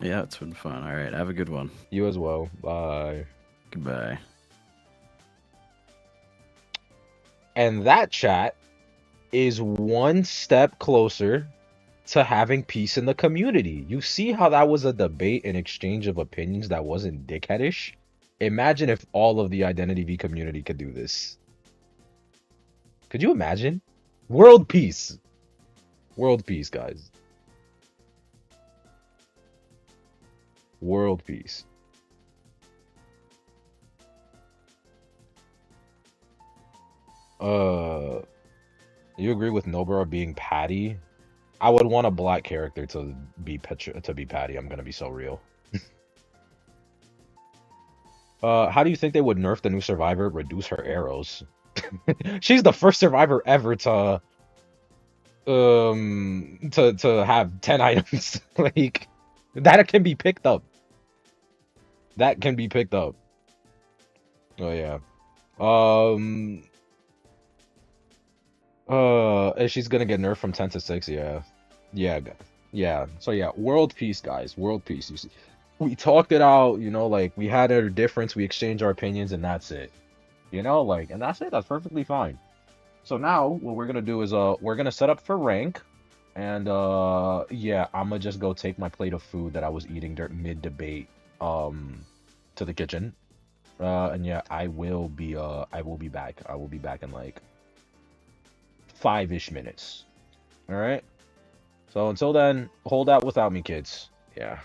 Yeah, it's been fun. All right, have a good one. You as well. Bye. Goodbye. And that chat is one step closer to having peace in the community. You see how that was a debate and exchange of opinions that wasn't dickheadish? Imagine if all of the Identity V community could do this. Could you imagine? World peace. World peace, guys. World peace. You agree with Nobara being Patty? I would want a black character to be Patty. I'm gonna be so real. How do you think they would nerf the new survivor? Reduce her arrows. She's the first survivor ever to have 10 items. Like that can be picked up. That can be picked up. Oh yeah. Um. And she's gonna get nerfed from 10 to 6. Yeah. Yeah. Yeah. So yeah. World peace, guys. World peace. You see, we talked it out. Like we had a difference. We exchanged our opinions, and that's it. And that's it. That's perfectly fine. So now what we're gonna do is we're gonna set up for rank, and yeah, I'm gonna just go take my plate of food that I was eating during mid debate to the kitchen. And yeah, I will be back. I will be back in like 5-ish minutes. All right. So until then, hold out without me, kids. Yeah.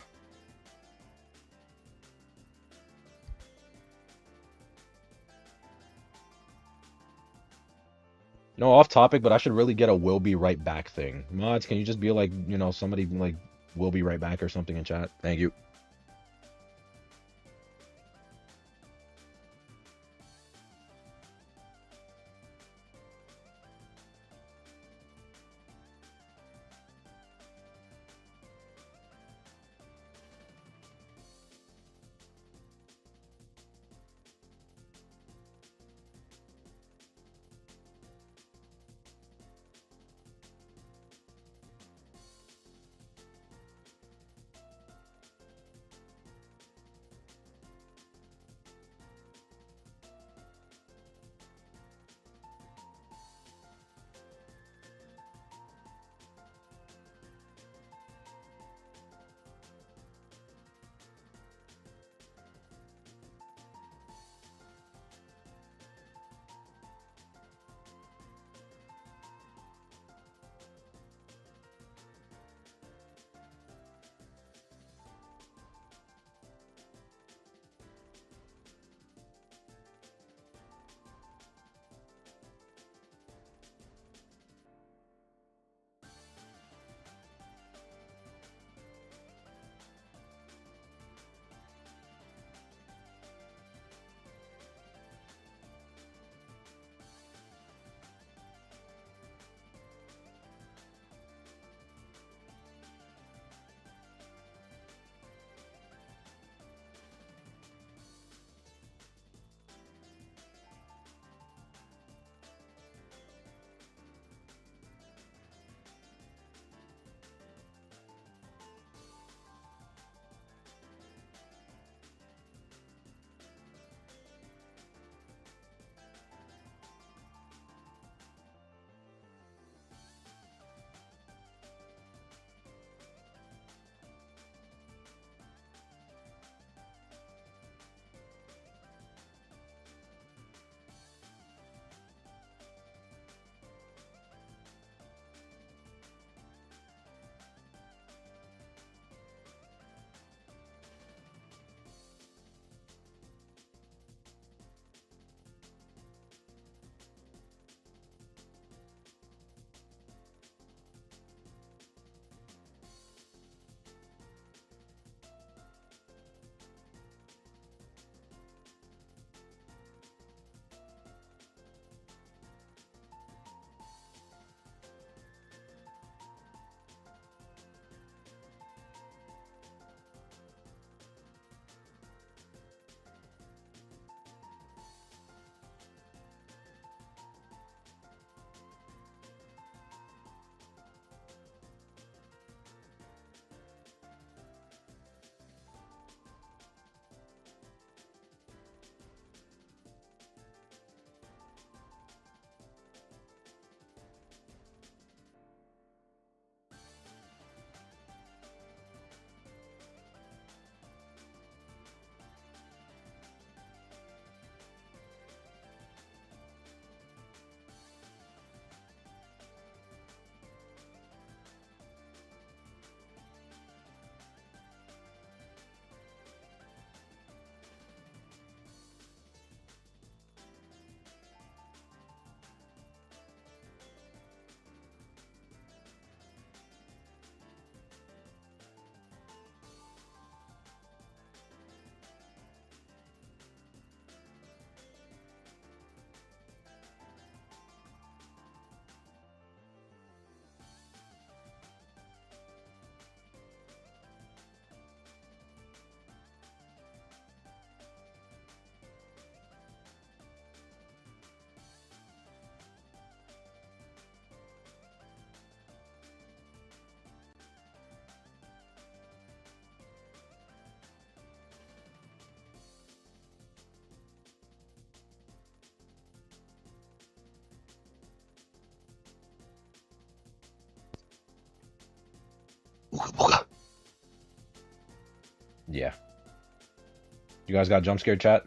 No, off topic, but I should really get a "will be right back" thing. Mods, can you just be like, somebody like "will be right back" or something in chat? Thank you. Yeah. You guys got jump scared, chat?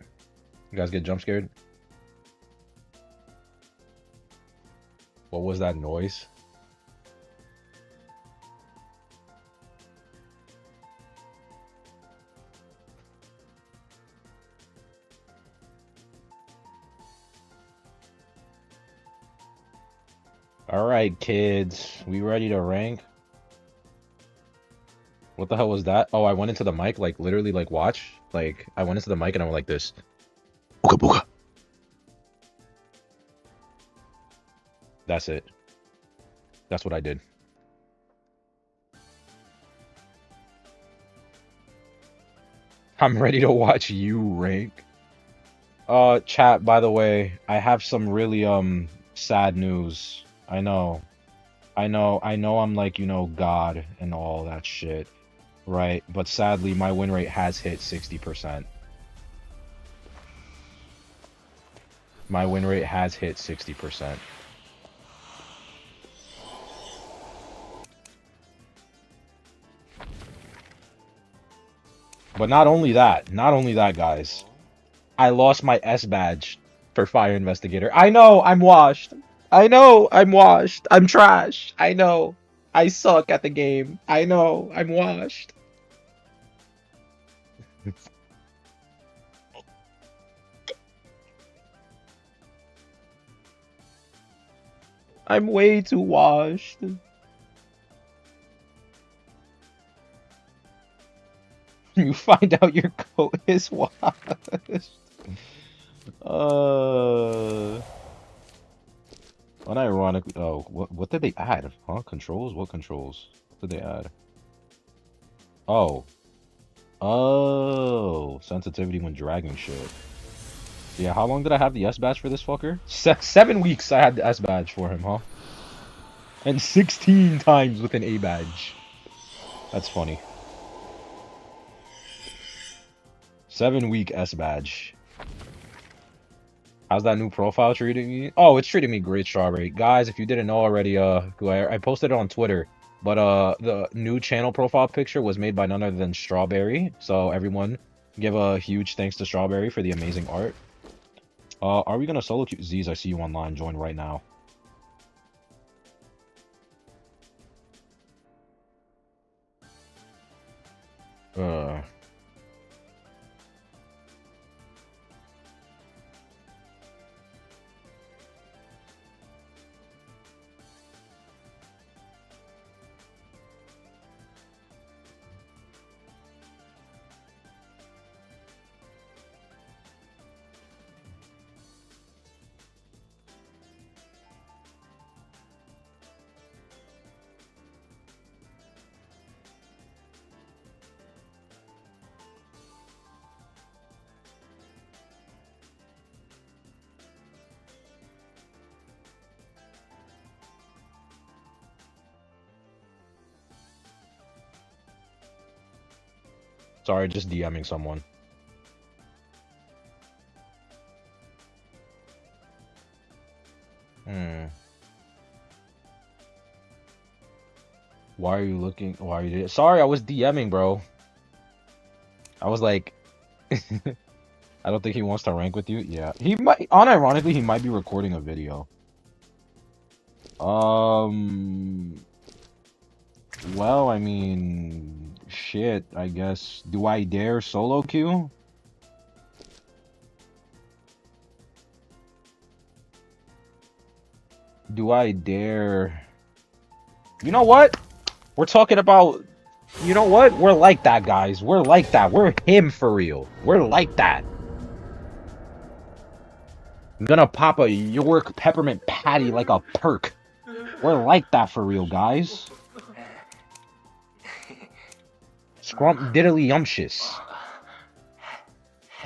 You guys get jump scared? What was that noise? Alright, kids. We ready to rank? What the hell was that? Oh, I went into the mic, like, literally, like, watch. Like, I went into the mic and I went like this. Booga booga. That's it. That's what I did. I'm ready to watch you rank. Chat, by the way, I have some really, sad news. I know. I know I'm like, you know, God and all that shit. Right? But sadly, my win rate has hit 60%. My win rate has hit 60%. But not only that, guys. I lost my S badge for Fire Investigator. I know, I'm washed. I know, I'm washed. I'm trash. I know. I suck at the game. I know, I'm washed. I'm way too washed. You find out your coat is washed. Unironically, oh, what did they add? Huh? Controls? What controls? What did they add? Oh. Oh, sensitivity when dragging shit. Yeah, how long did I have the S badge for this fucker? 7 weeks I had the S badge for him, huh? And 16 times with an A badge. That's funny. 7-week S badge. How's that new profile treating me? Oh, it's treating me great, Strawberry. Guys, if you didn't know already, I posted it on Twitter. But the new channel profile picture was made by none other than Strawberry. So everyone, give a huge thanks to Strawberry for the amazing art. Are we gonna solo queue? Zeus, I see you online. Join right now. Uh. Sorry, just DMing someone. Why are you looking? Why are you? Sorry, I was DMing, bro. I was like, I don't think he wants to rank with you. Yeah, he might. Unironically, he might be recording a video. Well, I mean, shit. I guess. Do I dare solo queue? Do I dare? You know what? We're talking about. You know what? We're like that, guys. We're like that. We're him for real. We're like that. I'm gonna pop a York peppermint patty like a perk. We're like that for real, guys. Scrump diddly yumptious.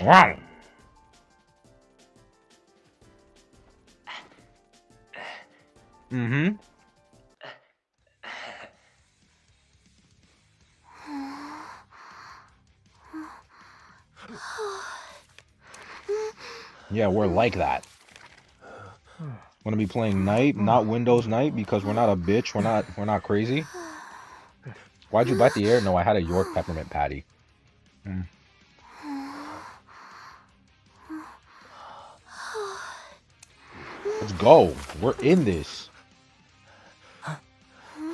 Wow. Mm-hmm. Yeah, we're like that. Gonna be playing night, not Windows night, because we're not a bitch. We're not crazy. Why'd you bite the air? No, I had a York peppermint patty. Mm. Let's go. We're in this.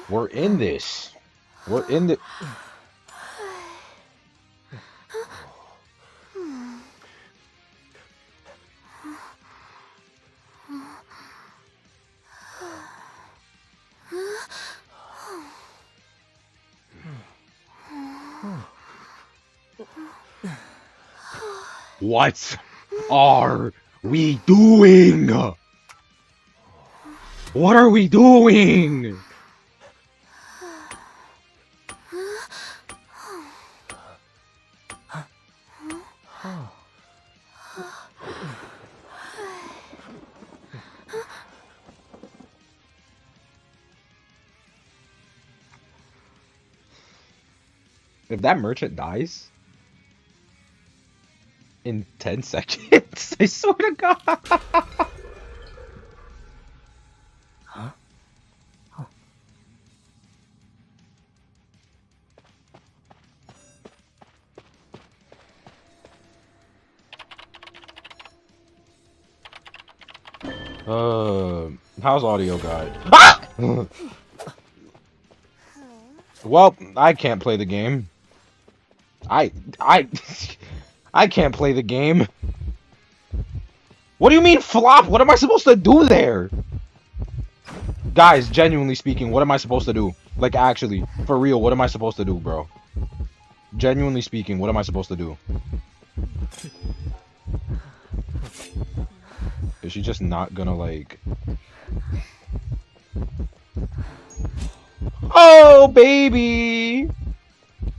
We're in this. We're in the. What are we doing? What are we doing? If that merchant dies in 10 seconds, I swear to God. How's audio guide? Ah! Well, I can't play the game. I I can't play the game. What do you mean flop? What am I supposed to do there? Guys, genuinely speaking, what am I supposed to do? Like actually, for real, what am I supposed to do, bro? Genuinely speaking, what am I supposed to do? Is she just not gonna like... Oh, baby!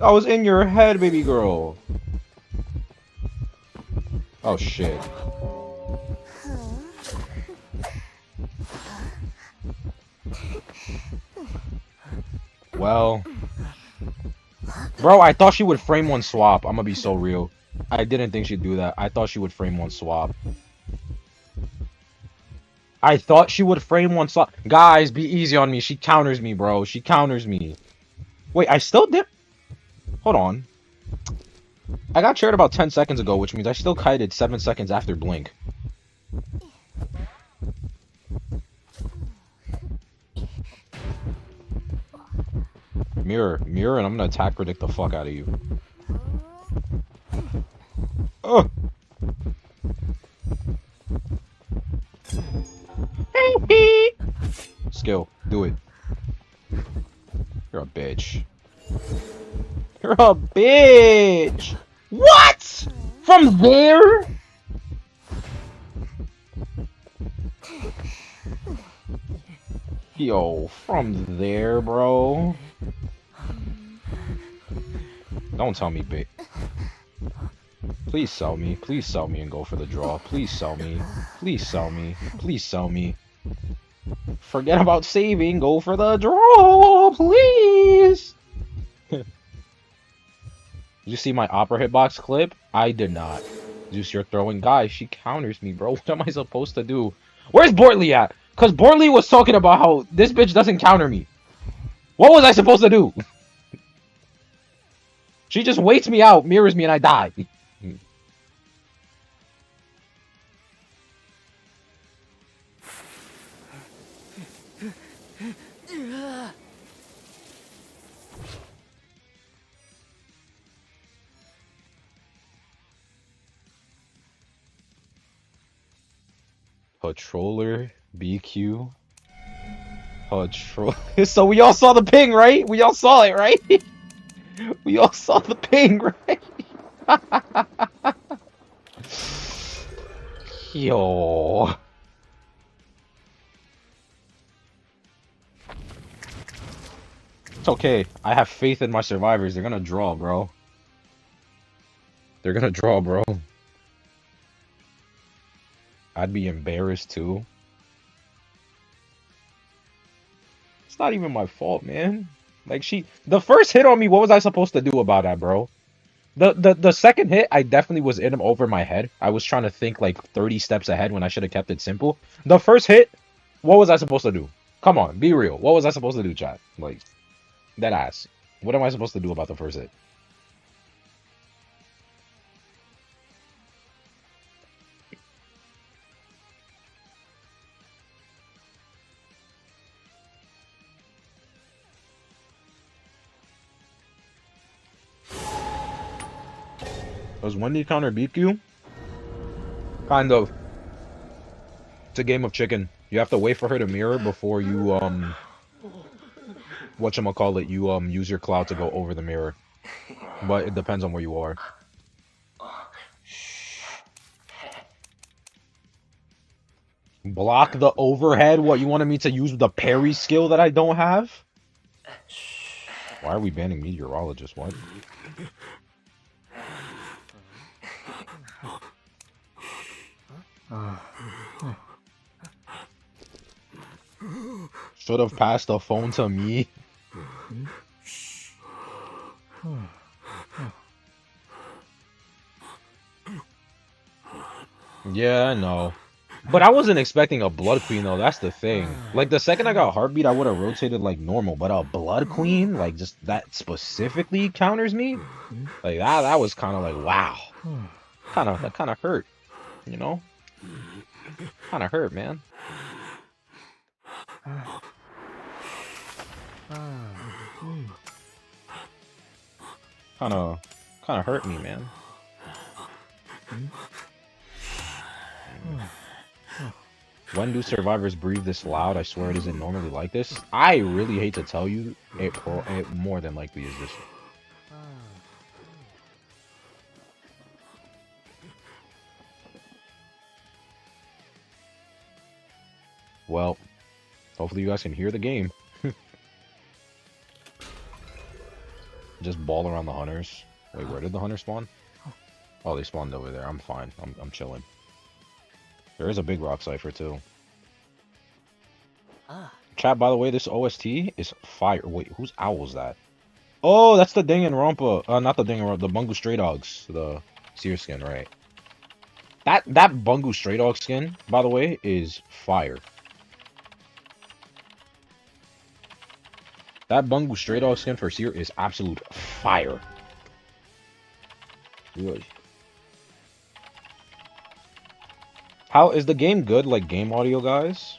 I was in your head, baby girl. Oh, shit. Well... Bro, I thought she would frame one swap. I'm gonna be so real. I didn't think she'd do that. I thought she would frame one swap. I thought she would frame one swap. Guys, be easy on me. She counters me, bro. She counters me. Wait, I still did... Hold on. I got chaired about 10 seconds ago, which means I still kited 7 seconds after blink. Mirror, mirror, and I'm gonna attack predict the fuck out of you. Oh! Skill, do it. You're a bitch. You're a bitch! What? From there? Yo, from there, bro. Don't tell me, bitch. Please sell me. Please sell me and go for the draw. Please sell me. Please sell me. Please sell me. Forget about saving. Go for the draw, please. Did you see my opera hitbox clip? I did not. Zeus, you're throwing guys. She counters me, bro. What am I supposed to do? Where's Bortley at? Because Bortley was talking about how this bitch doesn't counter me. What was I supposed to do? She just waits me out, mirrors me, and I die. Patroller BQ. So we all saw the ping, right? We all saw it, right? We all saw the ping, right? Yo. It's okay. I have faith in my survivors. They're gonna draw, bro. They're gonna draw, bro. I'd be embarrassed too. It's not even my fault, man. Like the first hit on me, what was I supposed to do about that, bro? The second hit, I definitely was in him over my head. I was trying to think like 30 steps ahead when I should have kept it simple. The first hit, what was I supposed to do? Come on, be real. What was I supposed to do, chat? Like, that ass. What am I supposed to do about the first hit? Does Wendy counter beat you? Kind of. It's a game of chicken. You have to wait for her to mirror before you whatchamacallit, you use your cloud to go over the mirror. But it depends on where you are. Block the overhead? What, you wanted me to use the parry skill that I don't have? Why are we banning meteorologists? What? Should have passed the phone to me. Yeah, I know. But I wasn't expecting a Blood Queen, though. That's the thing. Like, the second I got Heartbeat, I would have rotated like normal. But a Blood Queen, like, just that specifically counters me? Like, that was kind of like, wow. That kind of hurt, you know? Kind of hurt, man. Kind of hurt me, man. When do survivors breathe this loud? I swear it isn't normally like this. I really hate to tell you, it more than likely is this. Well, hopefully you guys can hear the game. Just ball around the hunters. Wait, where did the hunters spawn? Oh, they spawned over there. I'm fine. I'm chilling. There is a big rock cipher too. Chat, by the way, this OST is fire. Wait, whose owl is that? Oh, that's the Danganronpa. Not the Danganronpa, the Bungu Stray Dogs, the Seer skin, right? That Bungu Stray Dog skin, by the way, is fire. That Bungu Stray Dog skin for Seer is absolute fire. Really. How is the game good? Like game audio, guys?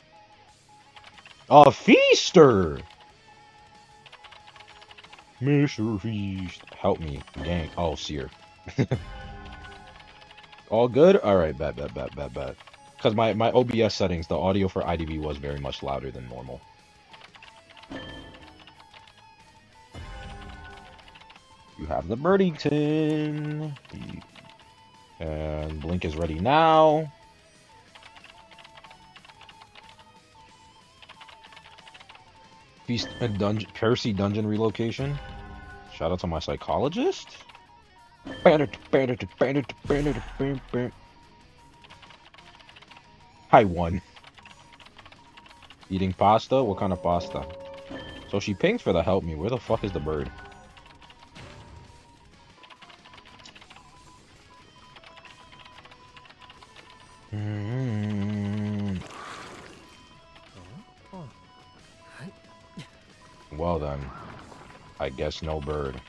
A Feaster! Mr. Feast. Help me, gang. Oh, Seer. All good? Alright, bet. Because my OBS settings, the audio for IDV was very much louder than normal. You have the Birdington. And Blink is ready now. Feast and dungeon, Percy dungeon relocation. Shout out to my psychologist. I won. Eating pasta? What kind of pasta? So she pings for the help me. Where the fuck is the bird? Well then, I guess no bird.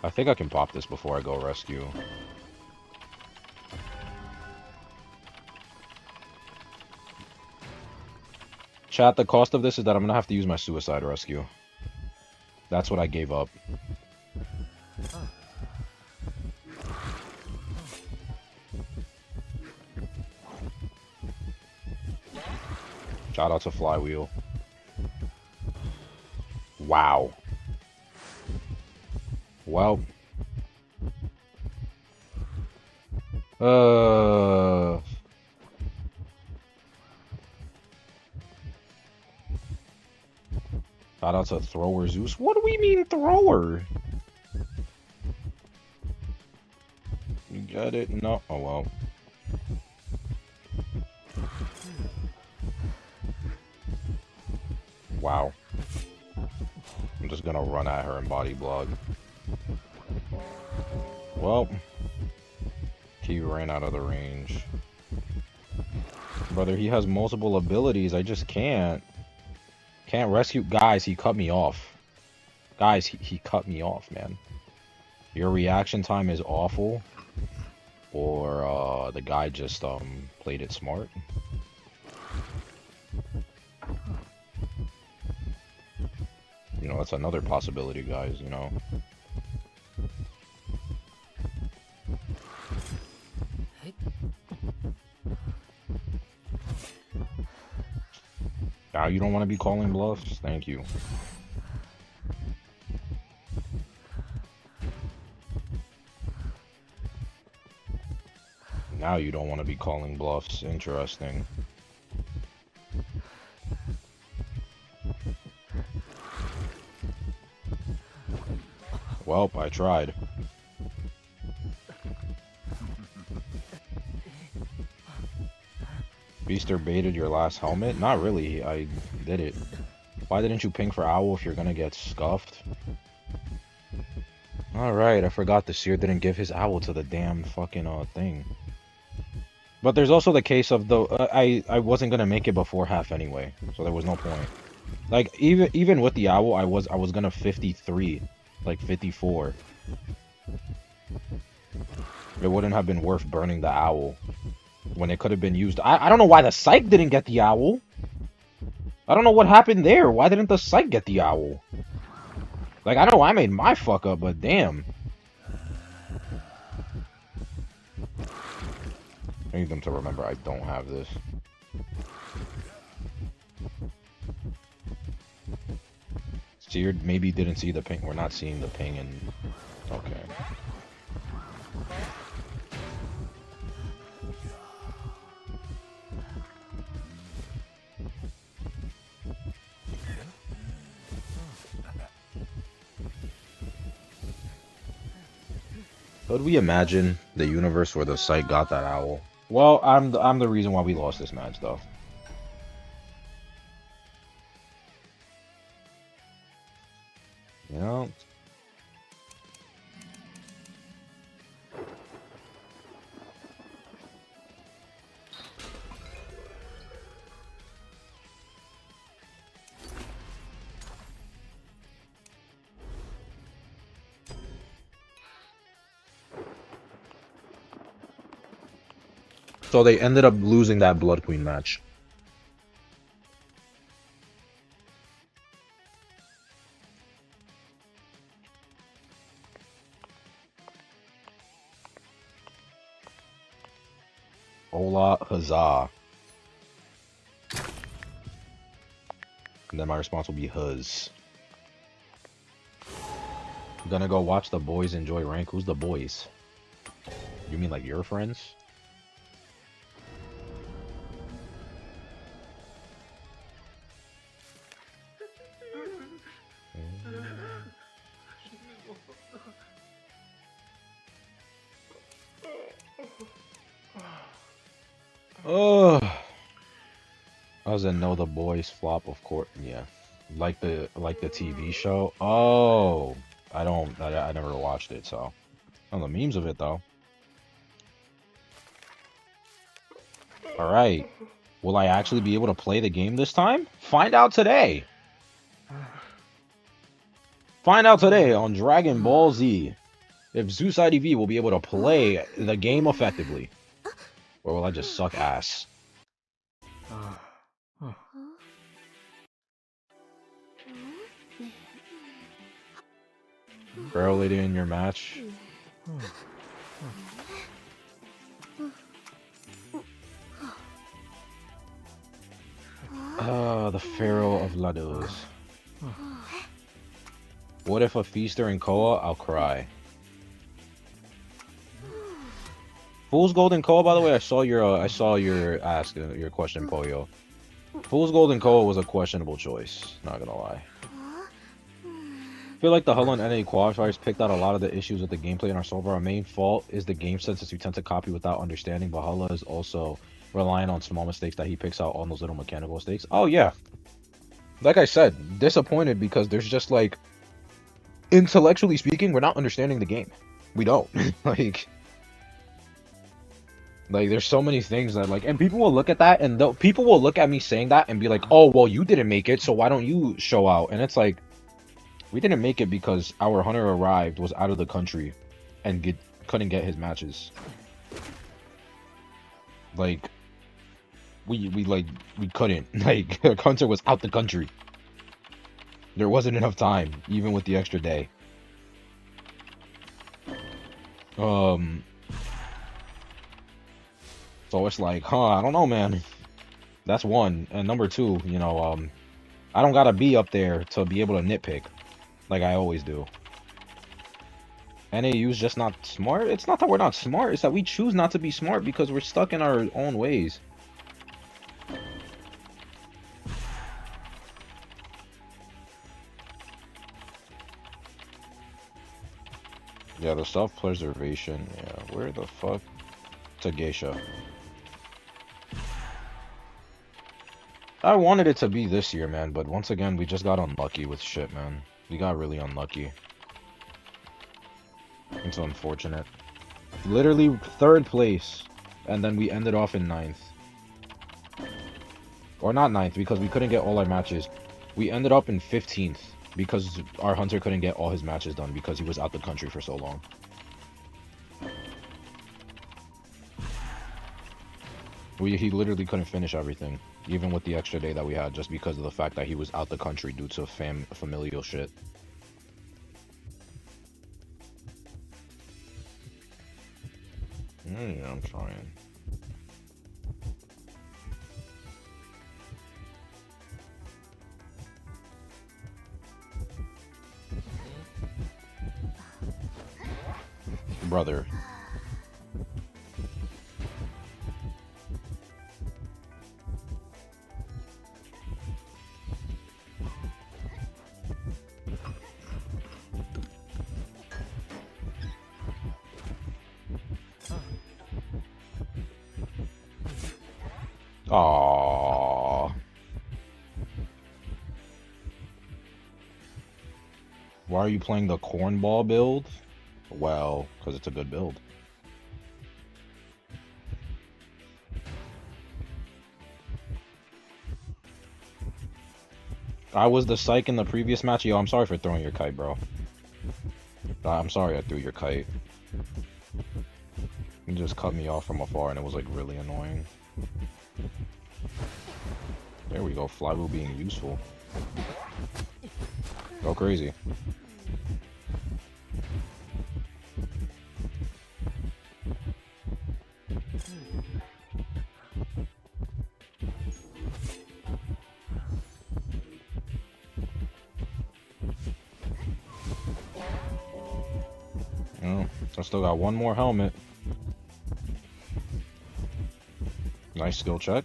I think I can pop this before I go rescue. Chat, the cost of this is that I'm gonna have to use my suicide rescue. That's what I gave up. Shout out to Flywheel. Wow. Well. Shout out to Thrower Zeus. What do we mean Thrower? You get it? No. Oh well. Wow. I'm just gonna run at her and body block. Well, he ran out of the range. Brother, he has multiple abilities. I just can't. Can't rescue. Guys, he cut me off. Guys, he cut me off, man. Your reaction time is awful. Or, the guy just, played it smart. You know, that's another possibility, guys, you know. Now you don't want to be calling bluffs? Thank you. Now you don't want to be calling bluffs. Interesting. Welp, I tried. Beaster baited your last helmet? Not really, I did it. Why didn't you ping for Owl if you're gonna get scuffed? Alright, I forgot the Seer didn't give his Owl to the damn fucking thing. But there's also the case of the I wasn't gonna make it before half anyway, so there was no point. Like even with the Owl, I was gonna 53, like 54. It wouldn't have been worth burning the Owl when it could have been used. I don't know why the Psych didn't get the Owl. I don't know what happened there. Why didn't the Psych get the Owl? Like, I know I made my fuck up, but damn. I need them to remember I don't have this. Seer maybe didn't see the ping. We're not seeing the ping and... Okay. Could we imagine the universe where the Psych got that Owl? Well, I'm the reason why we lost this match, though. You know? So they ended up losing that Blood Queen match. Hola, huzzah. And then my response will be huzz. I'm gonna go watch the boys enjoy rank. Who's the boys? You mean like your friends? Oh, I was in Know the Boys flop, of course. Yeah, like the TV show. Oh, I never watched it, so I know the memes of it though. All right, will I actually be able to play the game this time? Find out today. Find out today on Dragon Ball Z if Zeus IDV will be able to play the game effectively. Or will I just suck ass? Pharaoh lady in your match. The Pharaoh of Lados. What if a Feaster in Koa? I'll cry. Fool's Gold and Koa, by the way, I saw your ask your question, Poyo. Fool's Gold and Koa was a questionable choice, not gonna lie. I feel like the Hull and NA qualifiers picked out a lot of the issues with the gameplay in our solver. Our main fault is the game sense, as we tend to copy without understanding, but Hulla is also relying on small mistakes that he picks out on those little mechanical mistakes. Oh yeah. Like I said, disappointed because there's just like, intellectually speaking, we're not understanding the game. We don't. Like, there's so many things that, like, and people will look at that, and people will look at me saying that and be like, oh, well, you didn't make it, so why don't you show out? And it's like, we didn't make it because our hunter arrived, was out of the country, and couldn't get his matches. Like, we couldn't. Like, hunter was out the country. There wasn't enough time, even with the extra day. So it's like, I don't know, man. That's one. And number two, you know, I don't gotta be up there to be able to nitpick like I always do. NAU's just not smart. It's not that we're not smart, it's that we choose not to be smart because we're stuck in our own ways. Yeah, the self-preservation. Yeah, where the fuck? To Geisha. I wanted it to be this year, man, but once again, we just got unlucky with shit, man. We got really unlucky. It's unfortunate. Literally third place, and then we ended off in 9th. Or not 9th, because we couldn't get all our matches. We ended up in 15th, because our hunter couldn't get all his matches done, because he was out the country for so long. He literally couldn't finish everything, even with the extra day that we had, just because of the fact that he was out the country due to familial shit. Yeah, I'm trying. Brother. Aww. Why are you playing the cornball build? Well, because it's a good build. I was the psych in the previous match. Yo, I'm sorry for throwing your kite, bro. I'm sorry I threw your kite. You just cut me off from afar and it was like really annoying. There we go, flywheel being useful. Go crazy. Oh, I still got one more helmet. Nice skill check.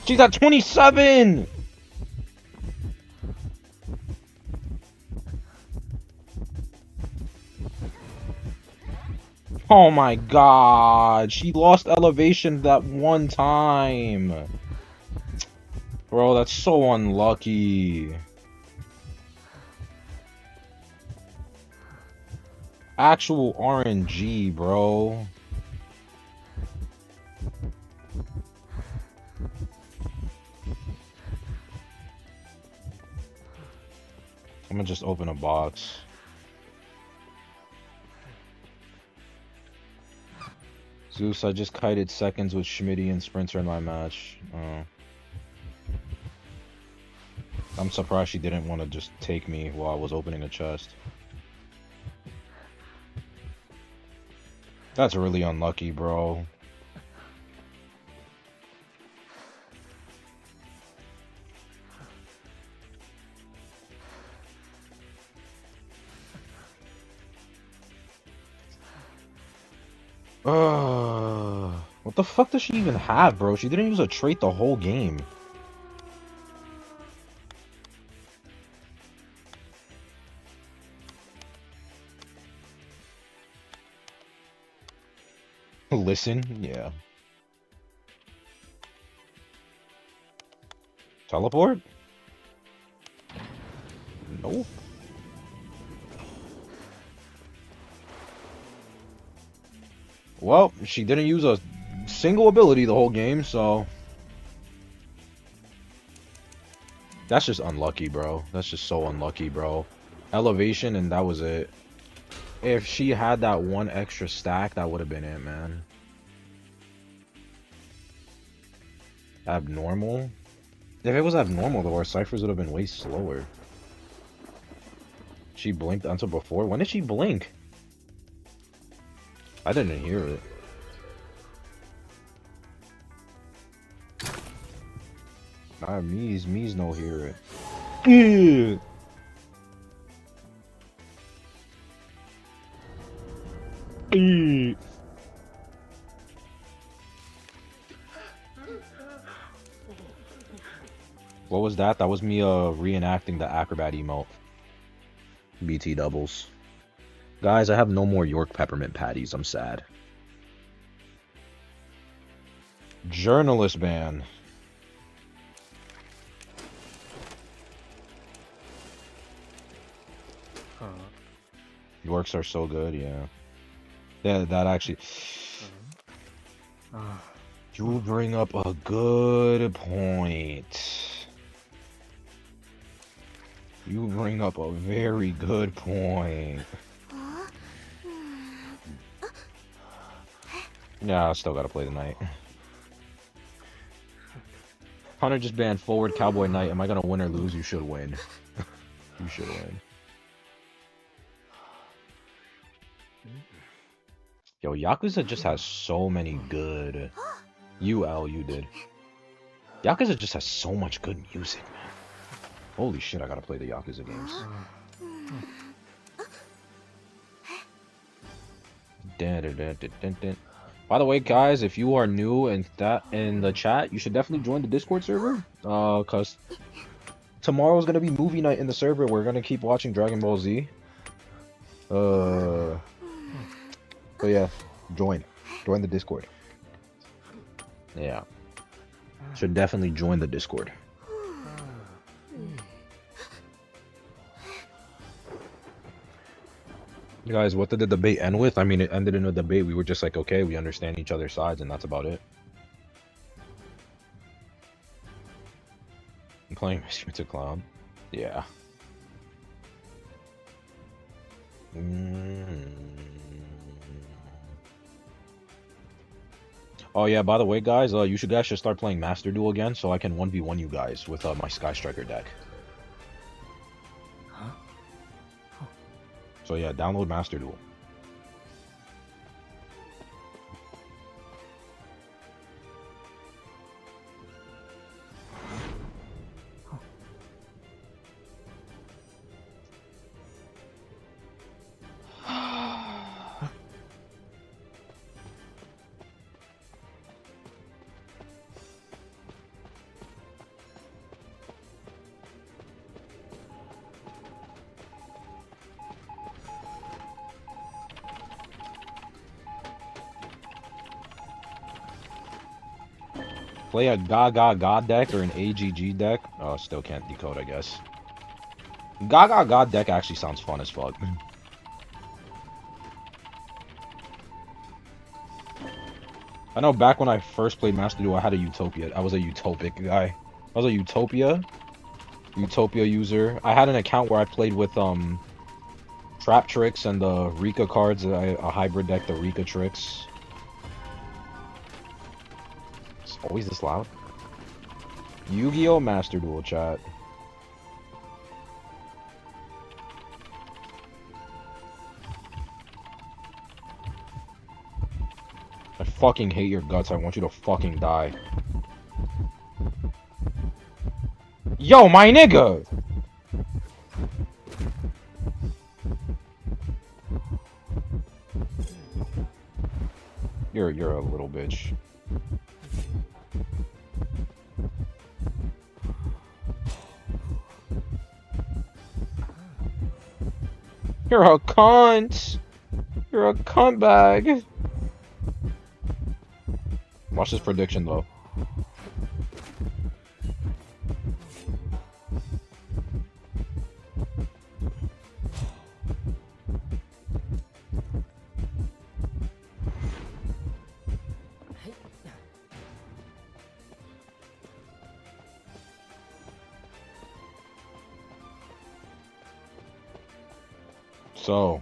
She's at 27! Oh my god, she lost elevation that one time. Bro, that's so unlucky. Actual RNG, bro. I'm gonna just open a box. Zeus, I just kited seconds with Schmitty and Sprinter in my match. I'm surprised she didn't want to just take me while I was opening a chest. That's really unlucky, bro. What the fuck does she even have, bro? She didn't use a trait the whole game. Listen, yeah. Teleport? Nope. Well, she didn't use a single ability the whole game, so... That's just unlucky, bro. That's just so unlucky, bro. Elevation, and that was it. If she had that one extra stack, that would have been it, man. Abnormal? If it was abnormal though, our ciphers would have been way slower. She blinked until before. When did she blink? I didn't hear it. Nah, me's no hear it. Ew. Ew. What was that? That was me reenacting the acrobat emote. BT doubles. Guys, I have no more York peppermint patties. I'm sad. Journalist ban. Yorks are so good, yeah. Yeah, that actually. You bring up a good point. You bring up a very good point. Yeah, I still gotta play tonight. Hunter just banned forward Cowboy Knight. Am I gonna win or lose? You should win. You should win. Yo, Yakuza just has so many good... you did. Yakuza just has so much good music, man. Holy shit, I gotta play the Yakuza games. By the way, guys, if you are new in the chat, you should definitely join the Discord server. Cause tomorrow's gonna be movie night in the server. We're gonna keep watching Dragon Ball Z. But yeah, join the Discord. Yeah, should definitely join the Discord. Guys, what did the debate end with? I mean, it ended in a debate. We were just like, okay, we understand each other's sides, and that's about it. I'm playing Mr. Clown. Yeah. Oh yeah, by the way, guys, you guys should start playing Master Duel again, so I can 1v1 you guys with my Sky Striker deck. So yeah, download Master Duel. Play a Gaga deck or an AGG deck. Oh, still can't decode, I guess. Gaga deck actually sounds fun as fuck. I know back when I first played Master Duel, I had a Utopia. I was a Utopic guy. I was a Utopia user. I had an account where I played with Trap Tricks and the Rika cards. A hybrid deck, the Rika Tricks. It's always this loud. Yu-Gi-Oh! Master Duel chat. I fucking hate your guts. I want you to fucking die. Yo, my nigga! You're a little bitch. You're a cunt! You're a cunt bag! Watch this prediction though. So,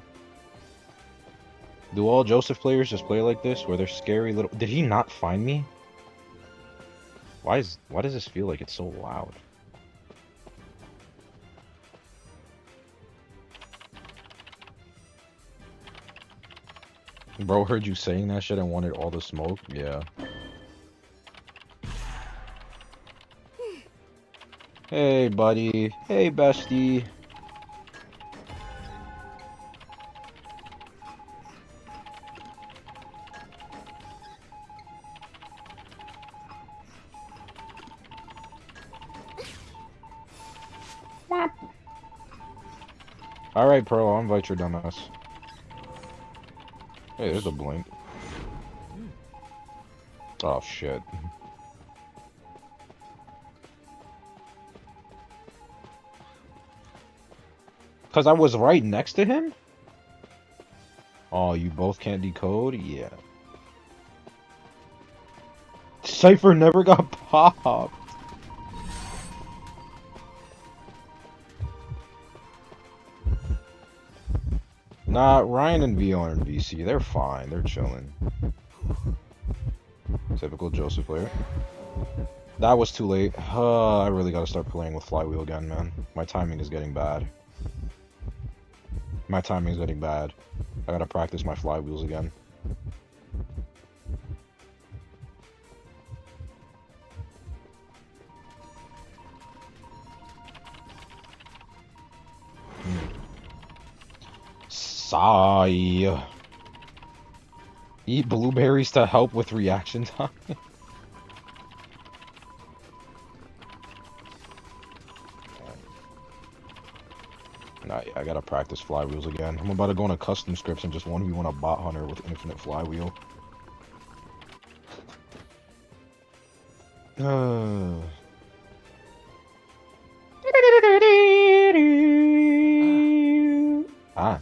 do all Joseph players just play like this, where they're scary little... Did he not find me? Why does this feel like it's so loud? Bro, heard you saying that shit and wanted all the smoke? Yeah. Hey, buddy. Hey, bestie. Alright, Pro, I'll invite your dumbass. Hey, there's a blink. Oh, shit. Because I was right next to him? Oh, you both can't decode? Yeah. Cipher never got popped. Nah, Ryan and VR and VC, they're fine. They're chilling. Typical Joseph player. That was too late. I really gotta start playing with flywheel again, man. My timing is getting bad. My timing is getting bad. I gotta practice my flywheels again. Sigh. Eat blueberries to help with reaction time. Nah, yeah, I gotta practice flywheels again. I'm about to go into custom scripts and just 1v1 a bot hunter with infinite flywheel. Ah.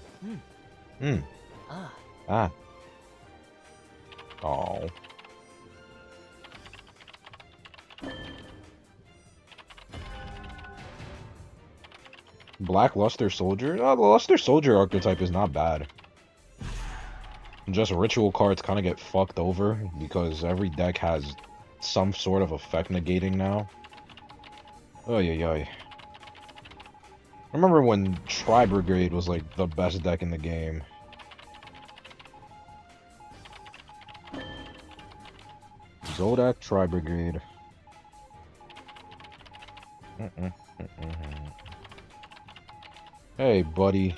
Ah. Oh. Black Luster Soldier? Oh, the Luster Soldier archetype is not bad. Just ritual cards kind of get fucked over because every deck has some sort of effect negating now. Oh yeah. I remember when Tri Brigade was like the best deck in the game. Zodak Tri Brigade. Hey, buddy.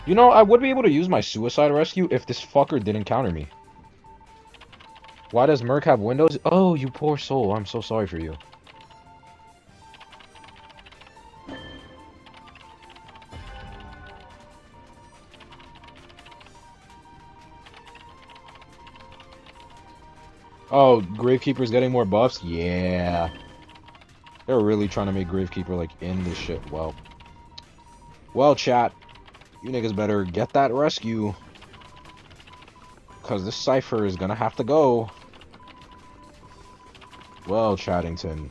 You know, I would be able to use my suicide rescue if this fucker didn't counter me. Why does Merc have windows? Oh, you poor soul. I'm so sorry for you. Oh, Gravekeeper's getting more buffs? Yeah. They're really trying to make Gravekeeper, like, in this shit. Well, chat. You niggas better get that rescue. Because this Cipher is gonna have to go. Well, Chattington.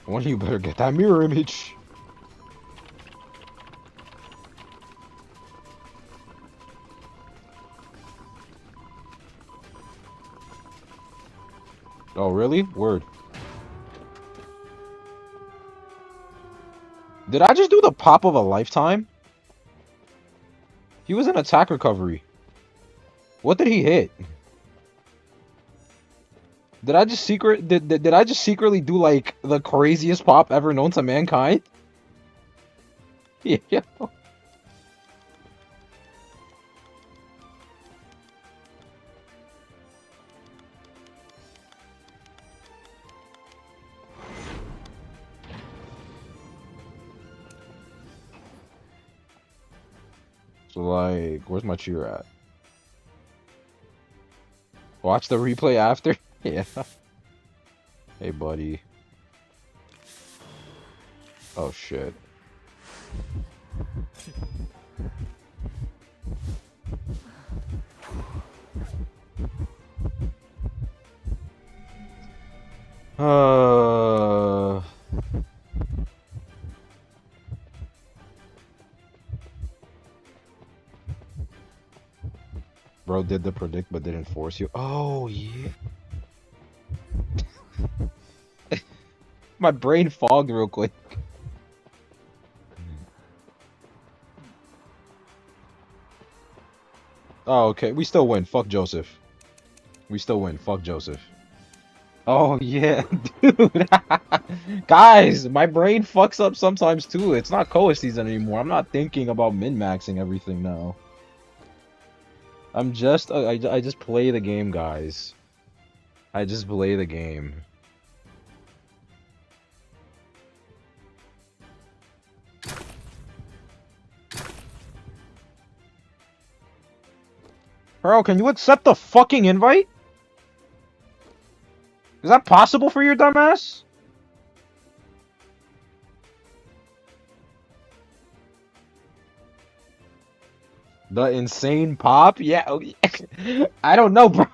One of you better get that mirror image. Oh, really? Word. Did I just do the pop of a lifetime? He was in attack recovery. What did he hit? Did I just secretly do like the craziest pop ever known to mankind? Yeah. So like, where's my cheer at? Watch the replay after? Yeah. Hey, buddy. Oh, shit. Uh... Bro did the predict but didn't force you. Oh yeah. My brain fogged real quick. Oh, okay. We still win. Fuck Joseph. We still win. Fuck Joseph. Oh yeah, dude. Guys, my brain fucks up sometimes too. It's not Koa season anymore. I'm not thinking about min-maxing everything now. I'm just I just play the game, guys. I just play the game. Bro, can you accept the fucking invite? Is that possible for your dumbass? The insane pop? Yeah, oh, yeah. I don't know, bro.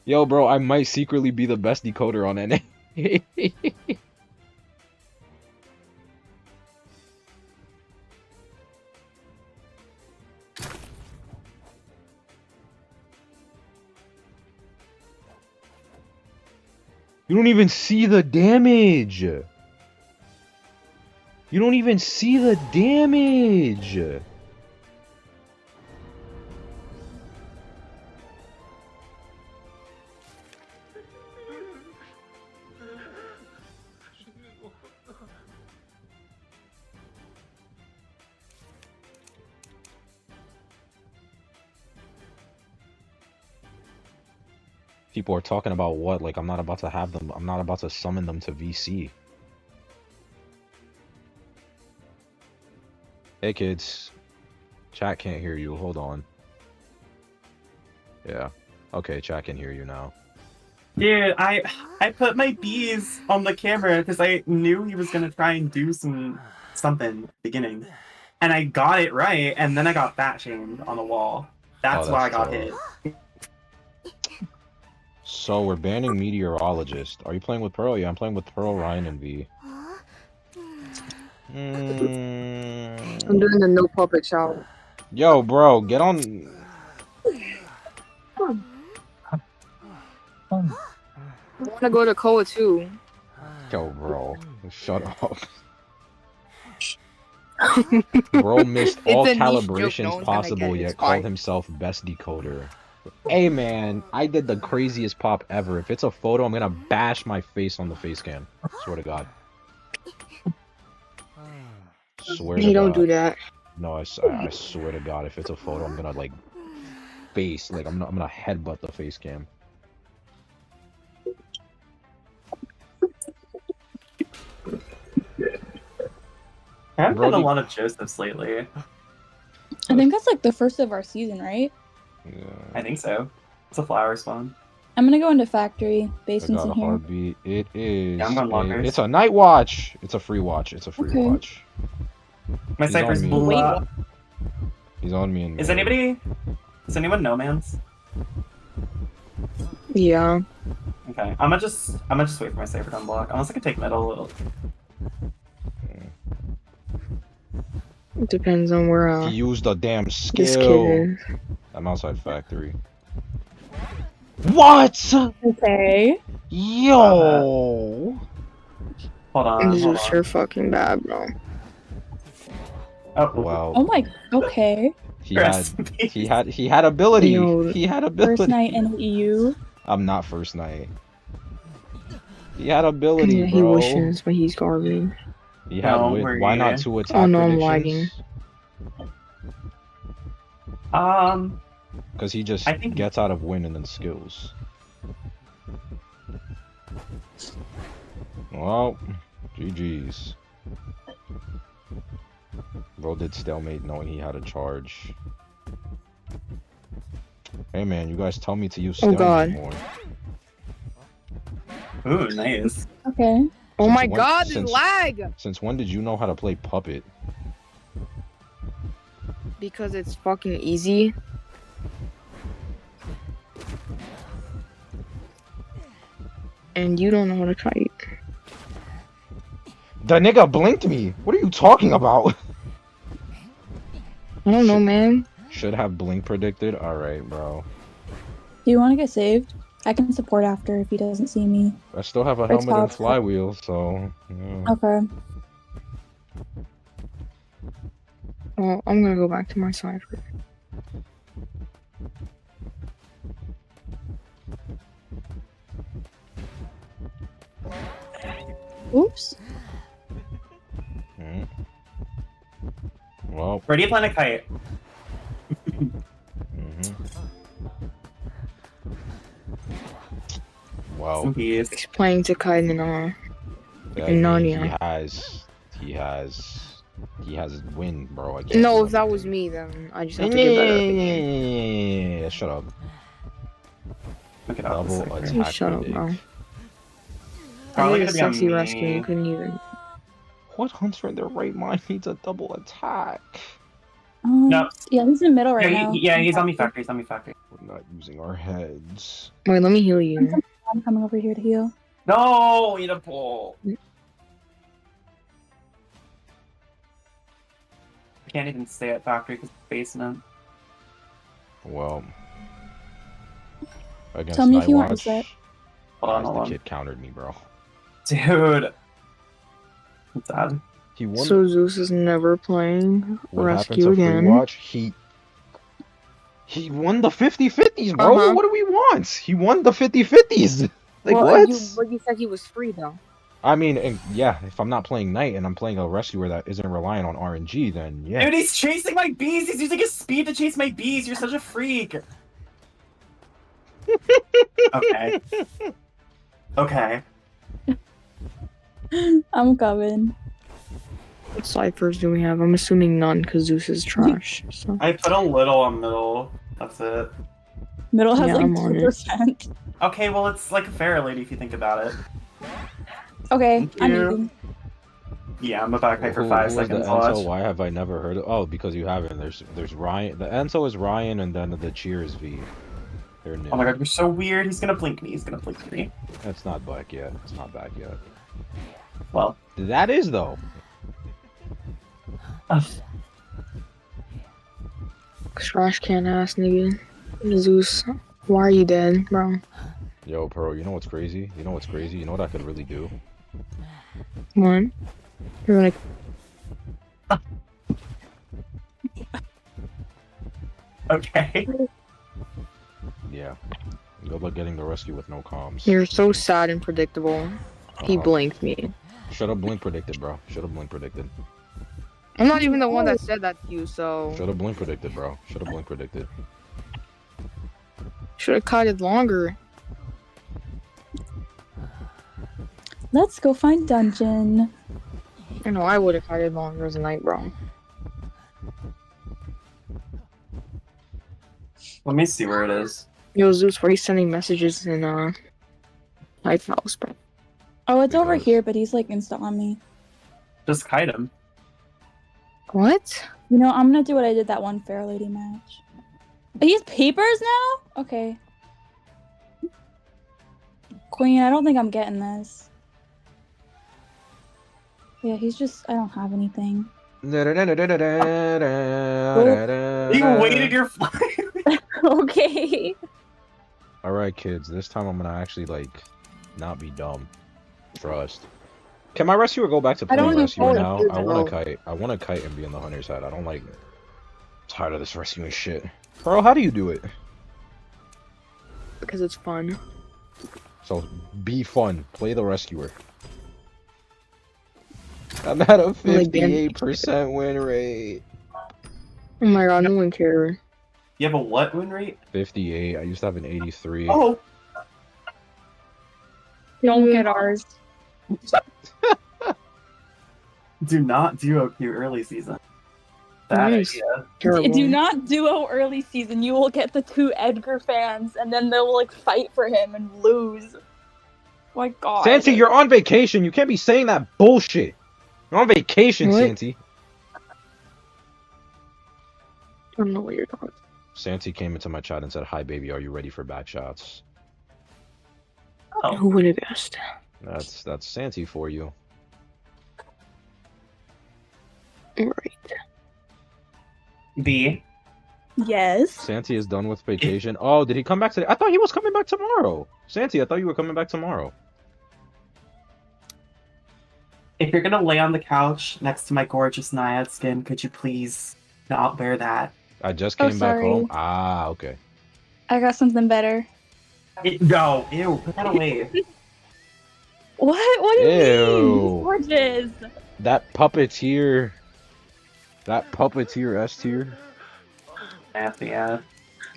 Yo, bro, I might secretly be the best decoder on NA. You don't even see the damage. You don't even see the damage. People are talking about what? Like I'm not about to have them. I'm not about to summon them to VC. Hey kids, chat can't hear you. Hold on. Yeah. Okay, chat can hear you now. Dude, I put my bees on the camera because I knew he was gonna try and do something at the beginning, and I got it right, and then I got bat shamed on the wall. That's why I got hit. So we're banning Meteorologist. Are you playing with Pearl? Yeah, I'm playing with Pearl, Ryan, and V. I'm doing the no puppet challenge. Yo, bro, get on. I want to go to Koa too. Yo, bro, shut up. Bro missed all calibrations possible, yet called himself best decoder. Hey man, I did the craziest pop ever. If it's a photo, I'm gonna bash my face on the face cam. Swear to God. Swear to God. Don't do that. No, I swear to God, if it's a photo, I'm gonna like face, like I'm gonna headbutt the face cam. I haven't done a lot of Josephs lately. I think that's like the first of our season, right? Yeah. I think so. It's a flower spawn. I'm gonna go into factory. Basin's in here. Heartbeat. It is. Yeah, I'm going lockers. It's a night watch. It's a free watch. It's a free watch. My Cypher's blew up. He's on me. Is anybody? Does anyone know Mans? Yeah. Okay, I'm gonna just wait for my Cypher to unblock. Unless I can take middle a little. It depends on where he used a damn this skill. kid is. I'm outside factory. What? Okay. Yo. Hold on. This is sure fucking bad, bro. Oh wow. Oh my. Okay. He had ability. Yo, he had ability. First night in the EU. I'm not first night. He had ability, Yeah, bro. he wishes, but he's garbage. He had why not 2 attack Oh no, I'm predictions? lagging. Because he just gets out of win and then skills. Well, GG's. Bro did stalemate knowing he had a charge. Hey man, you guys tell me to use stalemate more. Ooh, nice. Okay. Oh my God, this lag! Since when did you know how to play Puppet? Because it's fucking easy. And you don't know how to fight. The nigga blinked me. What are you talking about? I don't know, man. Should have blink predicted. All right, bro. Do you want to get saved? I can support after if he doesn't see me. I still have a Or helmet and top. flywheel, so yeah. Okay. Well, I'm gonna go back to my Cipher. Oops. Mm. Well. Where do you plant a kite? Wow. Some peas. He's playing to Kite and That in means Narnia. he has win, bro. I can't No, do if that was anything. me, then I just have to get better at the game. Yeah, shut up. Look at all this Double Cipher. You attack shut up, predict. bro. Probably I gonna did be a on sexy me. rescue. You couldn't even. What hunter in their right mind needs a double attack? No. Yeah, he's in the middle right Yeah, now. he's on me factory. He's on me factory. We're not using our heads. Wait, let me heal you. I'm coming over here to heal. No, eat a pull. I can't even stay at factory because basement. Well, against Tell me if you want Nightwatch, reset. Hold on. the kid countered me, bro. Dude. I'm sad. He won. So Zeus is never playing What happened rescue to again. Freewatch? He won the 50-50s, bro. Uh-huh. What do we want? He won the 50-50s. Like, well, what? But you said he was free though. I mean, and yeah, if I'm not playing Knight and I'm playing a rescuer that isn't relying on RNG, then yeah. Dude, he's chasing my bees. He's using his speed to chase my bees. You're such a freak. Okay. Okay. I'm coming. What ciphers do we have? I'm assuming none because Zeus is trash. So I put a little on middle. That's it. Middle has Yeah, like I'm on it. 2%. Okay, well, it's like a fair lady if you think about it. Okay, Thank I'm you. eating. Yeah, I'm a back for Who 5 was the seconds. Enso? Watch. Why have I never heard of? Oh, because you haven't. There's Ryan. The Enso is Ryan, and then the Cheer is V. They're new. Oh my god, you're so weird. He's gonna blink me. He's gonna blink me. It's not back yet. It's not back yet. Well. That is though. trash can ass nigga. Zeus, why are you dead, bro? Yo, Pro, you know what's crazy? You know what's crazy? You know what I could really do? One. You're gonna. Okay. Yeah. Good luck getting the rescue with no comms. You're so sad and predictable. He blinked me. Should have blink predicted, bro. Should have blink predicted. I'm not even the one that said that to you, so. Should have blink predicted, bro. Should have blink predicted. Should have cut it longer. Let's go find dungeon. I know, I would have cut it longer as a night, bro. Let me see where it is. Yo, Zeus, where he's sending messages in, Life House, bro. Oh, it's over Because- here, but he's like insta on me. Just kite him. What? You know, I'm gonna do what I did that one Fair Lady match. He's papers now? Okay. Queen, I don't think I'm getting this. Yeah, he's just, I don't have anything. You waited your flight. Okay. Alright, kids. This time I'm gonna actually, like, not be dumb. Trust. Can my rescuer go back to I don't playing do rescuer photos, now? dude, I no. want to kite. I want to kite and be on the hunter side. I don't like. Tired of this rescuing shit. Bro, how do you do it? Because it's fun. So, be fun. Play the rescuer. I'm at a 58% win rate. Oh my god, no one cares. You have a what win rate? 58. I used to have an 83. Oh. Don't get ours. Do not duo queue early season. Bad Nice. idea. Terrible. Do not duo early season. You will get the 2 Edgar fans, and then they'll like fight for him and lose. My god. Santi, you're on vacation. You can't be saying that bullshit. You're on vacation, What? Santi. I don't know what you're talking about. Santi came into my chat and said, "Hi, baby. Are you ready for back shots?" Oh. Who would have guessed? That's Santi for you. Right. B. Yes. Santi is done with vacation. Oh, did he come back today? I thought he was coming back tomorrow. Santi, I thought you were coming back tomorrow. If you're gonna lay on the couch next to my gorgeous Naiad skin, could you please not wear that? I just Oh, came back home. sorry. Ah, okay. I got something better. No, ew, put that away. What? What do you mean? He's Ew. gorgeous. That puppeteer. That puppeteer S tier. Nasty, yeah.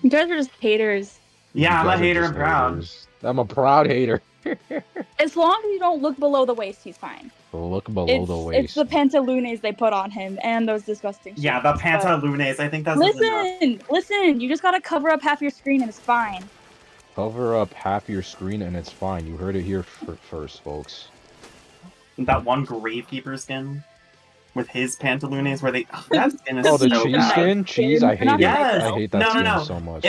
You guys are just haters. Yeah, I'm You a guys are hater just and proud. haters. I'm a proud hater. As long as you don't look below the waist, he's fine. Look below the waist. It's the pantaloons they put on him and those disgusting shit. Yeah, the pantaloons. I think that's enough. Listen. You just gotta cover up half your screen and it's fine. Cover up half your screen and it's fine. You heard it here first, folks. That one Gravekeeper skin with his pantaloons where they that skin is Oh, the so cheese bad. skin? Cheese? I hate it. Yes. I hate that No, no, skin no. so much.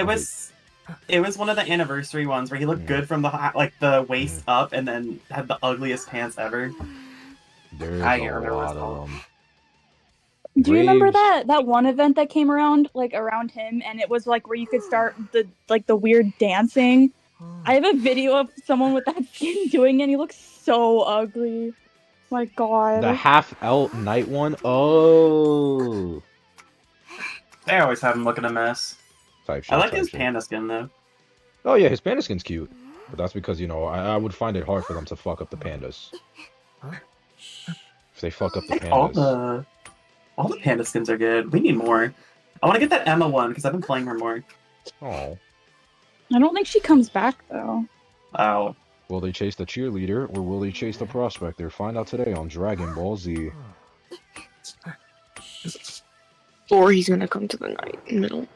It was one of the anniversary ones where he looked good from the waist up and then had the ugliest pants ever. There's I a can't remember what lot it's of called. them. Do you remember Graves. that one event that came around around him and it was like where you could start the weird dancing? I have a video of someone with that skin doing it and he looks so ugly. My god. The half L night one? Oh. They always have him looking a mess. Type shit, I like type his shit. panda skin though. Oh yeah, his panda skin's cute. But that's because, you know, I would find it hard for them to fuck up the pandas. If they fuck up the I think all pandas. the panda skins are good. We need more. I want to get that Emma one because I've been playing her more. Oh. I don't think she comes back though. Oh, Will they chase the cheerleader or will they chase the prospector? Find out today on Dragon Ball Z. Or he's gonna come to the night middle.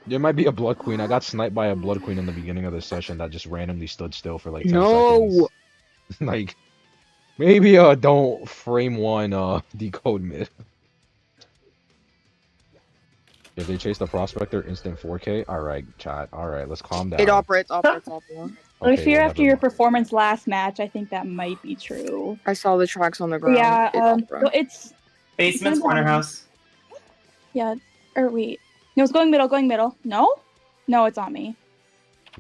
There might be a Blood Queen. I got sniped by a Blood Queen in the beginning of this session that just randomly stood still for like 10 No. seconds. Like, maybe don't frame one decode mid. If they chase the prospector, instant 4K. Alright, chat. Alright, let's calm down. It operates off. Well, if Okay, you're well, after never your mind. performance last match, I think that might be true. I saw the tracks on the ground. Yeah, It operates. well, it's basement's corner house. yeah. Or wait, no, it's going middle. No, it's on me.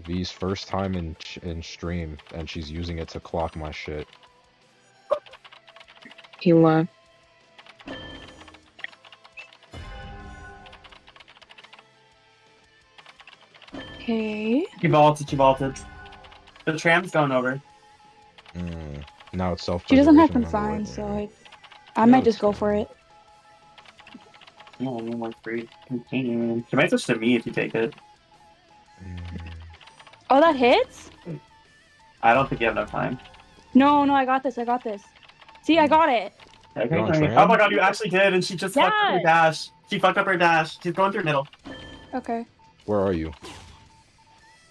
V's first time in stream, and she's using it to clock my shit. He left. Okay. She vaulted. The tram's going over. Now it's self. She doesn't have consign, so I might just go for it. No, no more free container. She might switch to me if you take it. Oh, that hits? I don't think you have enough time. No, I got this. See, I got it. Okay, You're on great. tram? Oh my god, you actually did, and she just fucked up her Yes. dash. She fucked up her dash. She's going through middle. Okay. Where are you?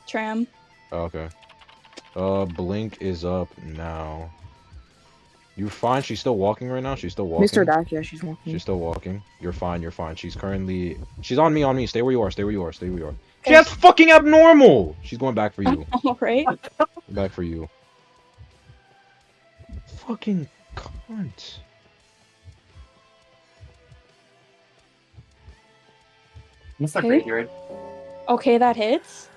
Tram. Oh, okay. Blink is up now. You fine? She's still walking right now? She's still walking? Mr. Dash, yeah, she's walking. She's still walking. You're fine. She's She's on me. Stay where you are. She Okay. has fucking abnormal! She's going back for you. Alright. Back for you. Fucking cunt. That's not Okay. great, Jared. Okay, that hits.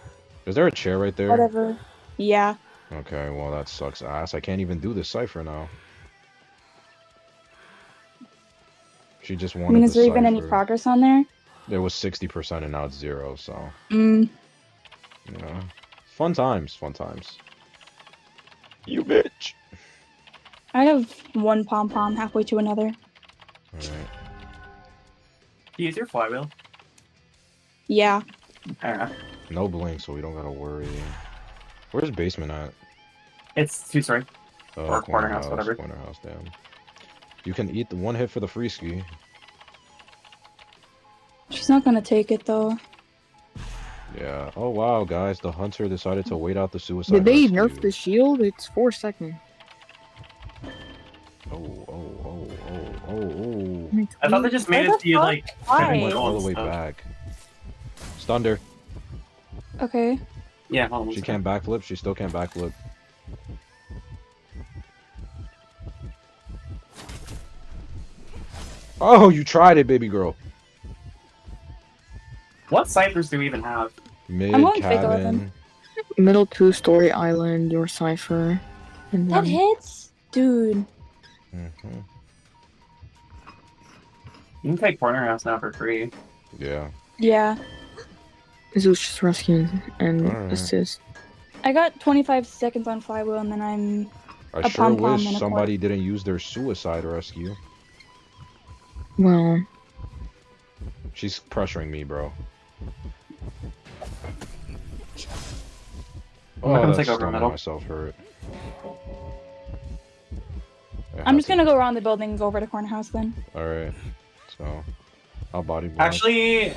Is there a chair right there? Whatever. Yeah. Okay, well that sucks ass. I can't even do this cipher now. She just wanted I mean, is the there even any cipher. progress on there? There was 60% and now it's 0, so Mm. yeah. Fun times. You bitch. I have one pom-pom halfway to another. Alright. Do you use your flywheel? Yeah. Alright. No blink, so we don't gotta worry. Where's basement at? It's 2-story. Or corner house, whatever. Corner house, damn. You can eat the one hit for the free ski. She's not gonna take it though. Yeah. Oh wow, guys, the hunter decided to wait out the suicide. Did they rescue. nerf the shield? It's 4 seconds. Oh. I thought they just made What it the so you fuck? like Why? I couldn't went go all on the way stuff. back. Stunned her. Okay. Yeah, hold on. She can't backflip. She still can't backflip. Oh, you tried it, baby girl. What ciphers do we even have? Mid I'm going fake cabin. 11. Middle 2-story island, your cipher. And That then hits? Dude. Mm-hmm. You can take corner house now for free. Yeah. Yeah. Zeus just rescuing and Alright. assist. I got 25 seconds on flywheel and then I'm I A sure pom-pom wish and a somebody didn't use their suicide rescue. Well, She's pressuring me, bro. I'm not gonna that's take over stunning middle. myself hurt. I'm just gonna go around the building and go over to corner house then. Alright. So, I'll body block. Actually,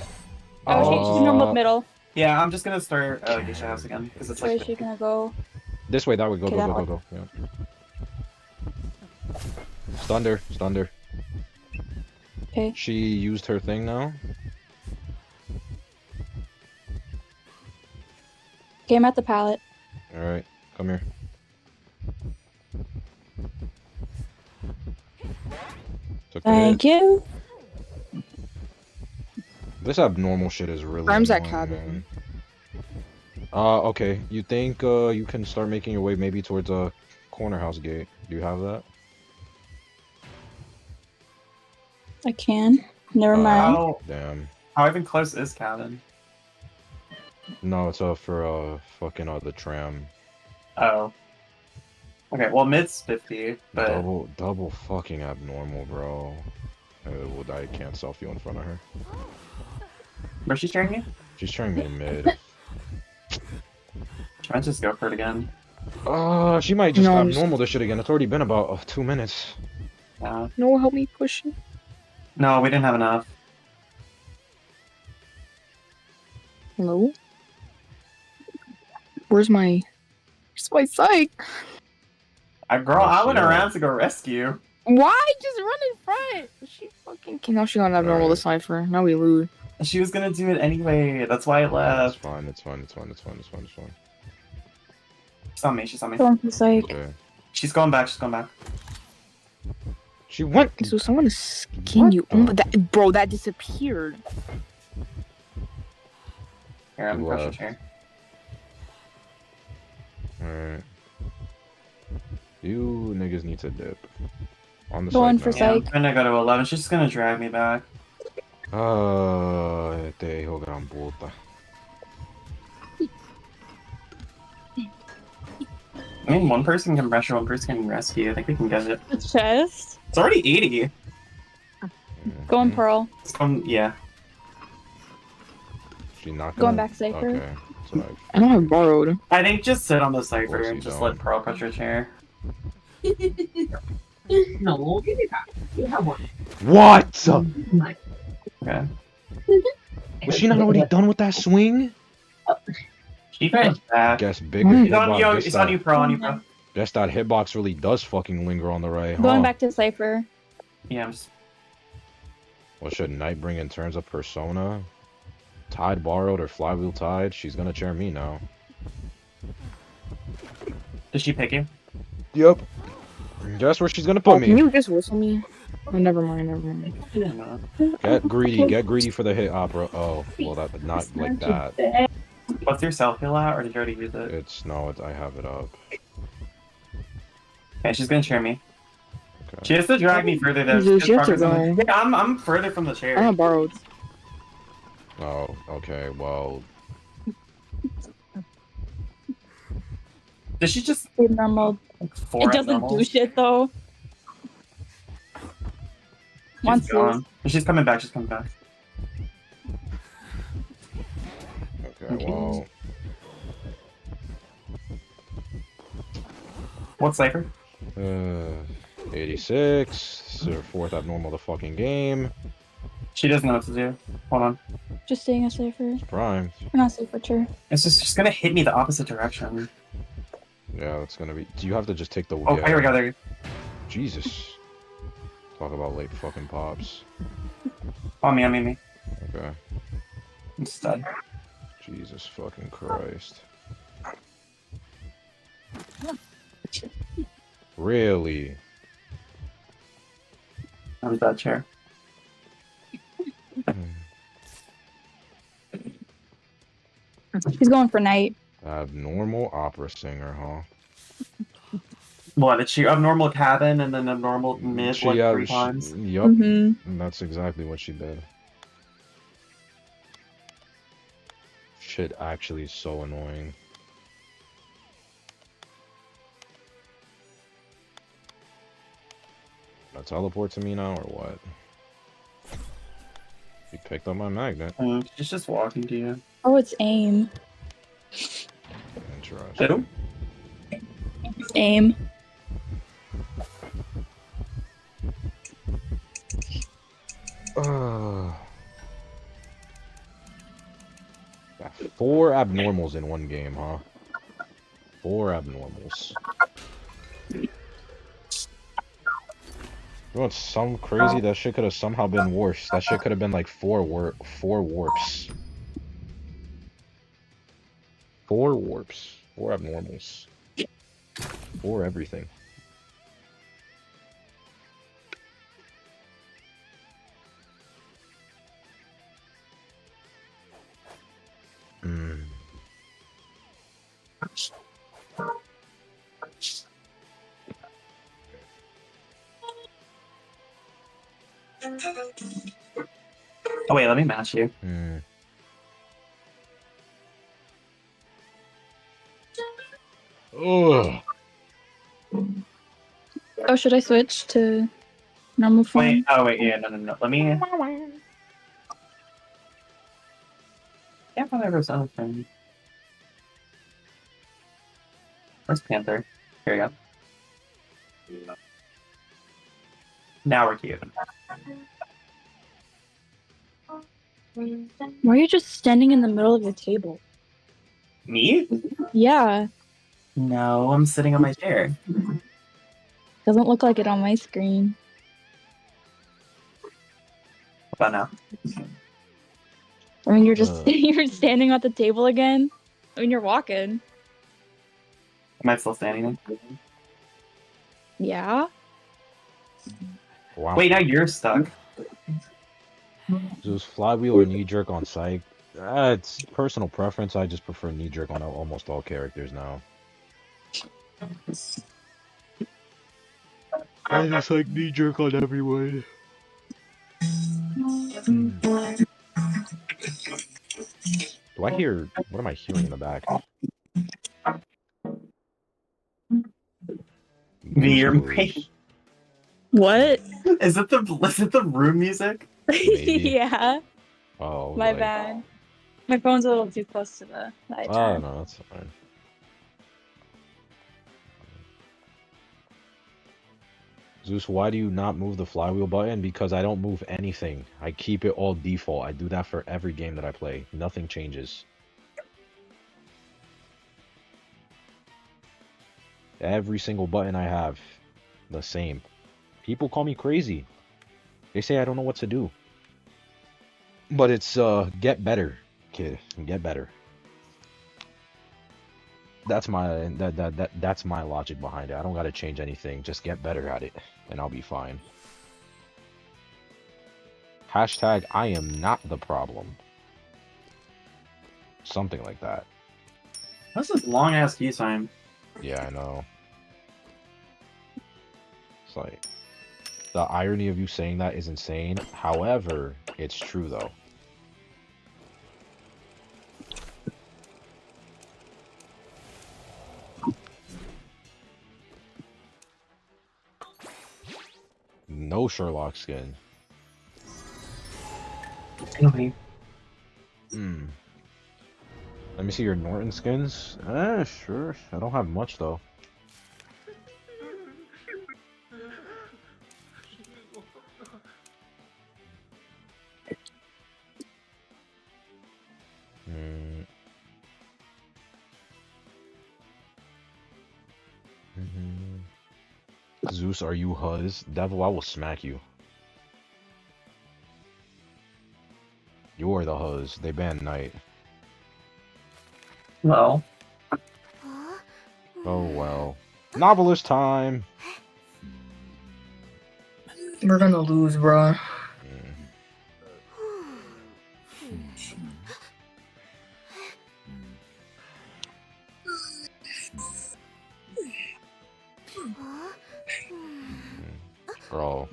Oh, she's normal middle. yeah, I'm just gonna start Geisha house again because it's So is like she gonna go? This way, that way. Go, Okay, go, that go, one. go, go. Yeah. Stunned her. Stunned her. Okay. She used her thing now. Okay, I'm at the pallet. Alright, come here. Took the hit. Thank you. This abnormal shit is really Time's that annoying, cabin. man. Okay. You think you can start making your way maybe towards a corner house gate? Do you have that? I can. Never mind. Damn. how even close is cabin? No, it's for fucking the tram. Oh. Okay, well mid's 50, but Double fucking abnormal, bro. Well, I can't selfie in front of her. where's she carrying you? She's trying me mid. Try and just go for it again. She might just No, I'm just- abnormal this shit again. It's already been about 2 minutes. Yeah. no, help me push it. No, we didn't have enough. Hello? Where's my psych? Girl, Oh, I went shit. around to go rescue. Why? Just run in front. She fucking can. Now she got abnormal the cipher. Now we lose. She was gonna do it anyway. That's why I It's left. fine. It's fine. It's fine. It's fine. It's fine. It's fine. She's on me. She's on me. Going for psych. Okay. She's going back. She's going back. She went. So someone is skin What you. the- Oh, that, bro, that disappeared. Here, I'm She pushing left. chair. Alright. You niggas need to dip. On the Going side for now. Yeah, I'm psych. gonna go to 11. She's just gonna drag me back. Te hijo gran puta. I mean, one person can pressure, one person can rescue. I think we can get it. The chest. It's already 80. Going Mhm. pearl. It's going, yeah. She not Going gonna- back safer. Okay. So I don't have borrowed. I think just sit on the cipher course and you just don't. let Pearl push her chair. No, give me that. You have one. what? Okay. Was she not already done with that swing? She pushed back. Guess bigger Mm. It's on you, hitbox. it's on you, Pearl, on you, Pearl. Guess that hitbox really does fucking linger on the right, huh? Going back to cipher. Yeah, I'm just... Well, should Knight bring in terms of persona? Tide borrowed or flywheel tide? She's gonna chair me now. Did she pick you? Yep. Guess where she's gonna put Can me. you just whistle me? Oh, never mind, never mind. No. Get greedy for the hit opera. Oh, well, that not like that. What's your self heal at, or did you already use it? It's no, I have it up. Okay, she's gonna chair me. Okay. She has to drag me further though. Zeus, She you has have to progress on the- go. Yeah, I'm further from the chair. I have borrowed. Oh, okay. Well, Did she just Normal. like, 4 It doesn't abnormals? do shit though. She's Once gone. She's coming back. She's coming back. okay. Well, What's Cipher? 86. This is her 4th abnormal of the fucking game. She doesn't know what to do. Hold on. Just staying a cipher. Prime. We're not safe for sure. It's just she's gonna hit me the opposite direction. Yeah, that's gonna be. Do you have to just take the? Oh, yeah. here we go. There. Jesus. Talk about late fucking pops. On me. On me. On me. Okay. I'm stud. Jesus fucking Christ. Really? I'm that chair. He's going for night. Abnormal opera singer, huh? What, did she abnormal cabin and then abnormal mid like 3 times? Yup. Mm-hmm. That's exactly what she did. Shit actually is so annoying. Gonna teleport to me now or what? He picked up my magnet. She's just walking to you. Oh, it's aim. Interesting. Aim. Got 4 abnormals in one game, huh? 4 abnormals. You know what's some crazy? That shit could have somehow been worse. That shit could have been like 4 warps. 4 warps. 4 abnormals. 4 everything. Oh wait, let me match you. Ugh. Oh, should I switch to normal form? Wait, oh wait, yeah, no. Let me. Can't find ever something. Where's Panther? Here we go. Now we're cute. Why are you just standing in the middle of the table? Me? Yeah. No, I'm sitting on my chair. Doesn't look like it on my screen. What about now? I mean, you're just you're standing at the table again. I mean, you're walking. Am I still standing? Yeah. Wow. Wait, now you're stuck. Zeus, flywheel or knee jerk on psych? It's personal preference. I just prefer knee jerk on almost all characters now. I just like knee jerk on everyone. Do I hear? What am I hearing in the back? Me or Goose me? clues. What? Is it the room music? Maybe. Yeah. Oh, My like, bad. My phone's a little too close to the oh iPad. no, that's fine. Zeus, why do you not move the flywheel button? Because I don't move anything. I keep it all default. I do that for every game that I play. Nothing changes. Every single button I have, the same. People call me crazy. They say I don't know what to do. But it's get better, kid. Get better. That's my that's my logic behind it. I don't gotta change anything. Just get better at it, and I'll be fine. Hashtag I am not the problem. Something like that. What's this long ass queue sign? Yeah, I know. It's like the irony of you saying that is insane. However, it's true though. No Sherlock skin. Okay. Let me see your Norton skins. Sure. I don't have much though. Zeus, are you Huz? Devil, I will smack you. You're the Huz. They banned Knight. Well. Oh well. Novelist time! We're gonna lose, bro. Bro.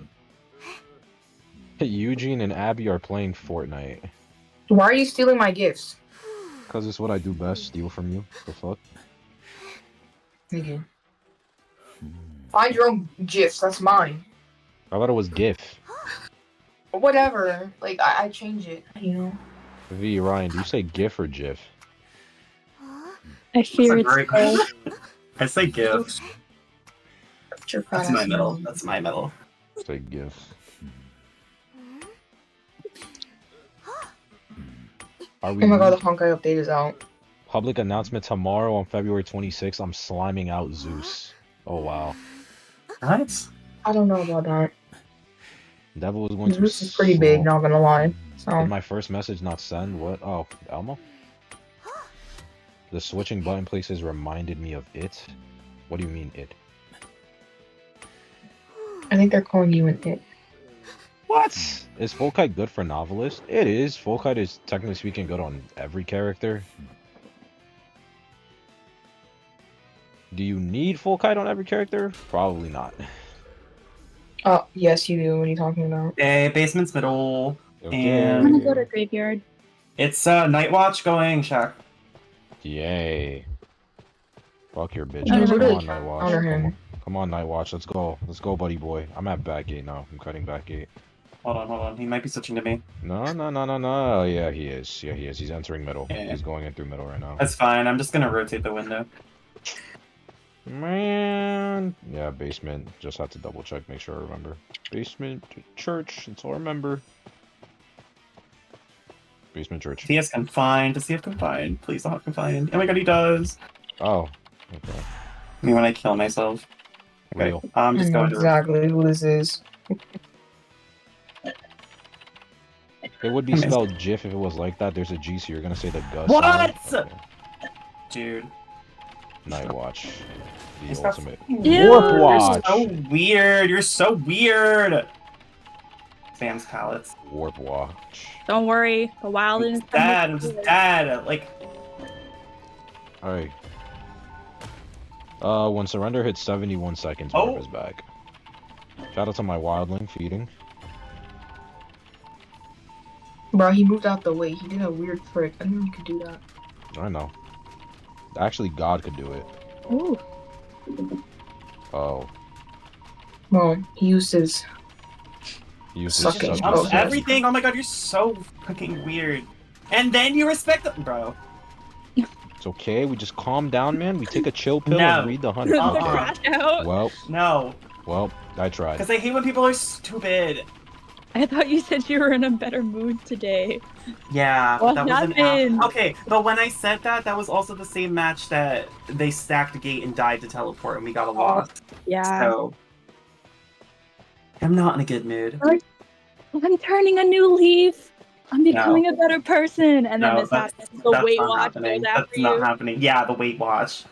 Eugene and Abby are playing Fortnite. Why are you stealing my gifts? Cause it's what I do best, steal from you. The fuck? Nigga. Find your own gifs, that's mine. I thought it was GIF. Or whatever. Like, I change it, you know? V, Ryan, do you say GIF or GIF? I fear That's a it's great both. I say GIF. Your That's my product. middle. That's my middle. Say GIF. Are we Oh my god, the Honkai update is out. public announcement tomorrow on February 26th? I'm sliming out Zeus. Oh wow. What? I don't know about that. Devil is going to. Zeus is pretty big, not gonna lie. So, Did my first message not send? What? Oh, Elmo? The switching button places reminded me of it. What do you mean it? I think they're calling you an it. What? Is Full Kite good for novelists? It is. Full Kite is technically speaking good on every character. Do you need Full Kite on every character? Probably not. Oh, yes, you do. What are you talking about? Okay, basement's middle. Okay. I'm gonna go to graveyard. It's Night Watch going, Shaq. Yay. Fuck your bitch. Oh, ass. Come really on, Night Watch. counter him. Come on, Night Watch. Let's go. Let's go, buddy boy. I'm at back gate now. I'm cutting back gate. Hold on. He might be switching to me. No. Yeah, he is. Yeah, he is. He's entering middle. Yeah. He's going in through middle right now. That's fine. I'm just gonna rotate the window. Man. Yeah, basement. Just have to double check, make sure I remember. Basement, church. That's all I remember. Basement, church. CS confined. Does he have confined? Please don't have confined. Oh my god, he does. Oh. Okay. Me when I kill myself. Okay. Real. I'm I just know going to. exactly who this is. It would be spelled GIF if it was like that. There's a G, so you're gonna say the Gus. What? sound. Okay. Dude. Night Watch. He's The got ultimate. Ew. Warp You're Watch. so weird. You're so weird. Sam's palettes. Warp Watch. Don't worry, the wild is I'm just dead. Like, Alright. When surrender hits 71 seconds, Oh. Warp is back. Shout out to my wildling feeding. Bro, he moved out the way. He did a weird trick. I didn't know he could do that. I know. Actually, God could do it. Ooh. Oh. Well, he used his... He used Suck his it, subject bro. says. everything. Oh my god, you're so fucking weird. And then you respect them, bro. It's okay. We just calm down, man. We take a chill pill No. and read the 100. Uh-uh. Okay. Crash out. No. Well, I tried. Because I hate when people are stupid. I thought you said you were in a better mood today. Yeah, What that was happened? Okay, but when I said that, that was also the same match that they stacked a gate and died to teleport and we got a loss. Yeah. So I'm not in a good mood. I'm turning a new leaf. I'm becoming a better person. And then No, this that's- happens. The That's Weight not Watch happening. goes after That's not you. happening. Yeah, the Weight Watch.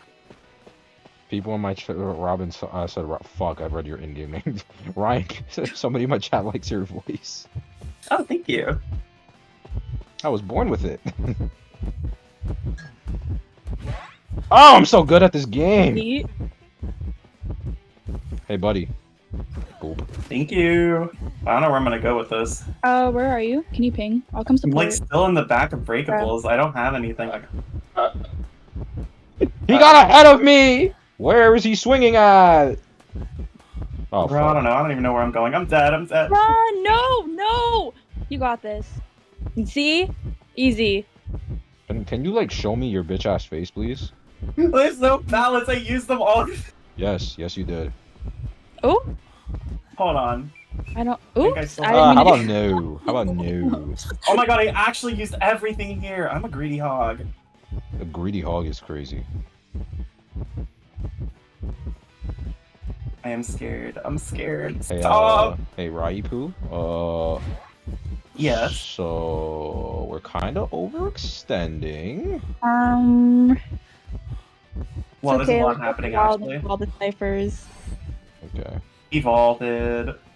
People in my chat, Robin said, fuck, I've read your in-game name. Ryan, somebody in my chat likes your voice. Oh, thank you. I was born with it. Oh, I'm so good at this game. See? Hey, buddy. Boop. Thank you. I don't know where I'm gonna go with this. Where are you? Can you ping? I'll come I'm like support. still in the back of breakables. I don't have anything like. He got ahead of me! Where is he swinging at? Oh, Bro, I fuck. don't know. I don't even know where I'm going. I'm dead. I'm dead. Run! No! You got this. See? Easy. Can you, like, show me your bitch-ass face, please? There's no balance. I used them all. Yes, you did. Oh, Hold on. I don't. think I Oops. still- I didn't How mean about to. no? How about no? Oh my god, I actually used everything here. I'm a greedy hog. A greedy hog is crazy. I am scared. I'm scared. Hey, Stop. hey, Raipu. Yes. So we're kind of overextending. Well, there's okay, a lot let's go happening through all actually. all the ciphers. Okay. Evolved.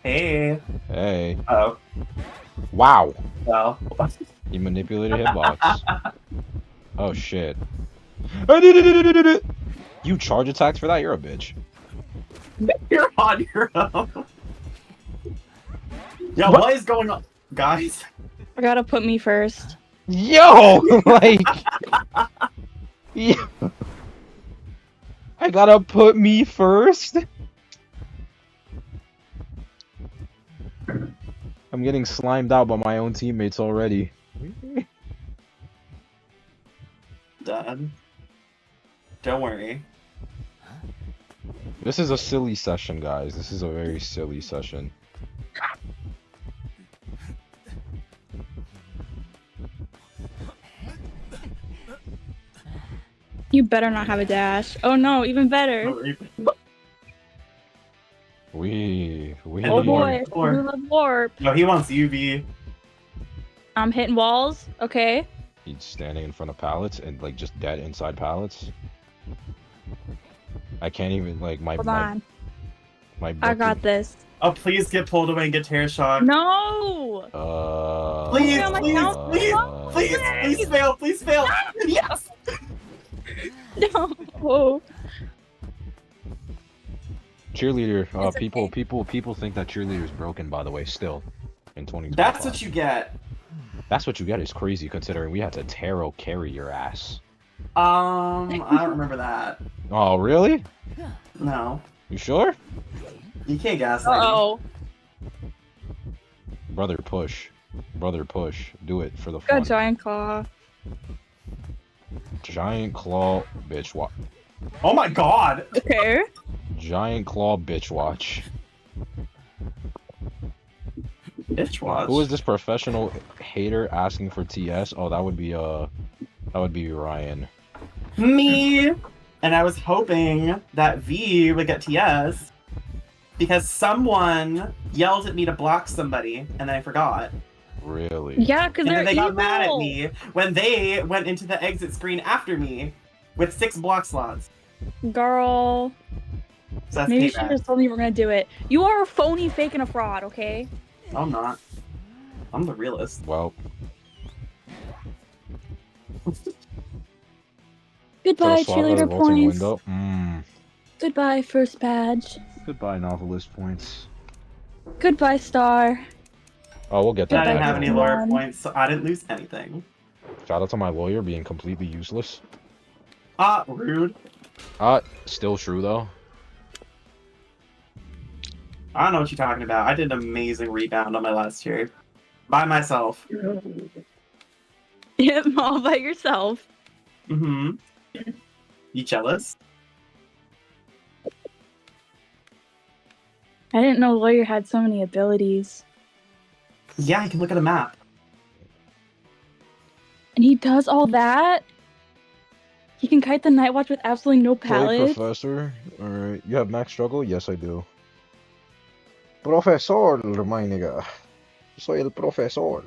Hey. Hey. Oh. Wow. Well. He manipulated hitbox. Oh shit. You charge attacks for that? You're a bitch. You're on your own. Yo, What? what is going on? Guys. I gotta put me first. Yo, like, yeah. I gotta put me first. I'm getting slimed out by my own teammates already. Done. Don't worry. This is a silly session, guys. This is a very silly session. You better not have a dash. Oh no, even better. We And Oh the have more- boy, or- you love warp. No, he wants UV. I'm hitting walls. Okay. He's standing in front of pallets and like just dead inside pallets. I can't even like my Hold my on. my I bucket- got this. Oh, please get pulled away and get terror shock. No. Please, Oh my please, God. please, please, please fail, please fail. Yes. No. Cheerleader. It's okay. People think that cheerleader is broken. By the way, still in 2025. That's what you get. That's what you get is crazy considering we had to tarot carry your ass. I don't remember that. Oh really? No, You sure? you can't gaslight me. Oh. Brother push. Brother push. Do it for the fun. Good giant claw. Giant claw bitch watch. Oh my god. Okay. Giant claw bitch watch. Bitch watch. Who is this professional hater asking for TS? Oh, that would be Ryan. Me. And I was hoping that V would get TS because someone yelled at me to block somebody and then I forgot. Really? Yeah, because And they're then they evil. got mad at me when they went into the exit screen after me with 6 block slots. Girl. So that's Maybe you should payback. have told me you were gonna do it. You are a phony, fake, and a fraud. Okay. No, I'm not. I'm the realist. Well, Goodbye, so swallow the cheerleader vaulting points. window. Goodbye, first badge. Goodbye, novelist points. Goodbye, star. Oh, we'll get I that didn't back. have any though. lawyer One. points, so I didn't lose anything. Shout out to my lawyer being completely useless. Rude. Still true though. I don't know what you're talking about. I did an amazing rebound on my last tier. By myself. Yep, all by yourself. Mm-hmm. You jealous? I didn't know lawyer had so many abilities. Yeah, you can look at a map. And he does all that? He can kite the night watch with absolutely no Okay, pallets? professor. Alright, you have max struggle? Yes, I do. Profesor, my nigga. Soy el profesor.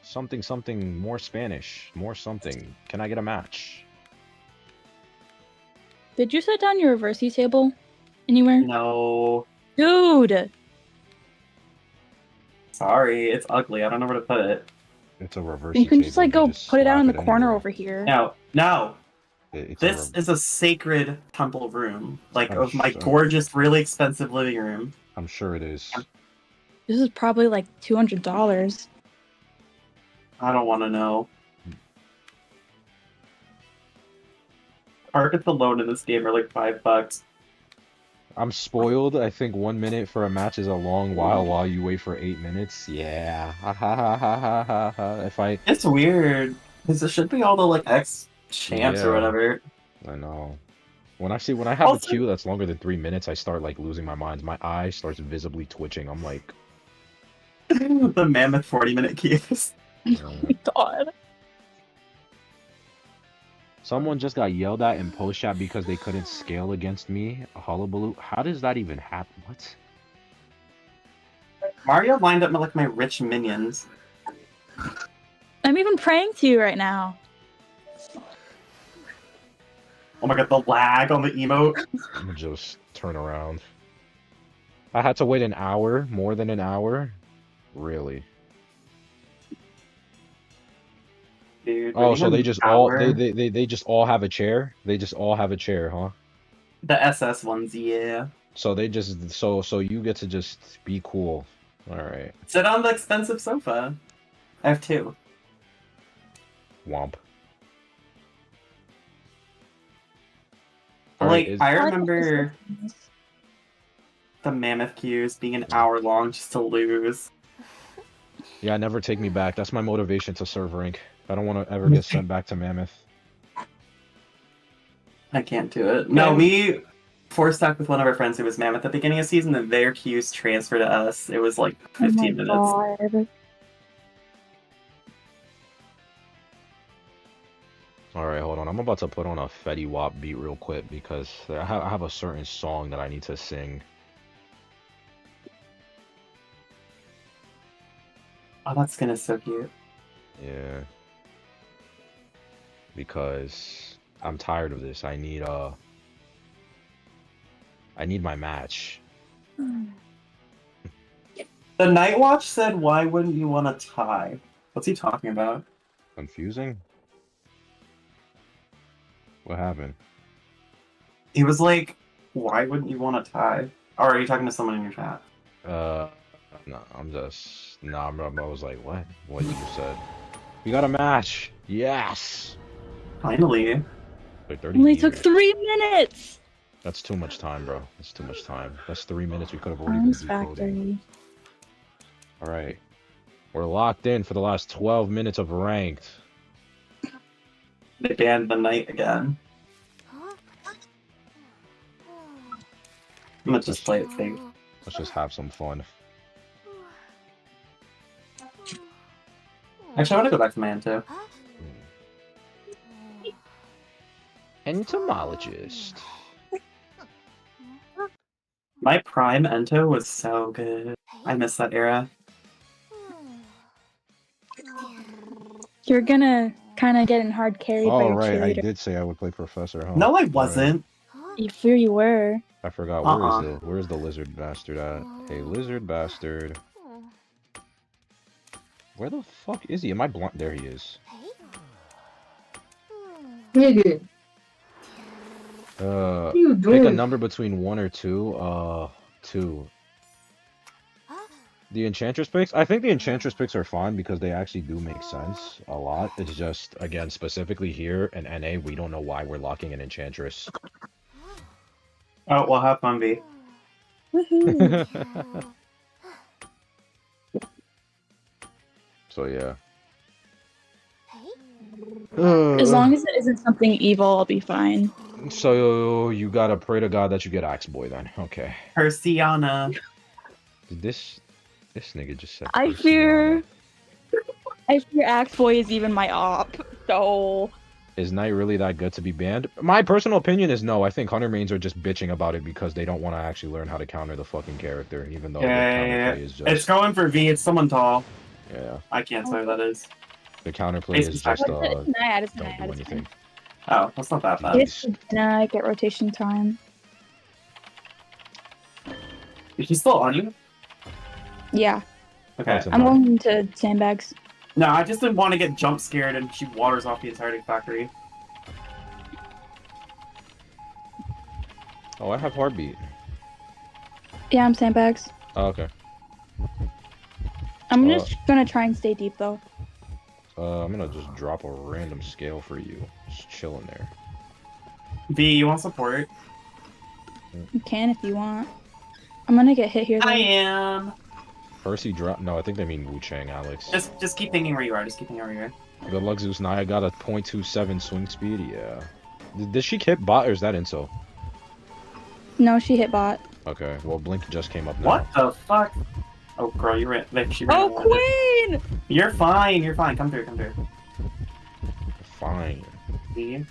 Something, more Spanish. More something. Can I get a match? Did you set down your reversey table anywhere? No. Dude! Sorry, it's ugly. I don't know where to put it. It's a reverse. You can just like go put it out in the corner over here. No. No. It's This is a sacred temple room. Like, I'm of my sure. gorgeous, really expensive living room. I'm sure it is. This is probably like $200. I don't want to know. Targets alone in this game are like $5. I'm spoiled. I think 1 minute for a match is a long while you wait for 8 minutes. Yeah. Ha ha ha ha ha ha ha. If I It's weird. Because it should be all the like X champs or Yeah. whatever. I know. When I have Also- a queue that's longer than 3 minutes, I start like losing my mind. My eye starts visibly twitching. I'm like, The mammoth 40-minute queues. God. someone just got yelled at in post chat because they couldn't scale against me. A hullabaloo. How does that even happen? What? Mario lined up like my rich minions. I'm even praying to you right now. Oh my god, the lag on the emote. I'm gonna just turn around. I had to wait an hour, more than an hour. Really? Dude, Oh, waiting so they an just all hour. they just all have a chair? They just all have a chair, huh? The SS ones, yeah. So they just so you get to just be cool. All right. Sit on the expensive sofa. I have two. Womp. All right. Like, I remember the mammoth queues being an hour long just to lose. Yeah, never take me back. That's my motivation to serve rank. I don't want to ever get sent back to Mammoth. I can't do it. No, we four-stacked with one of our friends who was mammoth at the beginning of the season, and their queues transferred to us. It was like 15 minutes. God. All right, hold on. I'm about to put on a Fetty Wap beat real quick because I have a certain song that I need to sing. Oh, that skin is so cute. Yeah. Because I'm tired of this. I need my match. The Night Watch said, "Why wouldn't you want to tie?" What's he talking about? Confusing? What happened? He was like, "Why wouldn't you want to tie?" Or are you talking to someone in your chat? No, I was like, what? What you said? We got a match. Yes. Finally. Like 30 Only took years. 3 minutes. That's too much time, bro. That's too much time. That's 3 minutes we could have already Times been decoding. Factory. All right. We're locked in for the last 12 minutes of ranked. They banned the Night again. I'm gonna just play it safe. Let's just have some fun. Actually, I want to go back to my Anto. Entomologist. My prime Ento was so good. I miss that era. You're gonna kind of get in hard carry by Oh, your right. I cheerleader. did say I would play Professor, huh? No, I Right. wasn't. You fear you were. I forgot. Where's the lizard bastard at? Hey, lizard bastard. Where the fuck is he? Am I blind? There he is. Nigga, what are you Pick doing? a number between 1 or 2. 2. The Enchantress picks? I think the Enchantress picks are fine because they actually do make sense a lot. It's just, again, specifically here in NA, we don't know why we're locking an Enchantress. Oh, well, have fun, V. Woohoo. So, yeah. As long as it isn't something evil, I'll be fine. So, you gotta pray to God that you get Axe Boy then. Okay. Persiana. Did this nigga just said I Persiana. fear Axe Boy is even my op. So Is Knight really that good to be banned? My personal opinion is no. I think Hunter mains are just bitching about it because they don't want to actually learn how to counter the fucking character, even though the counterplay is just... It's going for V. It's someone tall. Yeah. I can't tell who that is. The counterplay is just, it's Naya, it's don't Naya, do it's anything. Oh, that's not that bad. It's Naya, get rotation time. Is she still on you? Yeah, Okay. That's I'm going to sandbags. No, I just didn't want to get jump scared and she waters off the entire factory. Oh, I have heartbeat. Yeah, I'm sandbags. Oh, okay. I'm just gonna try and stay deep though. I'm gonna just drop a random scale for you. Just chilling there. V, you want support? You can if you want. I'm gonna get hit here though. I am. Percy drop. No, I think they mean Wu Chang, Alex. Just keep thinking where you are. Just keep thinking where you are. Good luck, Zeus. Naya got a .27 swing speed. Yeah. Did she hit bot or is that Inso? No, she hit bot. Okay. Well, Blink just came up now. What the fuck? Oh, girl, you ran. Like, she ran Oh, around it. Queen! You're fine. You're fine. Come through. Come through. Fine. V.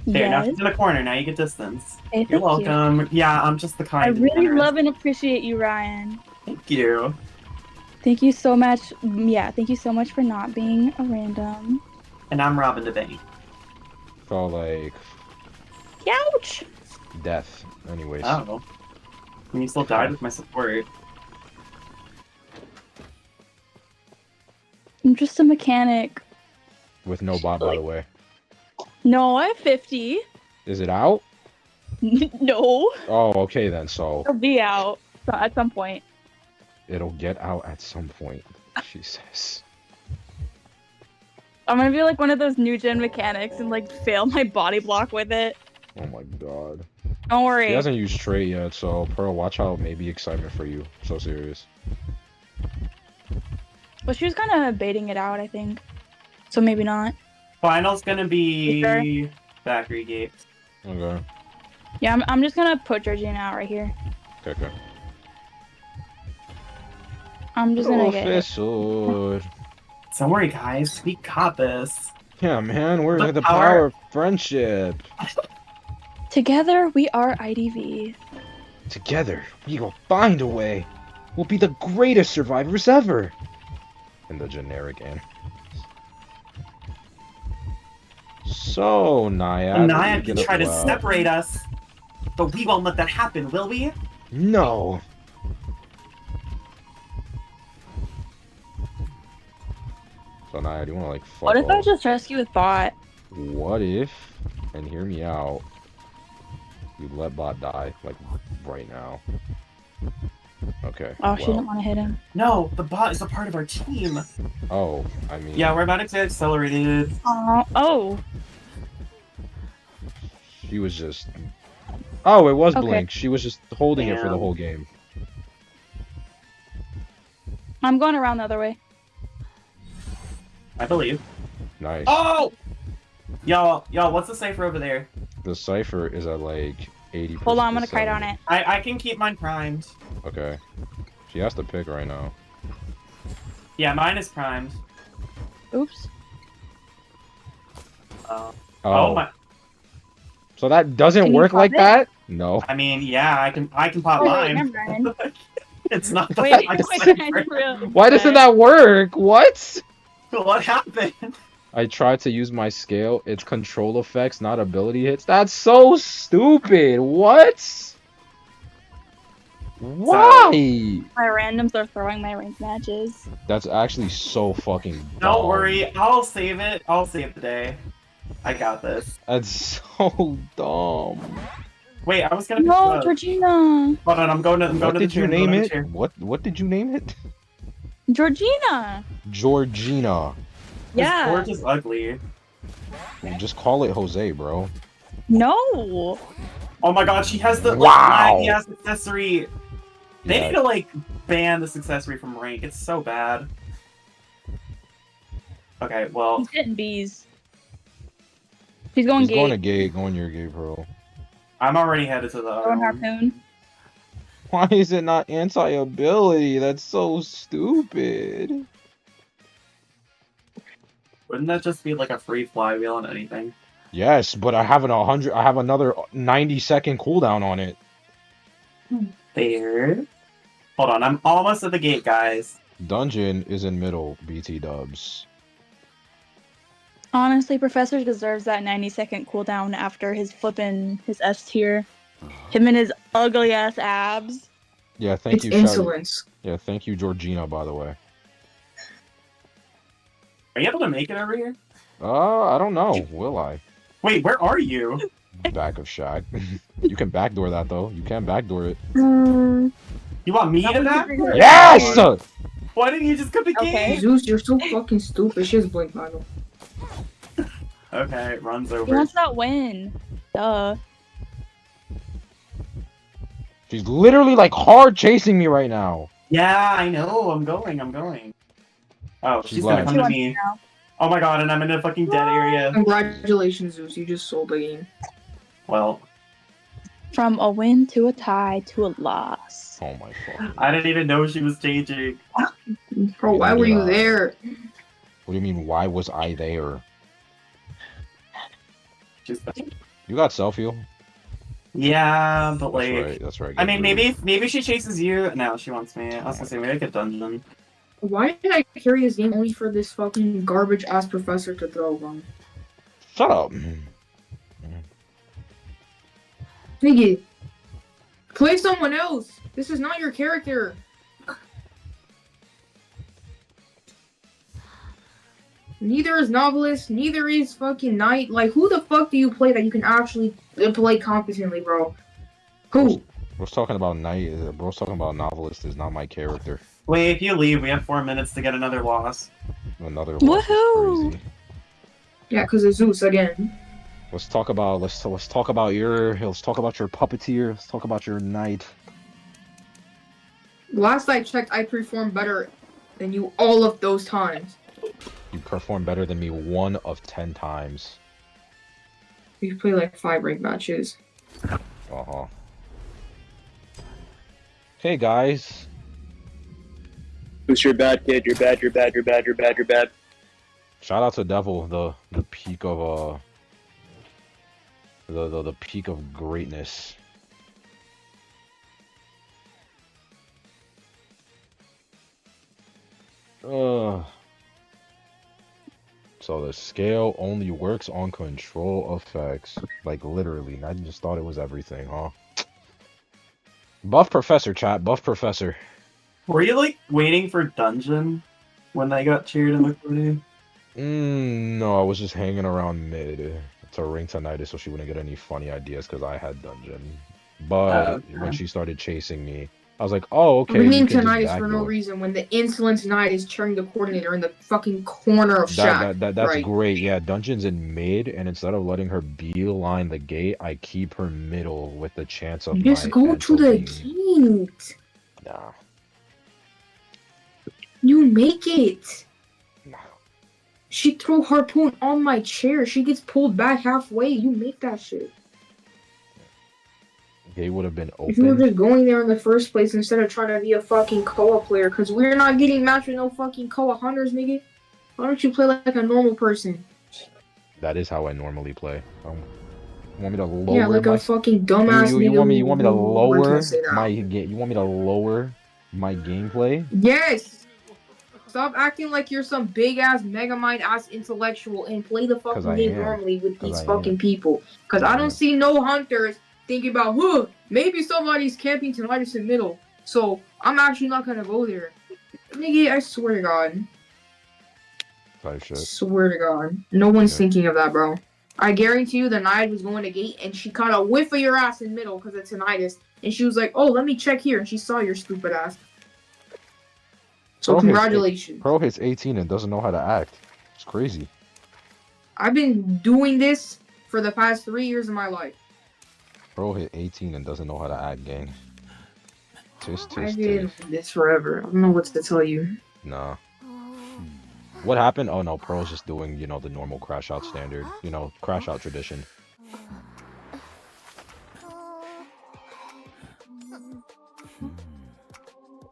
There, now Yes. she's in the corner. Now you get distance. Hey, You're thank you. welcome. Yeah, I'm just the kind. I and really generous. love and appreciate you, Ryan. Thank you. Thank you so much. Yeah, thank you so much for not being a random. And I'm Robin DeBay. Felt like Ouch! death. Anyways. Oh. And you still died with my support. I'm just a mechanic. With no bot, by the way. No, I have 50. Is it out? No, Oh, okay then. So it'll be out at some point. it'll get out at some point. Jesus. I'm gonna be like one of those new gen mechanics and like fail my body block with it. Oh my god. Don't She worry. hasn't used trait yet, so Pearl, watch out. Maybe excitement for you. So serious. Well, she was kind of baiting it out, I think. So maybe not. Final's gonna be Sure. factory gates. Okay. Yeah, I'm just gonna put Georgina out right here. Okay. I'm just gonna get it. Professor. Don't worry, guys. We got this. Yeah, man. We're The the power- power of friendship. Together we are IDV. Together, we will find a way. We'll be the greatest survivors ever. In the generic end. So, Naiad. what are you Naiad can gonna- try to well, separate us, but we won't let that happen, will we? No. So, Naiad, you wanna like fuck What if I off? just rescue with bot? What if, and hear me out, you let bot die, like, right now? Okay. Oh, she didn't want to hit him. No, the bot is a part of our team. Oh, I mean... Yeah, we're about to get accelerated. Oh. She was just... Oh, it was Okay. Blink. She was just holding it for the Damn. whole game. I'm going around the other way. I believe. Nice. Oh! Y'all, what's the cipher over there? The Cipher is at like 80%. Hold on, I'm gonna kite on it. I can keep mine primed. Okay. She has to pick right now. Yeah, mine is primed. Oops. Oh my! So that doesn't Can you work pop like it? that? No. I mean, yeah, I can pop Wait, mine. never mind. It's not the Wait, right wait, cipher. Why doesn't that work? What? What happened? I tried to use my scale. It's control effects, not ability hits. That's so stupid. What? Why? My randoms are throwing my ranked matches. That's actually so fucking Don't dumb. worry, I'll save it. I'll save the day. I got this. That's so dumb. Wait, I was gonna. No, pick Georgina. Hold on, I'm going to. What the did you chair, I'm name going to it? the chair. What did you name it? Georgina. Georgina. Yeah. This George is ugly. Just call it Jose, bro. No. Oh my god, she has the Wow. laggy ass accessory. They Yeah. need to like ban this accessory from rank. It's so bad. Okay, well, He's hitting bees. He's going He's gate. going to gate, going your gate, bro. I'm already headed to the other Going one. harpoon. Why is it not anti-ability? That's so stupid. Wouldn't that just be like a free flywheel on anything? Yes, but I have I have another 90-second cooldown on it. There. Hold on, I'm almost at the gate, guys. Dungeon is in middle, BT dubs. Honestly, Professor deserves that 90-second cooldown after his his S tier. Him and his ugly ass abs. Yeah, thank It's you. Shouty. insolence. Yeah, thank you, Georgina, by the way. Are you able to make it over here? I don't know. Will I? Wait, where are you? Back of Shaq. You can backdoor that, though. You can backdoor it. You want me to back? Yes! Why didn't you just come to Okay. gate? Zeus, you're so fucking stupid. She has blink final. Okay, it runs He over. wants that win. Duh. She's literally, like, hard chasing me right now. Yeah, I know. I'm going. Oh, she's gonna left. come to me. Oh my god, and I'm in a fucking dead area. Congratulations, Zeus. You just sold the game. Well, From a win to a tie to a loss. Oh my fucking. I didn't even know she was changing. Bro, why were you there? What do you mean, why was I there? She's... You got self-heal? Yeah, but That's like, right, that's right. I mean, Get maybe she chases you. No, she wants me. I was gonna say maybe I could dungeon. Why did I carry his game only for this fucking garbage ass professor to throw one? Shut up. Nigga, play someone else. This is not your character. Neither is Novelist. Neither is fucking Knight. Like, who the fuck do you play that you can actually play competently, bro? Who? Bro's talking about Knight. Bro's talking about Novelist is not my character. Wait, if you leave, we have 4 minutes to get another loss. Another loss is Woohoo! crazy. Yeah, because of Zeus again. Let's talk about your puppeteer. Let's talk about your Knight. Last I checked, I performed better than you all of those times. You performed better than me 1 of 10 times. We played like 5 ranked matches. Uh-huh. Hey guys. Who's your bad kid? You're bad, you're bad, you're bad, you're bad, you're bad. Shout out to Devil, the peak of the peak of greatness. So the scale only works on control effects. Like literally. I just thought it was everything, huh? Buff Professor, chat. Buff Professor. Were you like waiting for Dungeon when I got cheered in the party? No, I was just hanging around mid to ring tonight so she wouldn't get any funny ideas because I had Dungeon. But Okay. when she started chasing me, I was like, oh, okay. Bringing you can just Tinnitus for no backdoor. reason when the insolent Knight is cheering the coordinator in the fucking corner of Shaq. That's right. great. Yeah, Dungeon's in mid, and instead of letting her beeline the gate, I keep her middle with the chance of Just my go to the being... gate. Nah. You make it. Nah. She threw harpoon on my chair. She gets pulled back halfway. You make that shit. Gate would have been If you were open. just going there in the first place instead of trying to be a fucking Koa player, because we're not getting matched with no fucking Koa hunters, nigga. Why don't you play like a normal person? That is how I normally play. You want me to lower Yeah, like my... a fucking dumbass you nigga. want me to why can't I lower say that? my you want me to lower my gameplay? Yes! Stop acting like you're some big ass megamind ass intellectual and play the 'Cause fucking I game am. normally with 'Cause these I fucking am. people. Because I am. don't see no hunters thinking about, maybe somebody's camping Tinnitus in middle. So I'm actually not gonna go there. Nigga, I swear to God. Type shit. Swear to God. No one's Yeah. thinking of that, bro. I guarantee you the Knight was going to gate and she caught a whiff of your ass in middle because it's Tinnitus. And she was like, oh, let me check here. And she saw your stupid ass. So Bro hits congratulations. Pro hits 18 and doesn't know how to act. It's crazy. I've been doing this for the past 3 years of my life. Pro hit 18 and doesn't know how to act, gang. Tis, I've tis, been tis. doing this forever. I don't know what to tell you. Nah. What happened? Oh no, Pro's just doing, you know, the normal crash out standard. You know, crash out tradition.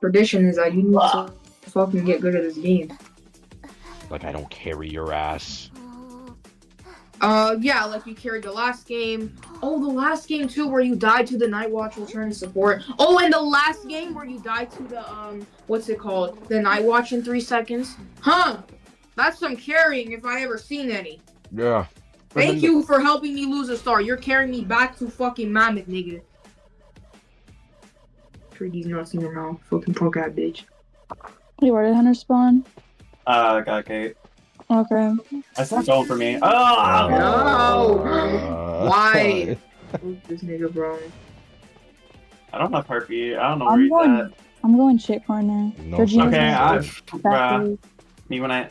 Tradition is that you need to fucking get good at this game. Like, I don't carry your ass. Yeah, like you carried the last game. Oh, the last game too, where you died to the Night Watch return support. Oh, and the last game where you died to the what's it called? The Night Watch in 3 seconds. Huh? That's some carrying if I ever seen any. Yeah. Thank you for helping me lose a star. You're carrying me back to fucking Mammoth, nigga. Treat these nuts in your mouth, fucking punk ass bitch. Wait, where did Hunter spawn? Got Kate. Okay. That's not going for me. Oh! No! Why? Fuck this nigga, bro. I don't have heartbeat. I don't know where he's at. I'm going shit corner. No, Georgina's Okay, gonna bruh. factory. Me when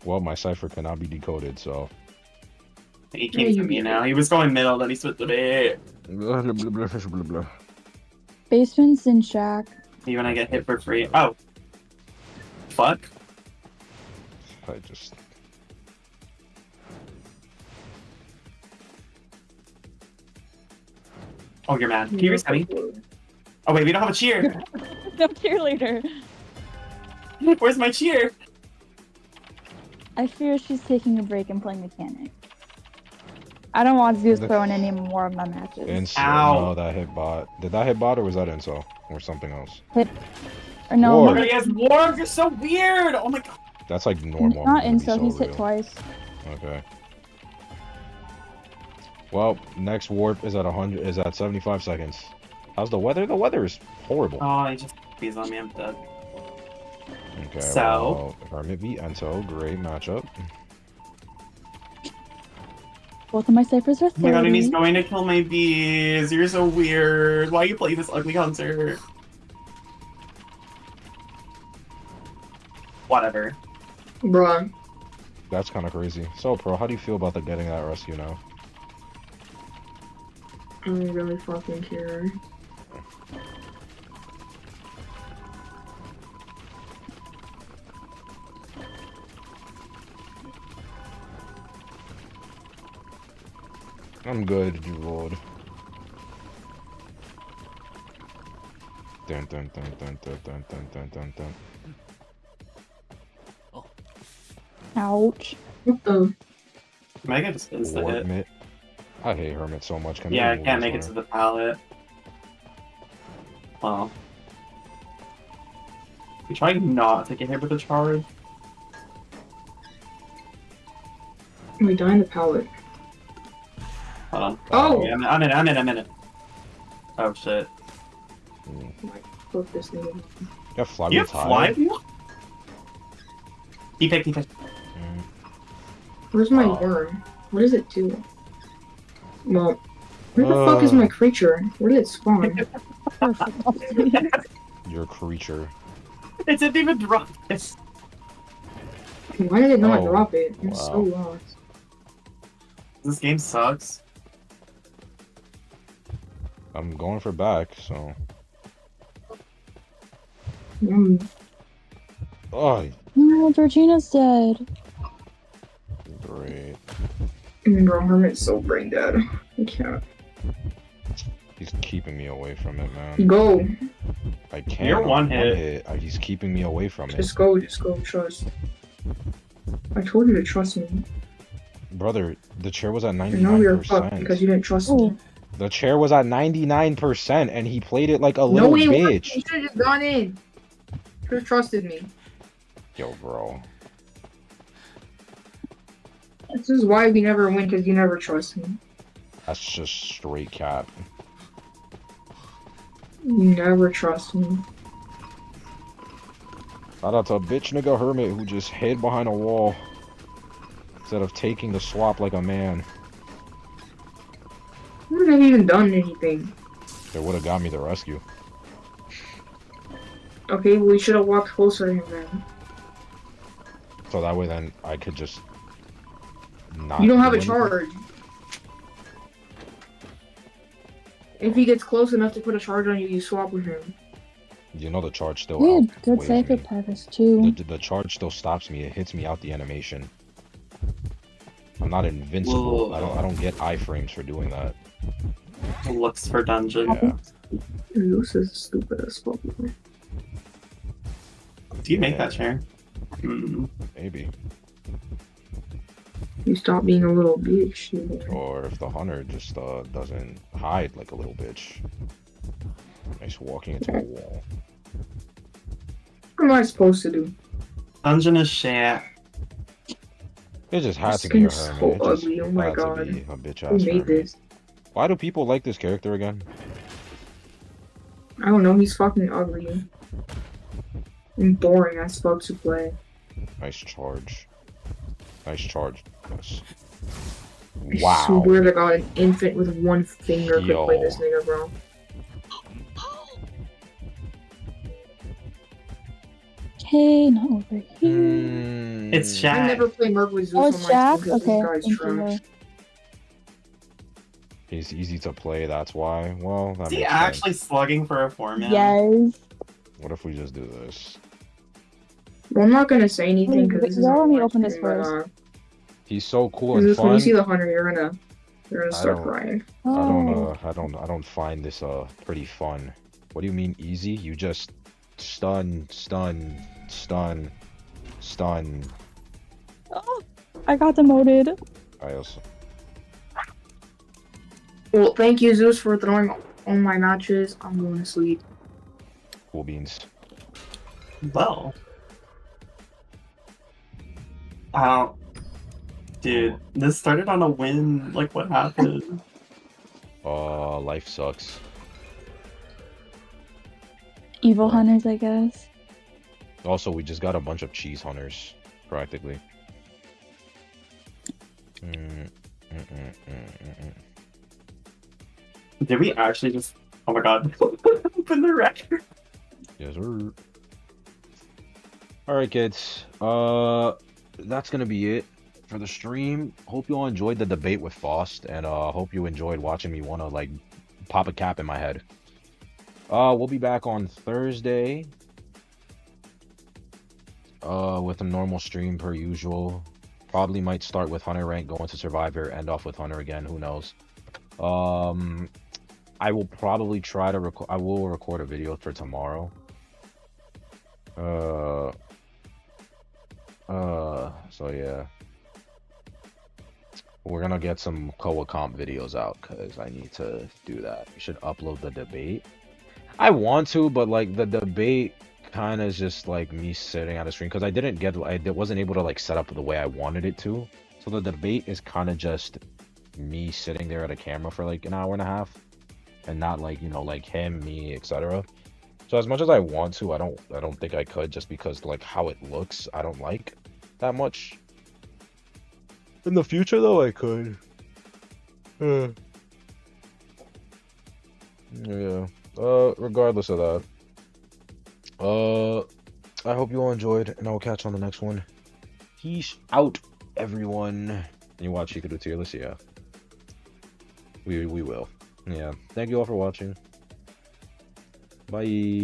Well, my cipher cannot be decoded, so. he came to me now. He was going middle, then he switched to me. Blah, blah, blah, blah, blah, blah. Basement's in shack. Me when I get hit for free. Oh. Fuck. I just. Oh, you're mad. Can you reset me? Oh wait, we don't have a cheer. No cheerleader. Where's my cheer? I fear she's taking a break and playing mechanic. I don't want Zeus throwing any more of my matches. Inso. Ow. No, that hit bot. Did that hit bot or was that Inso? Or something else? Or no, War. Oh, he has warm. You're so weird. Oh my god. That's like normal. not I'm gonna be Inso. He's hit real. twice. Okay. Well, next warp is at 100. Is at 75 seconds. How's the weather? The weather is horrible. Oh, he just he's on me. I'm dead. Okay, So- well, Hermit v Ento, great matchup. Both of my ciphers are Oh my god, and he's 30. going to kill my bees. You're so weird. Why you play this ugly hunter? Whatever. Bruh. That's kind of crazy. So, Pro, how do you feel about the getting that rescue now? I don't really fucking care. I'm good, you lord. Dun dun dun dun dun dun dun dun dun dun. Ouch. What the? Mega just insta hit. Hermit. I hate Hermit so much. Can they Yeah, I remove can't this make it to one? the pallet. Well. We try not to get hit with a charge. We die in the pallet. Hold on. Oh! Yeah, I'm in it. Oh shit. Fuck this nigga. You have fly You with have tie? fly wheel? He picked. Mm. Where's my Oh. worm? What does it do? Well, where the fuck is my creature? Where did it spawn? Perfect. Your creature. It didn't even drop this. Why did it not Oh, drop it? I'm so wow. lost. This game sucks. I'm going for back, so. Oh, No, Georgina's dead. great. Bro, Hermit's so brain dead. I can't. He's keeping me away from it, man. Go. I can't. You're I'm one hit. He's keeping me away from it. Just go, trust. I told you to trust me. Brother, the chair was at And now you're fucked 99%. because you didn't trust me. The chair was at 99% and he played it like a No, little he wasn't. bitch. You should've just gone in. Should've trusted me. Yo, bro. This is why we never win, because you never trust me. That's just straight cap. You never trust me. Shout out to a bitch nigga Hermit who just hid behind a wall instead of taking the swap like a man. I wouldn't have even done anything. They would have got me the rescue. Okay, well, we should have walked closer to him then. So that way then I could just not You don't have do a anything. charge. If he gets close enough to put a charge on you, you swap with him. You know the charge still We had good outweighs cipher me. purpose too. The charge still stops me. It hits me out the animation. I'm not invincible. Whoa. I don't get iframes for doing that. Looks for dungeon. Yeah. Zeus is stupid as fuck. Do you make that chair? Maybe. You stop being a little bitch. You know. Or if the hunter just doesn't hide like a little bitch. Nice walking into a wall. What am I supposed to do? Dungeon is shit. It just had This to be a skin is hermit. so It just ugly, oh my had God. to be a bitch Who ass made hermit. this? Why do people like this character again? I don't know, he's fucking ugly. And boring as fuck to play. Nice charge. Nice charge. Yes. I Wow. swear to God, an infant with one finger could play Yo. this nigga, bro. Okay, not over here. It's Mm, Shaq. I never play Merc with Zeus Oh, on it's my Jack? team because Okay, this guy's thank trash. you. He's easy to play, that's why. Well, that Is he makes actually sense. slugging for a 4-man? Yes. What if we just do this? Well, I'm not gonna say anything Wait, because this is y'all on let me my open this stream, but, first. He's so cool and Zeus, when you fun. see the hunter, you're gonna I start don't- crying. Oh. I don't find this pretty fun. What do you mean easy? You just stun. Oh, I got demoted. I also Well, thank you, Zeus, for throwing all my matches. I'm going to sleep. cool beans. Well. I don't. Dude, this started on a win. Like, what happened? Life sucks. Evil hunters, I guess. Also, we just got a bunch of cheese hunters, practically. Did we actually just? Oh my god! Open the record. Yes, sir. All right, kids. That's gonna be it for the stream. Hope you all enjoyed the debate with Faust, and hope you enjoyed watching me wanna like pop a cap in my head. We'll be back on Thursday. With a normal stream per usual. Probably might start with Hunter rank, go into Survivor, end off with Hunter again. Who knows? I will probably try to record. I will record a video for tomorrow. So yeah. We're gonna get some Koa comp videos out because I need to do that. We should upload the debate. I want to, but like the debate kind of is just like me sitting at a screen because I wasn't able to like set up the way I wanted it to. So the debate is kind of just me sitting there at a camera for like an hour and a half, and not like, you know, like him, me, etc. So as much as I want to, I don't think I could, just because like how it looks, I don't like that much. In the future, though, I could. Yeah. Regardless of that. I hope you all enjoyed, and I will catch you on the next one. Peace out, everyone. And you watch Hikaru tier list? Yeah. We will. Yeah. Thank you all for watching. Bye.